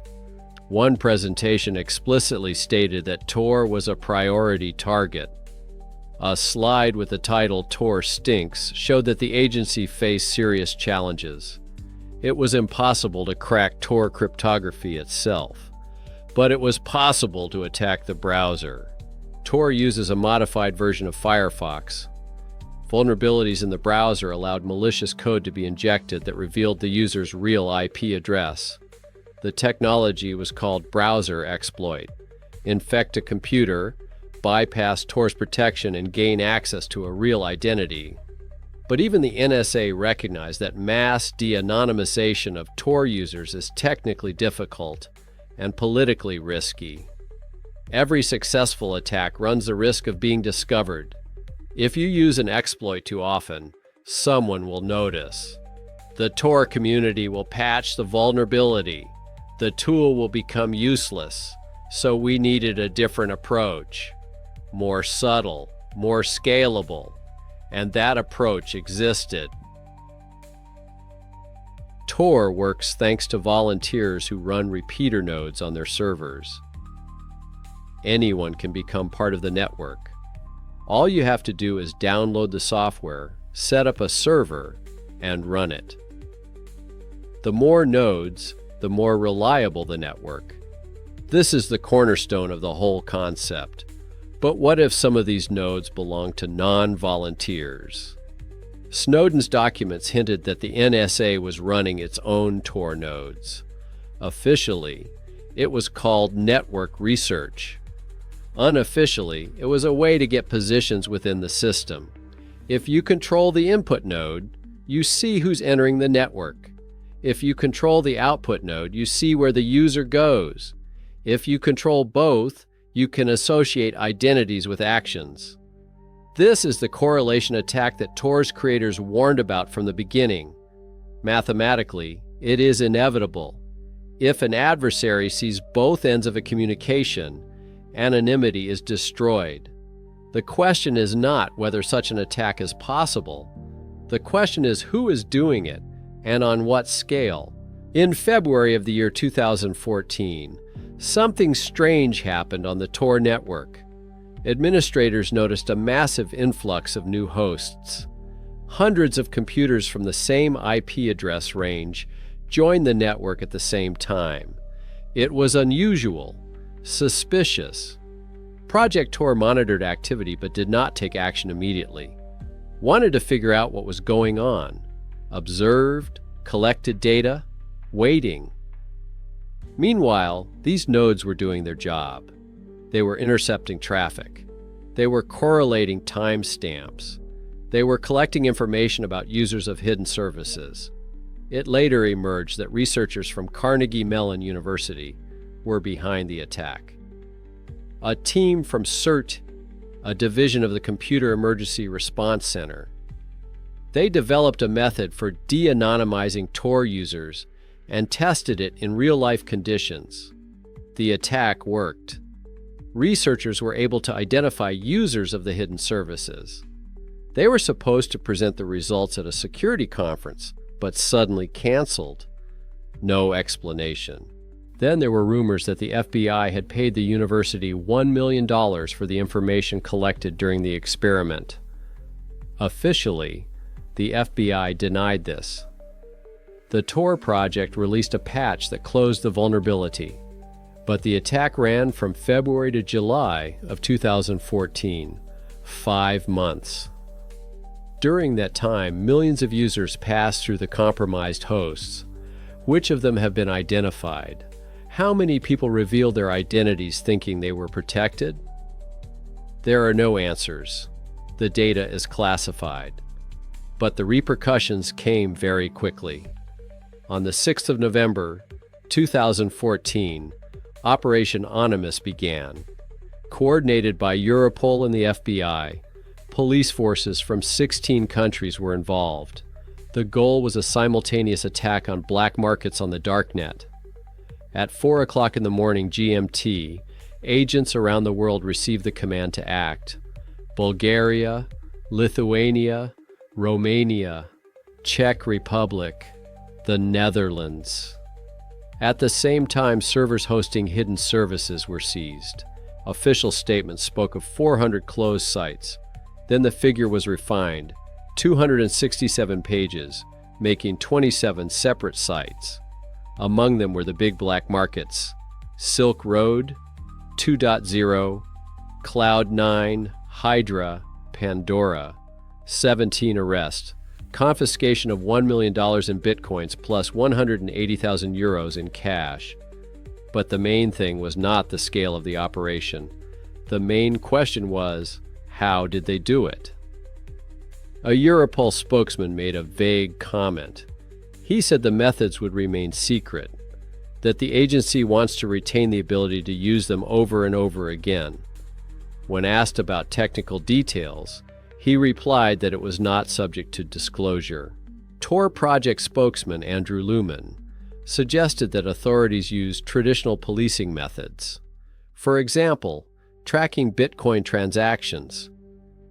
Speaker 1: One presentation explicitly stated that TOR was a priority target. A slide with the title "TOR Stinks" showed that the agency faced serious challenges. It was impossible to crack TOR cryptography itself, but it was possible to attack the browser. TOR uses a modified version of Firefox. Vulnerabilities in the browser allowed malicious code to be injected that revealed the user's real IP address. The technology was called browser exploit. Infect a computer, bypass TOR's protection, and gain access to a real identity. But even the NSA recognized that mass de-anonymization of TOR users is technically difficult and politically risky. Every successful attack runs the risk of being discovered. If you use an exploit too often, someone will notice. The TOR community will patch the vulnerability. The tool will become useless, so we needed a different approach. More subtle, more scalable, and that approach existed. TOR works thanks to volunteers who run repeater nodes on their servers. Anyone can become part of the network. All you have to do is download the software, set up a server, and run it. The more nodes, the more reliable the network. This is the cornerstone of the whole concept. But what if some of these nodes belong to non-volunteers? Snowden's documents hinted that the NSA was running its own TOR nodes. Officially, it was called network research. Unofficially, it was a way to get positions within the system. If you control the input node, you see who's entering the network. If you control the output node, you see where the user goes. If you control both, you can associate identities with actions. This is the correlation attack that TOR's creators warned about from the beginning. Mathematically, it is inevitable. If an adversary sees both ends of a communication, anonymity is destroyed. The question is not whether such an attack is possible. The question is who is doing it and on what scale. In February of the year 2014, something strange happened on the TOR network. Administrators noticed a massive influx of new hosts. Hundreds of computers from the same IP address range joined the network at the same time. It was unusual, suspicious. Project TOR monitored activity but did not take action immediately. Wanted to figure out what was going on. Observed, collected data, waiting. Meanwhile, these nodes were doing their job. They were intercepting traffic. They were correlating timestamps. They were collecting information about users of hidden services. It later emerged that researchers from Carnegie Mellon University were behind the attack. A team from CERT, a division of the Computer Emergency Response Center. They developed a method for de-anonymizing TOR users and tested it in real-life conditions. The attack worked. Researchers were able to identify users of the hidden services. They were supposed to present the results at a security conference, but suddenly canceled. No explanation. Then there were rumors that the FBI had paid the university $1 million for the information collected during the experiment. Officially, the FBI denied this. The TOR project released a patch that closed the vulnerability, but the attack ran from February to July of 2014, 5 months. During that time, millions of users passed through the compromised hosts. Which of them have been identified? How many people revealed their identities thinking they were protected? There are no answers. The data is classified. But the repercussions came very quickly. On the 6th of November, 2014, Operation Onimus began. Coordinated by Europol and the FBI, police forces from 16 countries were involved. The goal was a simultaneous attack on black markets on the Darknet. At 4 o'clock in the morning GMT, agents around the world received the command to act. Bulgaria, Lithuania, Romania, Czech Republic, the Netherlands. At the same time, servers hosting hidden services were seized. Official statements spoke of 400 closed sites, Then the figure was refined, 267 pages, making 27 separate sites. Among them were the big black markets: Silk Road, 2.0, Cloud9, Hydra, Pandora. 17 arrests, confiscation of $1 million in bitcoins plus 180,000 euros in cash. But the main thing was not the scale of the operation. The main question was, how did they do it? A Europol spokesman made a vague comment. He said the methods would remain secret, that the agency wants to retain the ability to use them over and over again. When asked about technical details, he replied that it was not subject to disclosure. TOR project spokesman Andrew Luhman suggested that authorities use traditional policing methods. For example, tracking Bitcoin transactions.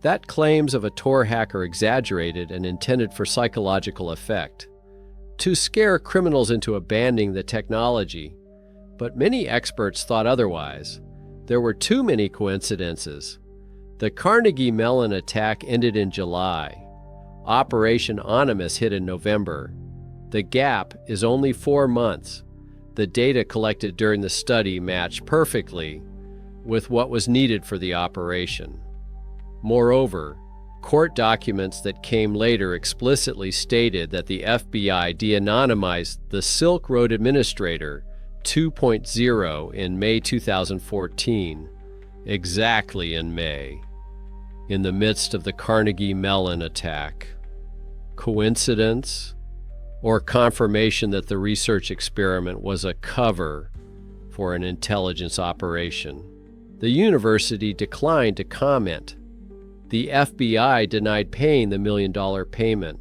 Speaker 1: That claims of a TOR hacker exaggerated and intended for psychological effect, to scare criminals into abandoning the technology. But many experts thought otherwise. There were too many coincidences. The Carnegie Mellon attack ended in July. Operation Animus hit in November. The gap is only 4 months. The data collected during the study matched perfectly with what was needed for the operation. Moreover, court documents that came later explicitly stated that the FBI de-anonymized the Silk Road Administrator 2.0 in May 2014, exactly in May, in the midst of the Carnegie Mellon attack. Coincidence? Or confirmation that the research experiment was a cover for an intelligence operation? The university declined to comment. The FBI denied paying the $1 million payment.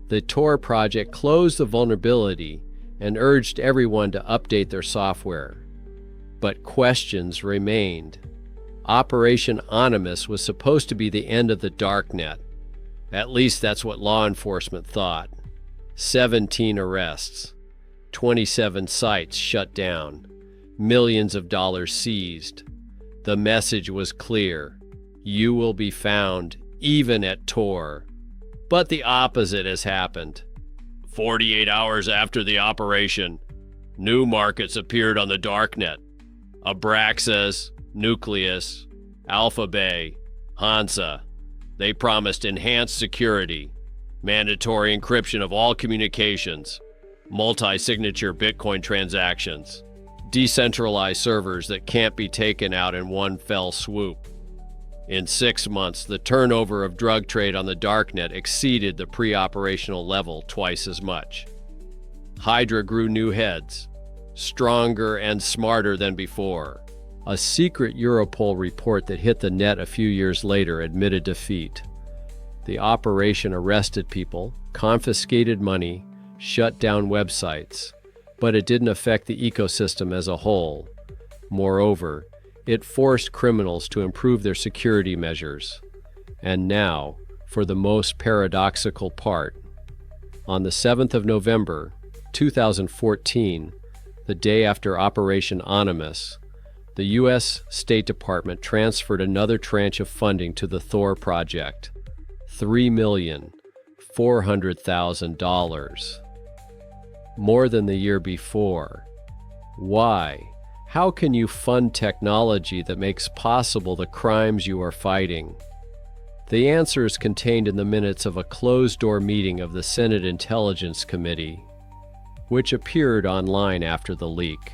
Speaker 1: The TOR project closed the vulnerability and urged everyone to update their software. But questions remained. Operation Animus was supposed to be the end of the Darknet. At least that's what law enforcement thought. 17 arrests, 27 sites shut down, millions of dollars seized. The message was clear. You will be found, even at TOR. But the opposite has happened. 48 hours after the operation, new markets appeared on the Darknet. Abraxas, Nucleus, Alphabay, Hansa. They promised enhanced security, mandatory encryption of all communications, multi-signature Bitcoin transactions, decentralized servers that can't be taken out in one fell swoop. In 6 months, the turnover of drug trade on the Darknet exceeded the pre-operational level twice as much. Hydra grew new heads, stronger and smarter than before. A secret Europol report that hit the net a few years later admitted defeat. The operation arrested people, confiscated money, shut down websites, but it didn't affect the ecosystem as a whole. Moreover, it forced criminals to improve their security measures. And now, for the most paradoxical part. On the 7th of November, 2014, the day after Operation Animus, the U.S. State Department transferred another tranche of funding to the TOR project, $3,400,000. More than the year before. Why? How can you fund technology that makes possible the crimes you are fighting? The answer is contained in the minutes of a closed-door meeting of the Senate Intelligence Committee, which appeared online after the leak.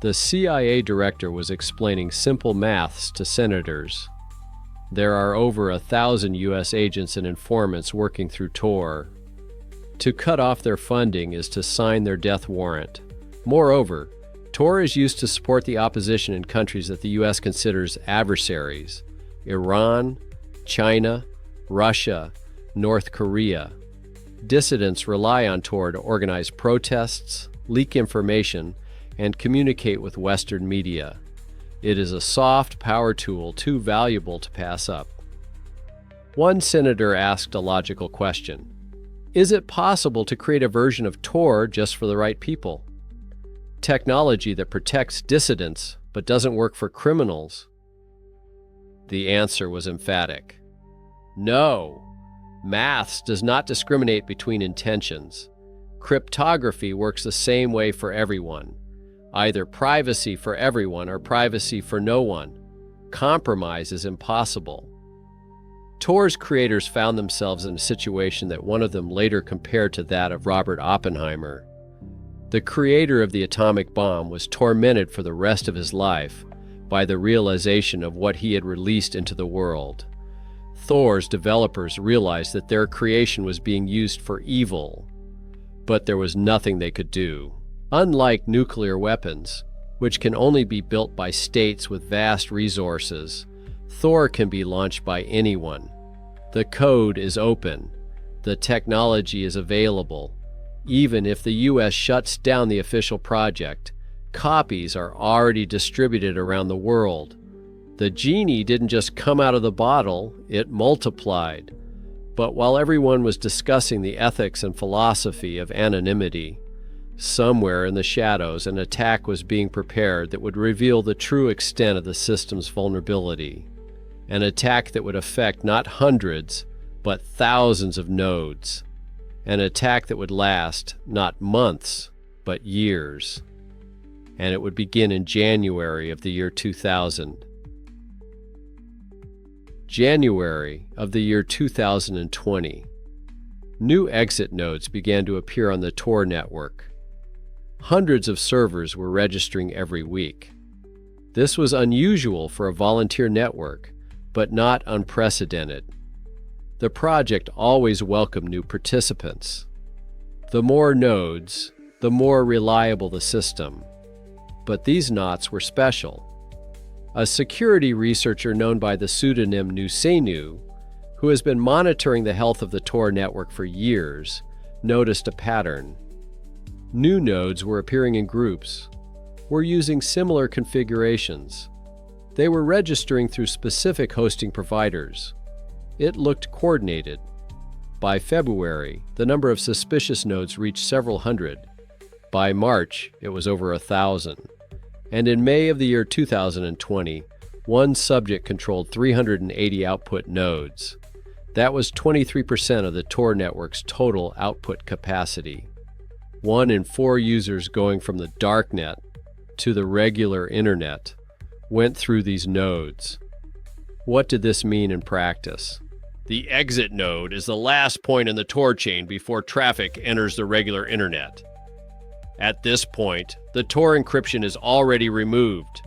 Speaker 1: The CIA director was explaining simple maths to senators. There are over 1,000 U.S. agents and informants working through TOR. To cut off their funding is to sign their death warrant. Moreover, TOR is used to support the opposition in countries that the U.S. considers adversaries: Iran, China, Russia, North Korea. Dissidents rely on TOR to organize protests, leak information, and communicate with Western media. It is a soft power tool too valuable to pass up. One senator asked a logical question. Is it possible to create a version of TOR just for the right people? Technology that protects dissidents but doesn't work for criminals? The answer was emphatic. No. Maths does not discriminate between intentions. Cryptography works the same way for everyone. Either privacy for everyone or privacy for no one. Compromise is impossible. TOR's creators found themselves in a situation that one of them later compared to that of Robert Oppenheimer. The creator of the atomic bomb was tormented for the rest of his life by the realization of what he had released into the world. TOR's developers realized that their creation was being used for evil, but there was nothing they could do. Unlike nuclear weapons, which can only be built by states with vast resources, TOR can be launched by anyone. The code is open. The technology is available. Even if the U.S. shuts down the official project, copies are already distributed around the world. The genie didn't just come out of the bottle, it multiplied. But while everyone was discussing the ethics and philosophy of anonymity, somewhere in the shadows an attack was being prepared that would reveal the true extent of the system's vulnerability. An attack that would affect not hundreds, but thousands of nodes. An attack that would last not months, but years. And it would begin in January of the year 2000. January of the year 2020. New exit nodes began to appear on the TOR network. Hundreds of servers were registering every week. This was unusual for a volunteer network, but not unprecedented. The project always welcomed new participants. The more nodes, the more reliable the system. But these knots were special. A security researcher known by the pseudonym Nusenu, who has been monitoring the health of the TOR network for years, noticed a pattern. New nodes were appearing in groups, were using similar configurations. They were registering through specific hosting providers. It looked coordinated. By February, the number of suspicious nodes reached several hundred. By March, it was over 1,000. And in May of the year 2020, one subject controlled 380 output nodes. That was 23% of the TOR network's total output capacity. 1 in 4 users going from the Darknet to the regular internet went through these nodes. What did this mean in practice? The exit node is the last point in the TOR chain before traffic enters the regular internet. At this point, the TOR encryption is already removed.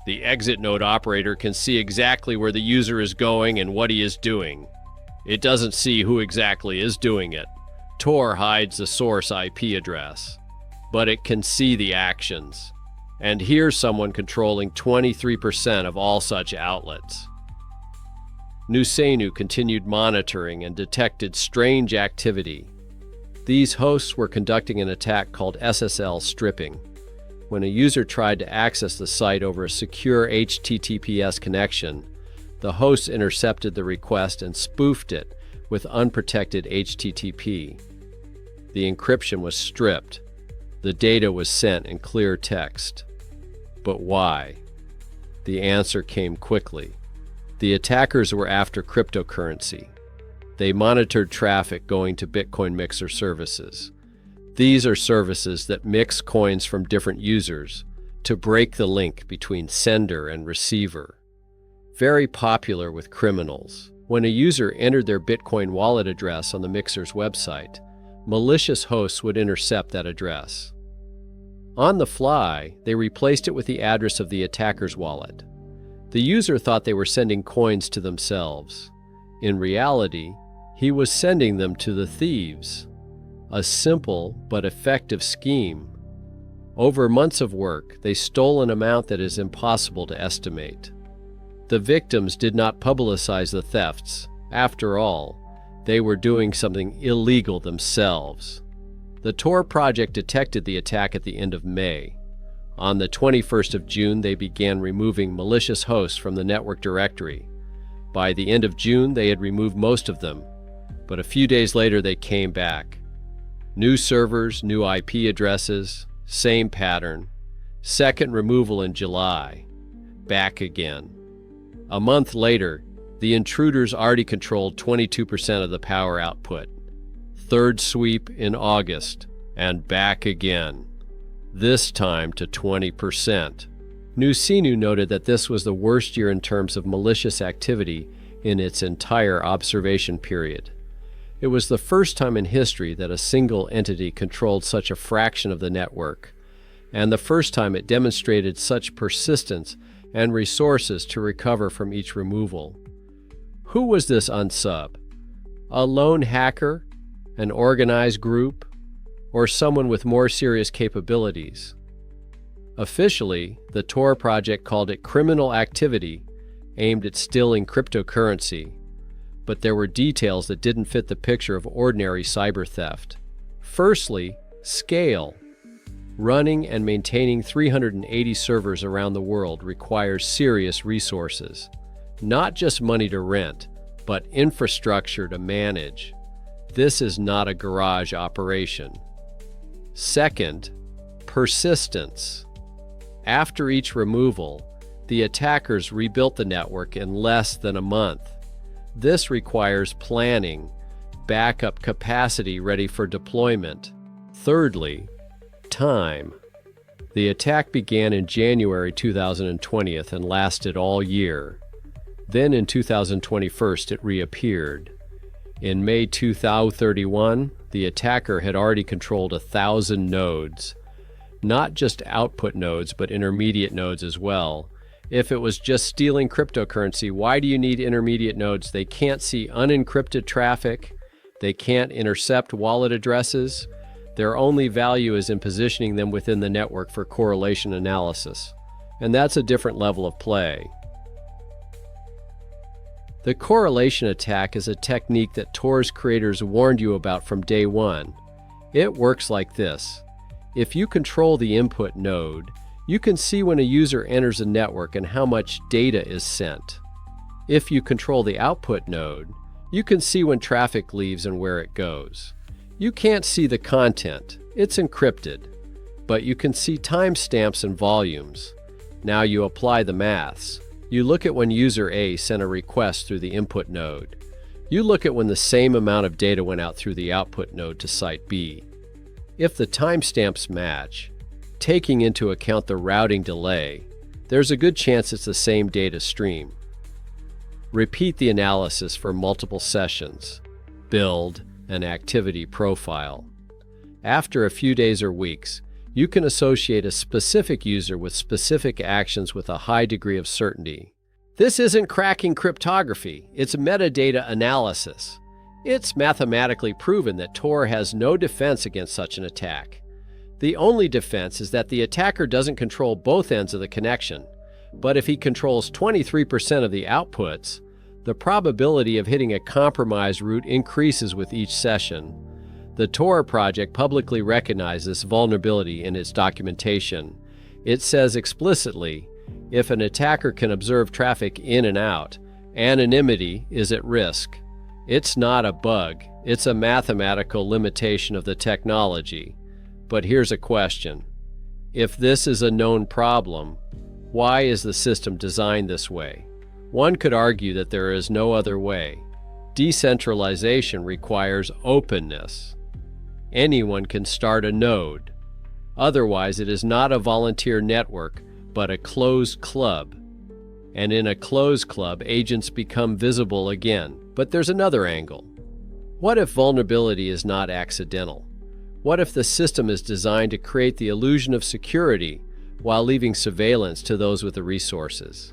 Speaker 1: The exit node operator can see exactly where the user is going and what he is doing. It doesn't see who exactly is doing it. TOR hides the source IP address, but it can see the actions. And here's someone controlling 23% of all such outlets. Nusenu continued monitoring and detected strange activity. These hosts were conducting an attack called SSL stripping. When a user tried to access the site over a secure HTTPS connection, the hosts intercepted the request and spoofed it with unprotected HTTP. The encryption was stripped. The data was sent in clear text. But why? The answer came quickly. The attackers were after cryptocurrency. They monitored traffic going to Bitcoin mixer services. These are services that mix coins from different users to break the link between sender and receiver. Very popular with criminals. When a user entered their Bitcoin wallet address on the mixer's website, malicious hosts would intercept that address. On the fly, they replaced it with the address of the attacker's wallet. The user thought they were sending coins to themselves. In reality, he was sending them to the thieves. A simple but effective scheme. Over months of work, they stole an amount that is impossible to estimate. The victims did not publicize the thefts. After all, they were doing something illegal themselves. The TOR project detected the attack at the end of May. On the 21st of June, they began removing malicious hosts from the network directory. By the end of June, they had removed most of them, but a few days later they came back. New servers, new IP addresses, same pattern. Second removal in July. Back again. A month later, The intruders already controlled 22% of the power output. Third sweep in August, and back again, this time to 20%. Nusinu noted that this was the worst year in terms of malicious activity in its entire observation period. It was the first time in history that a single entity controlled such a fraction of the network, and the first time it demonstrated such persistence and resources to recover from each removal. Who was this unsub? A lone hacker? An organized group? Or someone with more serious capabilities? Officially, the TOR project called it criminal activity aimed at stealing cryptocurrency, but there were details that didn't fit the picture of ordinary cyber theft. Firstly, scale. Running and maintaining 380 servers around the world requires serious resources. Not just money to rent, but infrastructure to manage. This is not a garage operation. Second, persistence. After each removal, the attackers rebuilt the network in less than a month. This requires planning, backup capacity ready for deployment. Thirdly, time. The attack began in January 2020 and lasted all year. Then in 2021, it reappeared. In May 2031, the attacker had already controlled 1,000 nodes. Not just output nodes, but intermediate nodes as well. If it was just stealing cryptocurrency, why do you need intermediate nodes? They can't see unencrypted traffic. They can't intercept wallet addresses. Their only value is in positioning them within the network for correlation analysis. And that's a different level of play. The correlation attack is a technique that TOR's creators warned you about from day one. It works like this. If you control the input node, you can see when a user enters a network and how much data is sent. If you control the output node, you can see when traffic leaves and where it goes. You can't see the content, it's encrypted, but you can see timestamps and volumes. Now you apply the maths. You look at when user A sent a request through the input node. You look at when the same amount of data went out through the output node to site B. If the timestamps match, taking into account the routing delay, there's a good chance it's the same data stream. Repeat the analysis for multiple sessions. Build an activity profile. After a few days or weeks, you can associate a specific user with specific actions with a high degree of certainty. This isn't cracking cryptography, it's metadata analysis. It's mathematically proven that TOR has no defense against such an attack. The only defense is that the attacker doesn't control both ends of the connection, but if he controls 23% of the outputs, the probability of hitting a compromised route increases with each session. The TOR project publicly recognized this vulnerability in its documentation. It says explicitly, if an attacker can observe traffic in and out, anonymity is at risk. It's not a bug, it's a mathematical limitation of the technology. But here's a question. If this is a known problem, why is the system designed this way? One could argue that there is no other way. Decentralization requires openness. Anyone can start a node. Otherwise, it is not a volunteer network, but a closed club. And in a closed club, agents become visible again. But there's another angle. What if vulnerability is not accidental? What if the system is designed to create the illusion of security while leaving surveillance to those with the resources?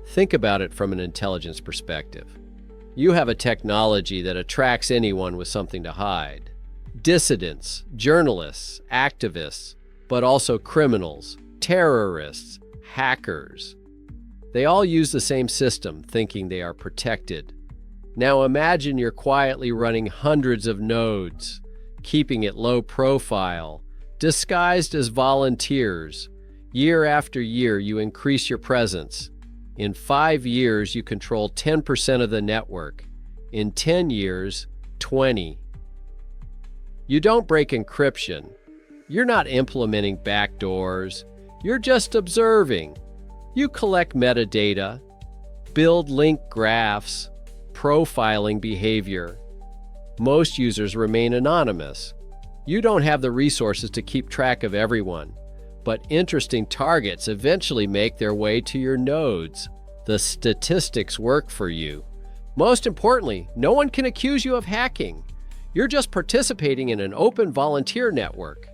Speaker 1: Think about it from an intelligence perspective. You have a technology that attracts anyone with something to hide. Dissidents, journalists, activists, but also criminals, terrorists, hackers. They all use the same system, thinking they are protected. Now imagine you're quietly running hundreds of nodes, keeping it low profile, disguised as volunteers. Year after year, you increase your presence. In 5 years, you control 10% of the network. In 10 years, 20. You don't break encryption. You're not implementing backdoors. You're just observing. You collect metadata, build link graphs, profiling behavior. Most users remain anonymous. You don't have the resources to keep track of everyone, but interesting targets eventually make their way to your nodes. The statistics work for you. Most importantly, no one can accuse you of hacking. You're just participating in an open volunteer network,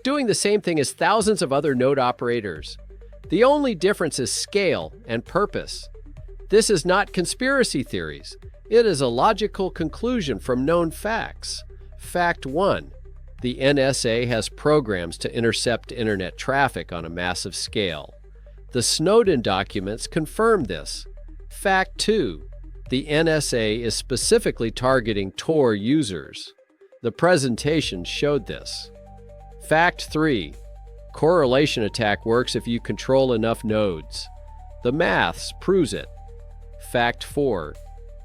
Speaker 1: doing the same thing as thousands of other node operators. The only difference is scale and purpose. This is not conspiracy theories. It is a logical conclusion from known facts. Fact 1. The NSA has programs to intercept internet traffic on a massive scale. The Snowden documents confirm this. Fact 2. The NSA is specifically targeting TOR users. The presentation showed this. Fact 3. Correlation attack works if you control enough nodes. The maths proves it. Fact 4.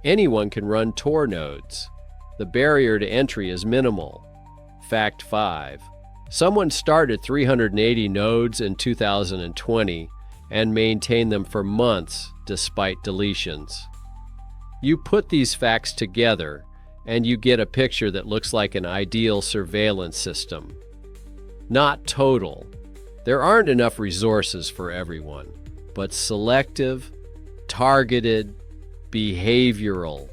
Speaker 1: Anyone can run TOR nodes. The barrier to entry is minimal. Fact 5. Someone started 380 nodes in 2020 and maintained them for months despite deletions. You put these facts together and you get a picture that looks like an ideal surveillance system. Not total. There aren't enough resources for everyone, but selective, targeted, behavioral.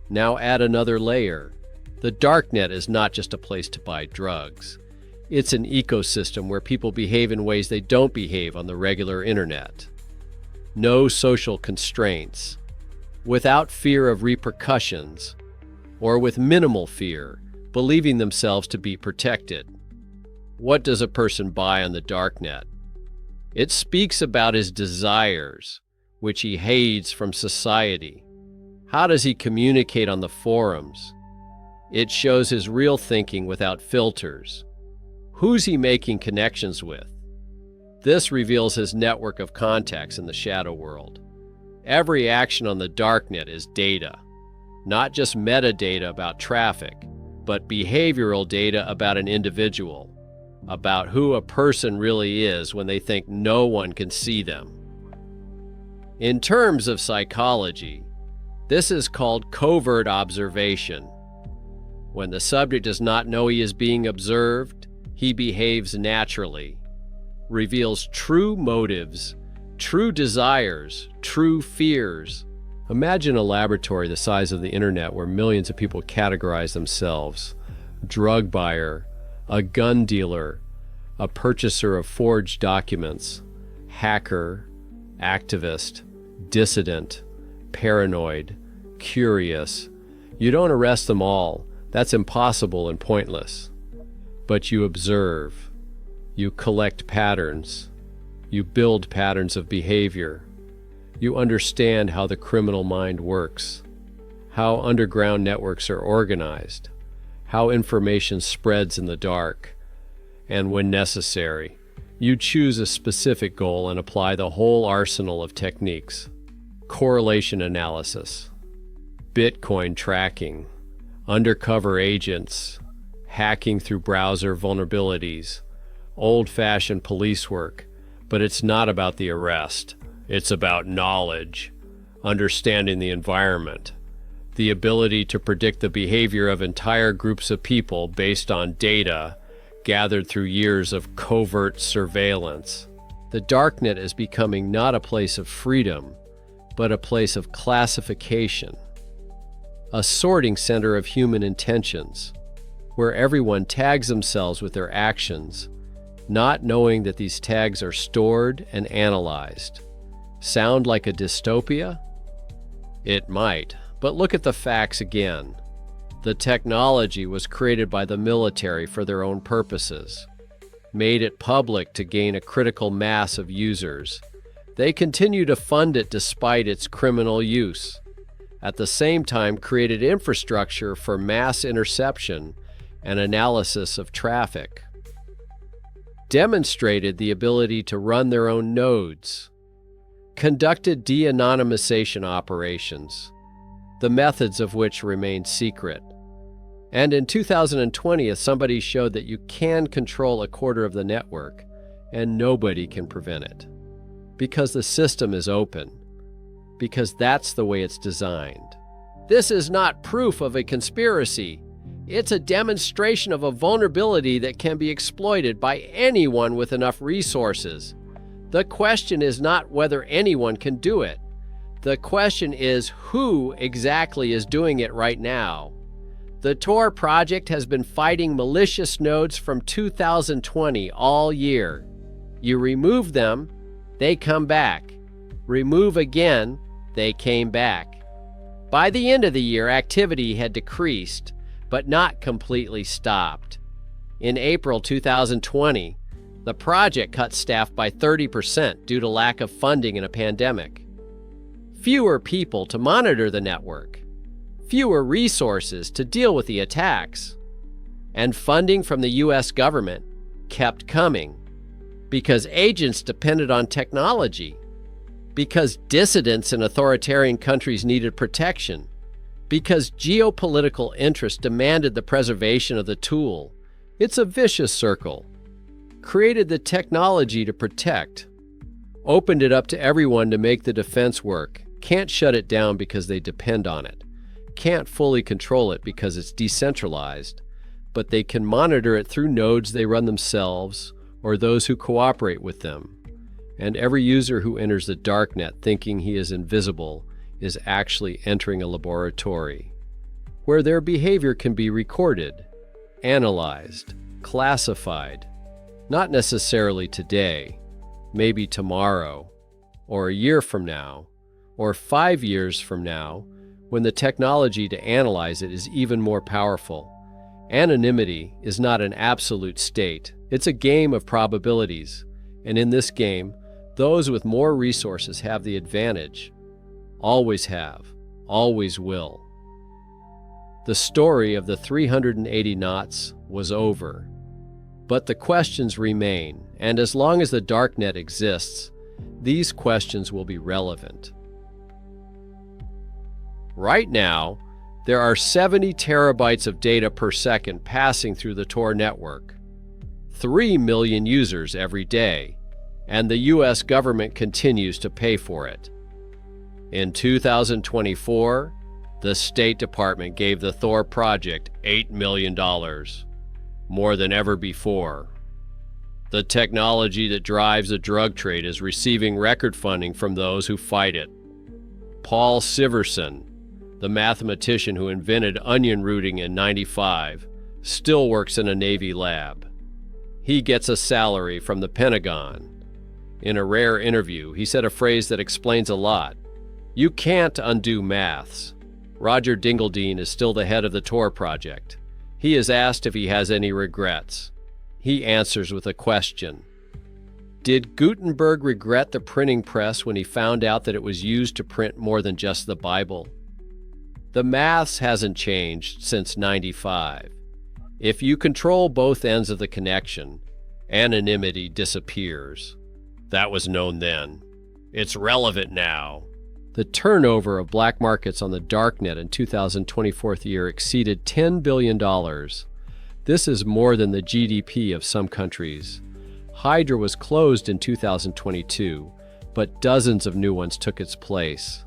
Speaker 1: Now add another layer. The Darknet is not just a place to buy drugs. It's an ecosystem where people behave in ways they don't behave on the regular internet. No social constraints, without fear of repercussions, or with minimal fear, believing themselves to be protected. What does a person buy on the Darknet? It speaks about his desires, which he hides from society. How does he communicate on the forums? It shows his real thinking without filters. Who's he making connections with? This reveals his network of contacts in the shadow world. Every action on the Darknet is data, not just metadata about traffic, but behavioral data about an individual, about who a person really is when they think no one can see them. In terms of psychology, this is called covert observation. When the subject does not know he is being observed, he behaves naturally, reveals true motives, true desires, true fears. Imagine a laboratory the size of the internet where millions of people categorize themselves: drug buyer, a gun dealer, a purchaser of forged documents, hacker, activist, dissident, paranoid, curious. You don't arrest them all. That's impossible and pointless. But you observe. You collect patterns. You build patterns of behavior. You understand how the criminal mind works, how underground networks are organized, how information spreads in the dark, and when necessary, you choose a specific goal and apply the whole arsenal of techniques. Correlation analysis, Bitcoin tracking, undercover agents, hacking through browser vulnerabilities, old-fashioned police work, but it's not about the arrest. It's about knowledge, understanding the environment, the ability to predict the behavior of entire groups of people based on data gathered through years of covert surveillance. The Darknet is becoming not a place of freedom, but a place of classification, a sorting center of human intentions, where everyone tags themselves with their actions, not knowing that these tags are stored and analyzed. Sound like a dystopia? It might, but look at the facts again. The technology was created by the military for their own purposes, made it public to gain a critical mass of users. They continue to fund it despite its criminal use. At the same time, created infrastructure for mass interception and analysis of traffic. Demonstrated the ability to run their own nodes. Conducted de-anonymization operations, the methods of which remain secret. And in 2020, somebody showed that you can control a quarter of the network, and nobody can prevent it. Because the system is open. because that's the way it's designed. This is not proof of a conspiracy. It's a demonstration of a vulnerability that can be exploited by anyone with enough resources. The question is not whether anyone can do it. The question is who exactly is doing it right now. The TOR project has been fighting malicious nodes from 2020 all year. You remove them, they come back. Remove again, they came back. By the end of the year, activity had decreased, but not completely stopped. In April 2020, the project cut staff by 30% due to lack of funding in a pandemic. Fewer people to monitor the network. Fewer resources to deal with the attacks. And funding from the U.S. government kept coming because agents depended on technology, because dissidents in authoritarian countries needed protection, because geopolitical interests demanded the preservation of the tool. It's a vicious circle. Created the technology to protect, opened it up to everyone to make the defense work, can't shut it down because they depend on it, can't fully control it because it's decentralized, but they can monitor it through nodes they run themselves or those who cooperate with them. And every user who enters the Darknet thinking he is invisible is actually entering a laboratory where their behavior can be recorded, analyzed, classified, not necessarily today, maybe tomorrow, or a year from now, or 5 years from now, when the technology to analyze it is even more powerful. Anonymity is not an absolute state. It's a game of probabilities, and in this game, those with more resources have the advantage. Always have, always will. The story of the 380 knots was over. But the questions remain, and as long as the Darknet exists, these questions will be relevant. Right now, there are 70 terabytes of data per second passing through the TOR network. 3 million users every day, and the U.S. government continues to pay for it. In 2024, the State Department gave the TOR project $8 million, more than ever before. The technology that drives the drug trade is receiving record funding from those who fight it. Paul Siverson, the mathematician who invented onion routing in '95, still works in a Navy lab. He gets a salary from the Pentagon. In a rare interview, he said a phrase that explains a lot. You can't undo maths. Roger Dingledine is still the head of the TOR project. He is asked if he has any regrets. He answers with a question. Did Gutenberg regret the printing press when he found out that it was used to print more than just the Bible? The maths hasn't changed since '95. If you control both ends of the connection, anonymity disappears. That was known then. It's relevant now. The turnover of black markets on the Darknet in 2024 year exceeded $10 billion. This is more than the GDP of some countries. Hydra was closed in 2022, but dozens of new ones took its place.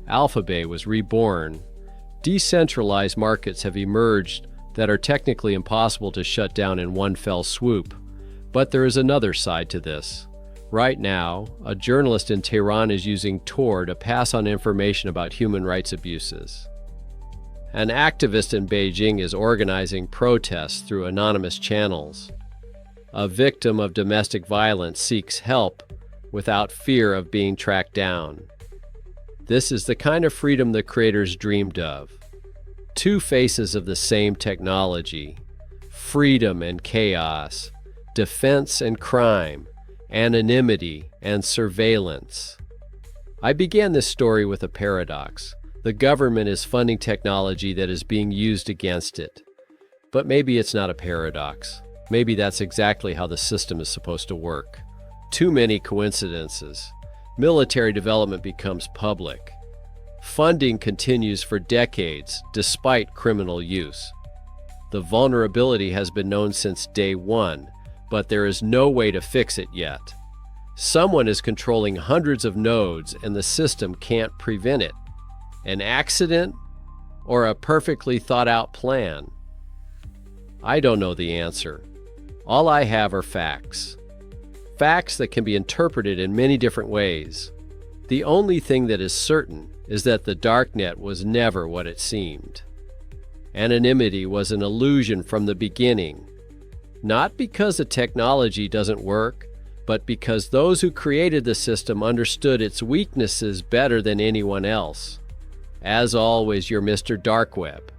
Speaker 1: Alphabet was reborn. Decentralized markets have emerged that are technically impossible to shut down in one fell swoop. But there is another side to this. Right now, a journalist in Tehran is using TOR to pass on information about human rights abuses. An activist in Beijing is organizing protests through anonymous channels. A victim of domestic violence seeks help without fear of being tracked down. This is the kind of freedom the creators dreamed of. Two faces of the same technology: freedom and chaos, defense and crime, anonymity and surveillance. I began this story with a paradox. The government is funding technology that is being used against it. But maybe it's not a paradox. Maybe that's exactly how the system is supposed to work. Too many coincidences. Military development becomes public. Funding continues for decades, despite criminal use. The vulnerability has been known since day one, but there is no way to fix it yet. Someone is controlling hundreds of nodes and the system can't prevent it. An accident or a perfectly thought out plan? I don't know the answer. All I have are facts. Facts that can be interpreted in many different ways. The only thing that is certain is that the Darknet was never what it seemed. Anonymity was an illusion from the beginning, not because the technology doesn't work, but because those who created the system understood its weaknesses better than anyone else. As always, you're Mr. Dark Web.